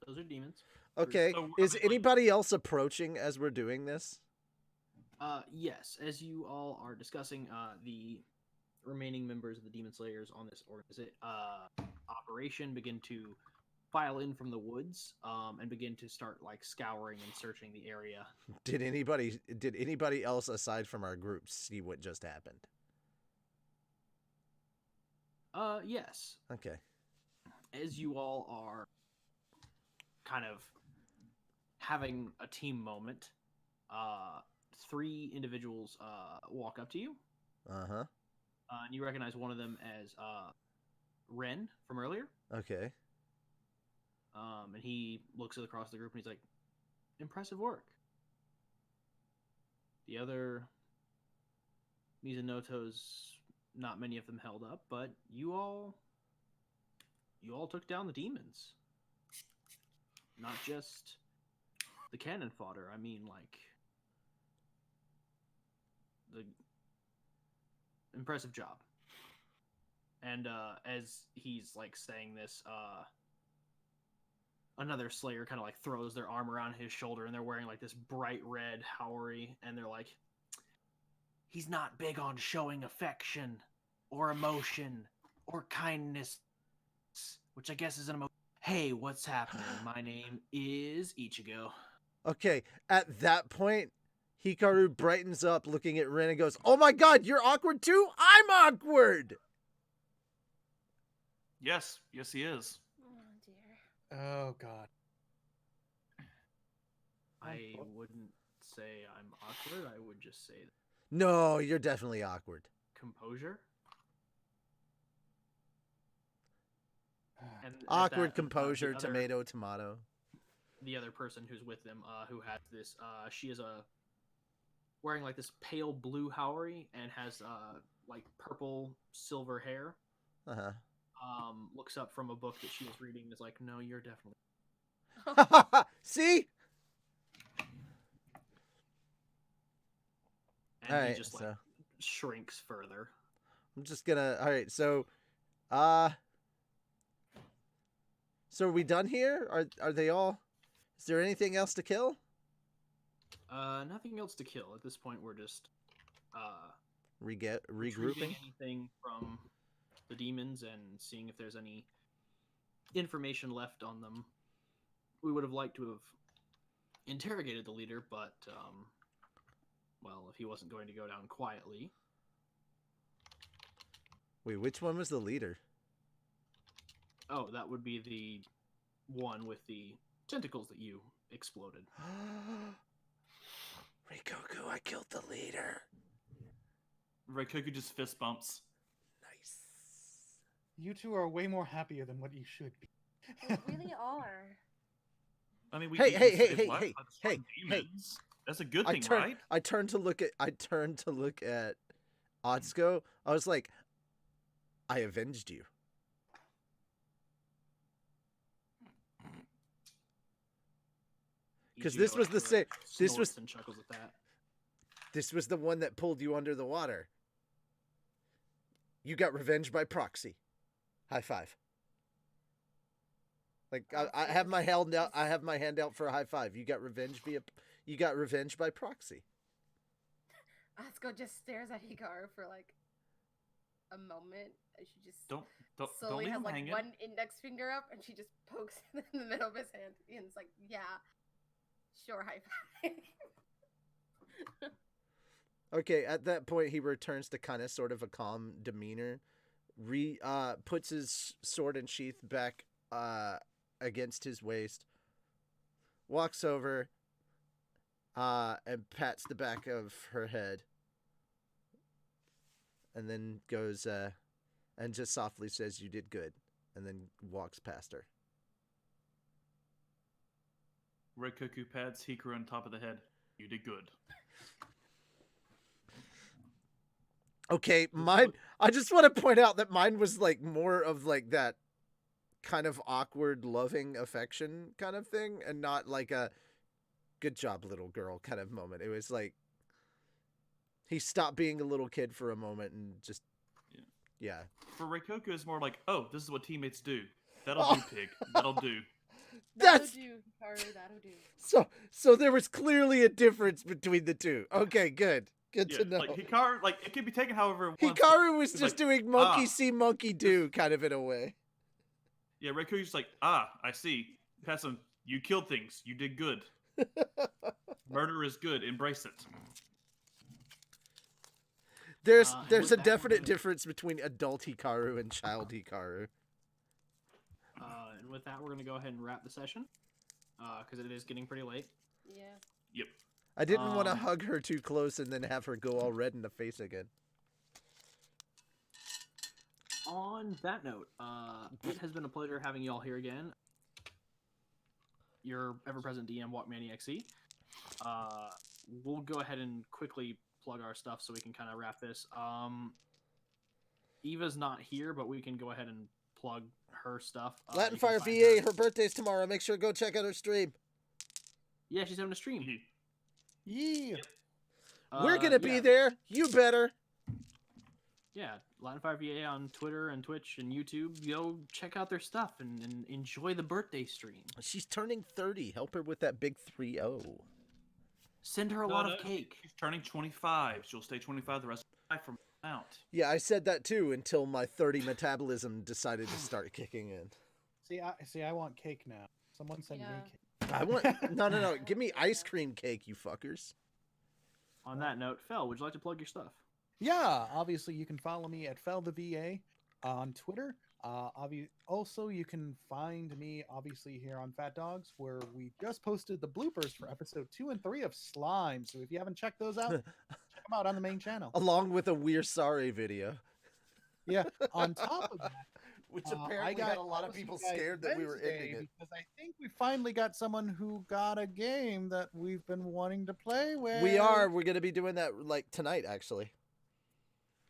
Those are demons. Okay, So, is like- anybody else approaching as we're doing this? Yes, as you all are discussing, the remaining members of the Demon Slayers on this operation begin to file in from the woods, and begin to start like scouring and searching the area. Did anybody else aside from our group see what just happened? Yes, Okay. as you all are kind of having a team moment, 3 individuals walk up to you, Uh-huh. and you recognize one of them as Ren from earlier. Okay. And he looks across the group and he's like, "Impressive work." The other Mizunoto's, not many of them held up, but you all took down the demons. Not just the cannon fodder. I mean, like, the impressive job. And as he's like saying this, another Slayer kind of like throws their arm around his shoulder, and they're wearing like this bright red Howery, and they're like, "He's not big on showing affection or emotion or kindness," which I guess is an emotion. "Hey, what's happening? My name is Ichigo." Okay, at that point, Hikaru brightens up looking at Ren and goes, "Oh my god, you're awkward too? I'm awkward!" Yes, he is. Oh dear. Oh God. I wouldn't say I'm awkward. I would just say No, you're definitely awkward. composure. And at Awkward that, composure, the other- tomato, tomato. The other person who's with them, who has this, she is wearing like this pale blue Howery and has like purple silver hair. Uh-huh. Looks up from a book that she was reading and is like, "No, you're definitely." See? And Alright, he just like so shrinks further. I'm just gonna. All right, so are we done here? Are they all? Is there anything else to kill? Nothing else to kill at this point. We're just Regrouping. retrieving anything from the demons and seeing if there's any information left on them. We would have liked to have interrogated the leader, but well, if he wasn't going to go down quietly. Wait, which one was the leader? Oh, that would be the one with the tentacles that you exploded. Reikoku, I killed the leader. Reikoku just fist bumps. Nice. You two are way more happier than what you should be. We really are. I mean, we Hey, we hey, saved hey, lives hey, by destroying hey. demons. That's a good I thing, turned. right? I turned to look at Atsuko. I was like, I avenged you. Because this was the same. This was and chuckles at that. This was the one that pulled you under the water. You got revenge by proxy. High five. Like I have my hand out. I have my hand out for a high five. You got revenge by proxy. Atsuko just stares at Hikaru for like a moment, and she just Don't slowly leave has him like hanging. one index finger up, and she just pokes it in the middle of his hand, and it's like, "Yeah, sure, high five." Okay, at that point he returns to kind of sort of a calm demeanor, puts his sword and sheath back against his waist, walks over, and pats the back of her head, and then goes and just softly says, "You did good," and then walks past her. Reikoku pats Hikaru on top of the head. You did good. Okay, mine. I just want to point out that mine was like more of like that kind of awkward, loving affection kind of thing, and not like a "good job, little girl" kind of moment. It was like he stopped being a little kid for a moment and just, yeah. For Reikoku, it's more like, oh, this is what teammates do. That'll do, pig. That'll do. That's That'll do, Hikaru, that'll do. so there was clearly a difference between the two. Okay, good. Good to know. Like Hikaru, like it can be taken however it wants. Hikaru was He's just like, doing monkey see, monkey do kind of in a way. Yeah, Reikoku's like, I see. Pass him. You killed things. You did good. Murder is good. Embrace it. There's with a that, definite we're gonna- difference between adult Hikaru and child Hikaru. And with that, we're gonna go ahead and wrap the session, because it is getting pretty late. Yeah. Yep. I didn't want to Um, hug her too close and then have her go all red in the face again. On that note, it has been a pleasure having you all here again. Your ever-present DM, WalkmanEXE. We'll go ahead and quickly plug our stuff so we can kind of wrap this. Eva's not here, but we can go ahead and plug her stuff. Latin You can Fire find VA, her birthday's tomorrow. Make sure to go check out her stream. Yeah, she's having a stream. Yeah. We're gonna be yeah. there. You better. Yeah, Latin Fire VA on Twitter and Twitch and YouTube. Go check out their stuff and enjoy the birthday stream. She's turning 30. Help her with that big 3-0. Send her a lot of cake. She's turning 25. She'll stay 25 the rest of her life from out. Yeah, I said that too until my 30 metabolism decided to start kicking in. See, I want cake now. Someone send me Yeah. cake. I want no. Give me ice cream cake, you fuckers. On that note, Fel, would you like to plug your stuff? Yeah, obviously you can follow me at FelTheVA on Twitter. Also, you can find me obviously here on Fat Dogs, where we just posted the bloopers for episode 2 and 3 of Slime. So if you haven't checked those out, check them out on the main channel. Along with a We're Sorry video. Yeah. On top of that, Which I apparently got had a lot of Policy people Guide scared that we were Wednesday ending it. because I think we finally got someone who got a game that we've been wanting to play with. We are. We're gonna be doing that like tonight, actually.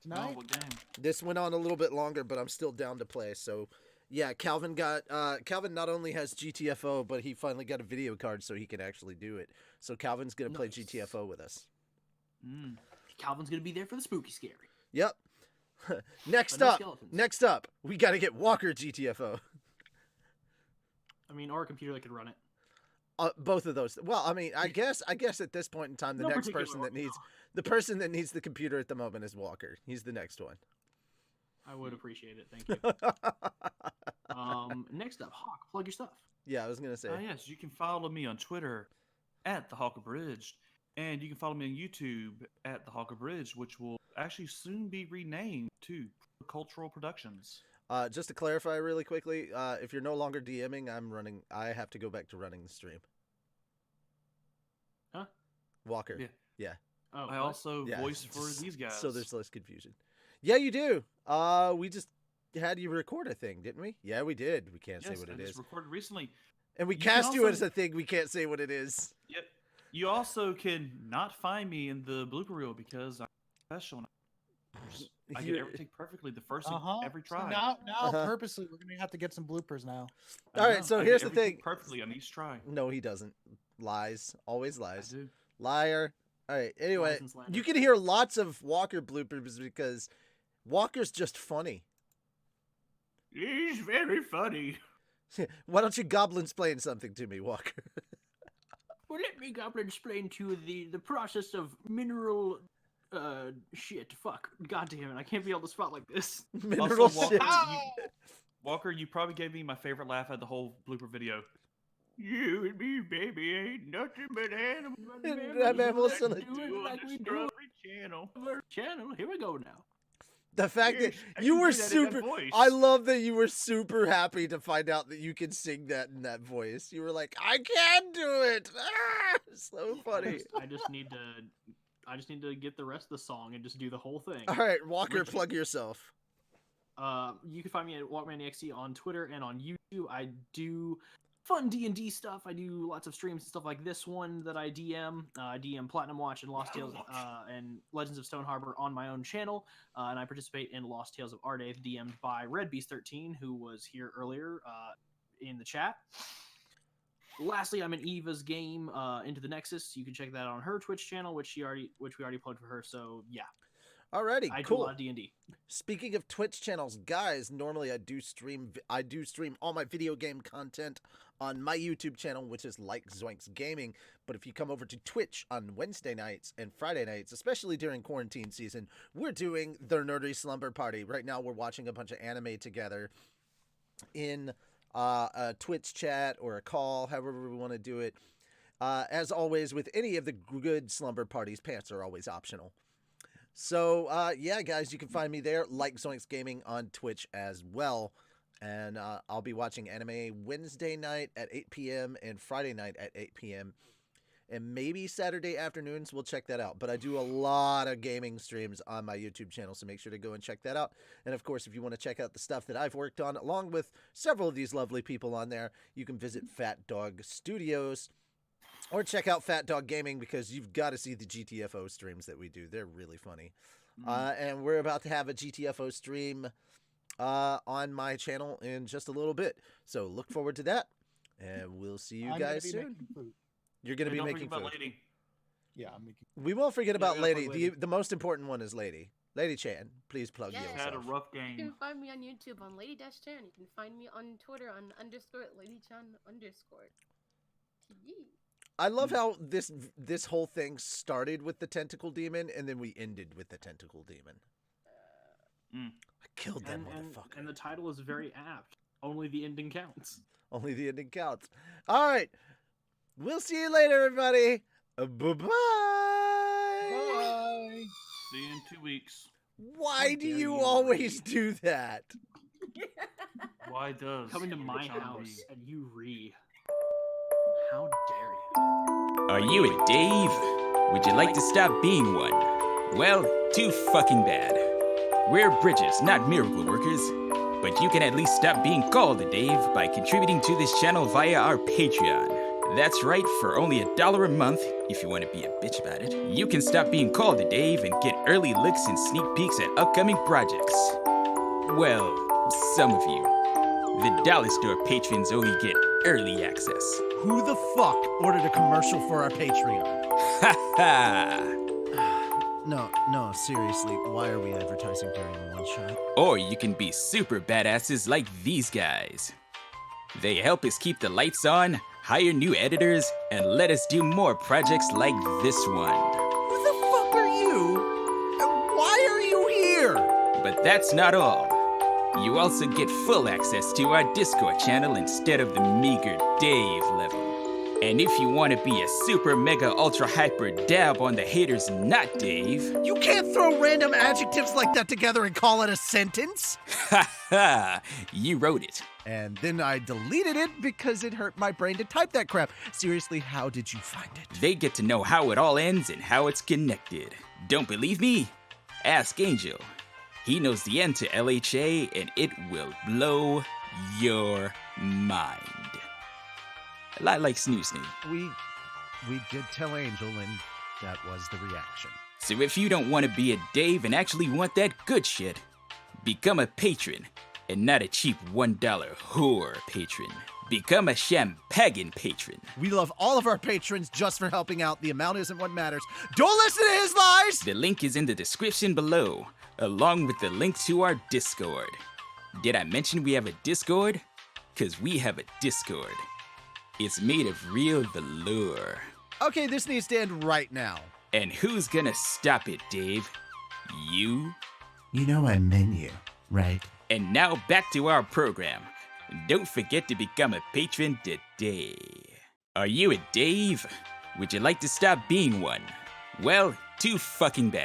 tonight. Oh, what game? This went on a little bit longer, but I'm still down to play. So, yeah, Calvin not only has GTFO, but he finally got a video card so he can actually do it. So Calvin's gonna play Nice. GTFO with us. Calvin's gonna be there for the spooky scary. Yep. Next But no up, skeletons. we gotta get Walker GTFO. I mean, or a computer that could run it. Both of those. Well, I mean, I guess at this point in time, the No next particular person order, the person that needs the computer at the moment is Walker. He's the next one. I would appreciate it. Thank you. Next up, Hawk, plug your stuff. Yeah, I was gonna say. Yes, you can follow me on Twitter at TheHawkAbridged, and you can follow me on YouTube at TheHawkAbridged, which will actually soon be renamed to Cultural Productions. Just to clarify really quickly, if you're no longer DMing, I have to go back to running the stream. Huh? Walker. Yeah. Yeah. Oh, I what? also Yeah. voice for these guys. So there's less confusion. Yeah, you do. We just had you record a thing, didn't we? Yeah, we did. We can't say what I it just is. recorded recently. And we You can cast you also- as a thing. We can't say what it is. Yep. You also can not find me in the blooper reel because I'm professional. I get You're- everything perfectly the first every So try. now Uh-huh. purposely, we're gonna have to get some bloopers now. I All right, know, so I here's get the everything thing. perfectly on each try. No, he doesn't. Lies. Always I lies. do. Liar. All right. Anyway, Lies and slander. you can hear lots of Walker bloopers because Walker's just funny. He's very funny. Why don't you goblins playing something to me, Walker? Well, let me, Goblin, explain to you the process of mineral shit. Fuck. God damn it, I can't be on the spot like this. Mineral Also, shit. Walker, you probably gave me my favorite laugh at the whole blooper video. You and me, baby, ain't nothing but animals. That man will Let's select do it on like the we do Strawberry Channel. on our channel. Here we go now. The fact Dude, that I you can were do that in that super, voice. I love that you were super happy to find out that you could sing that in that voice. You were like, I can do it. Ah, so funny. I just need to get the rest of the song and just do the whole thing. All right, Walker, Richie. plug yourself. You can find me at WalkmanEXE on Twitter and on YouTube. I do fun D&D stuff. I do lots of streams and stuff like this one that I DM. I DM Platinum Watch and Lost Tales and Legends of Stone Harbor on my own channel. And I participate in Lost Tales of Ardaith, DM'd by RedBeast13, who was here earlier in the chat. Lastly, I'm in Eva's game, Into the Nexus. You can check that out on her Twitch channel, which we already plugged for her. So yeah, Alrighty, I do a cool. lot of D&D. Speaking of Twitch channels, guys, normally I do stream all my video game content on my YouTube channel, which is Like Zoinks Gaming. But if you come over to Twitch on Wednesday nights and Friday nights, especially during quarantine season, we're doing the Nerdy Slumber Party. Right now, we're watching a bunch of anime together in a Twitch chat or a call, however we want to do it. As always, with any of the good slumber parties, pants are always optional. So, yeah, guys, you can find me there, Like Zoinks Gaming, on Twitch as well. And I'll be watching anime Wednesday night at 8 p.m. and Friday night at 8 p.m. And maybe Saturday afternoons, we'll check that out. But I do a lot of gaming streams on my YouTube channel, so make sure to go and check that out. And, of course, if you want to check out the stuff that I've worked on, along with several of these lovely people on there, you can visit Fat Dog Studios. Or check out Fat Dog Gaming, because you've got to see the GTFO streams that we do. They're really funny. And we're about to have a GTFO stream on my channel in just a little bit. So look forward to that. And we'll see you guys soon. You're going to be making food. Lady. Yeah, I'm making. We won't forget about we gotta Lady. plug Lady. The most important one is Lady. Lady Chan, please plug Yes. yourself. Had a rough You can game. find me on YouTube on Lady-Chan. You can find me on Twitter on _LadyChan_. Yee. I love how this whole thing started with the tentacle demon, and then we ended with the tentacle demon. I killed that motherfucker. And the title is very apt. Only the ending counts. Only the ending counts. All right. We'll see you later, everybody. Bye-bye. Bye. See you in 2 weeks. Why do you always do that? Why does Coming to my Sean house Lee- and you How dare you? Are you a Dave? Would you like to stop being one? Well, too fucking bad. We're bridges, not miracle workers. But you can at least stop being called a Dave by contributing to this channel via our Patreon. That's right, for only $1 a month, if you want to be a bitch about it, you can stop being called a Dave and get early looks and sneak peeks at upcoming projects. Well, some of you. The Dollar Store patrons only get early access. Who the fuck ordered a commercial for our Patreon? Ha ha! No, seriously, why are we advertising during a one-shot? Or you can be super badasses like these guys. They help us keep the lights on, hire new editors, and let us do more projects like this one. Who the fuck are you? And why are you here? But that's not all. You also get full access to our Discord channel instead of the meager Dave level. And if you want to be a super mega ultra hyper dab on the haters not Dave, You can't throw random adjectives like that together and call it a sentence. ha ha, you wrote it. And then I deleted it because it hurt my brain to type that crap. Seriously, how did you find it? They get to know how it all ends and how it's connected. Don't believe me? Ask Angel. He knows the end to LHA and it will blow your mind. A lot like Snoo Snoo. We did tell Angel, and that was the reaction. So if you don't want to be a Dave and actually want that good shit, become a patron and not a cheap $1 whore patron. Become a champagne patron. We love all of our patrons just for helping out. The amount isn't what matters. Don't listen to his lies! The link is in the description below, along with the link to our Discord. Did I mention we have a Discord? 'Cause we have a Discord. It's made of real velour. Okay, this needs to end right now. And who's gonna stop it, Dave? You? You know I meant you, right? And now back to our program. Don't forget to become a patron today. Are you a Dave? Would you like to stop being one? Well, too fucking bad.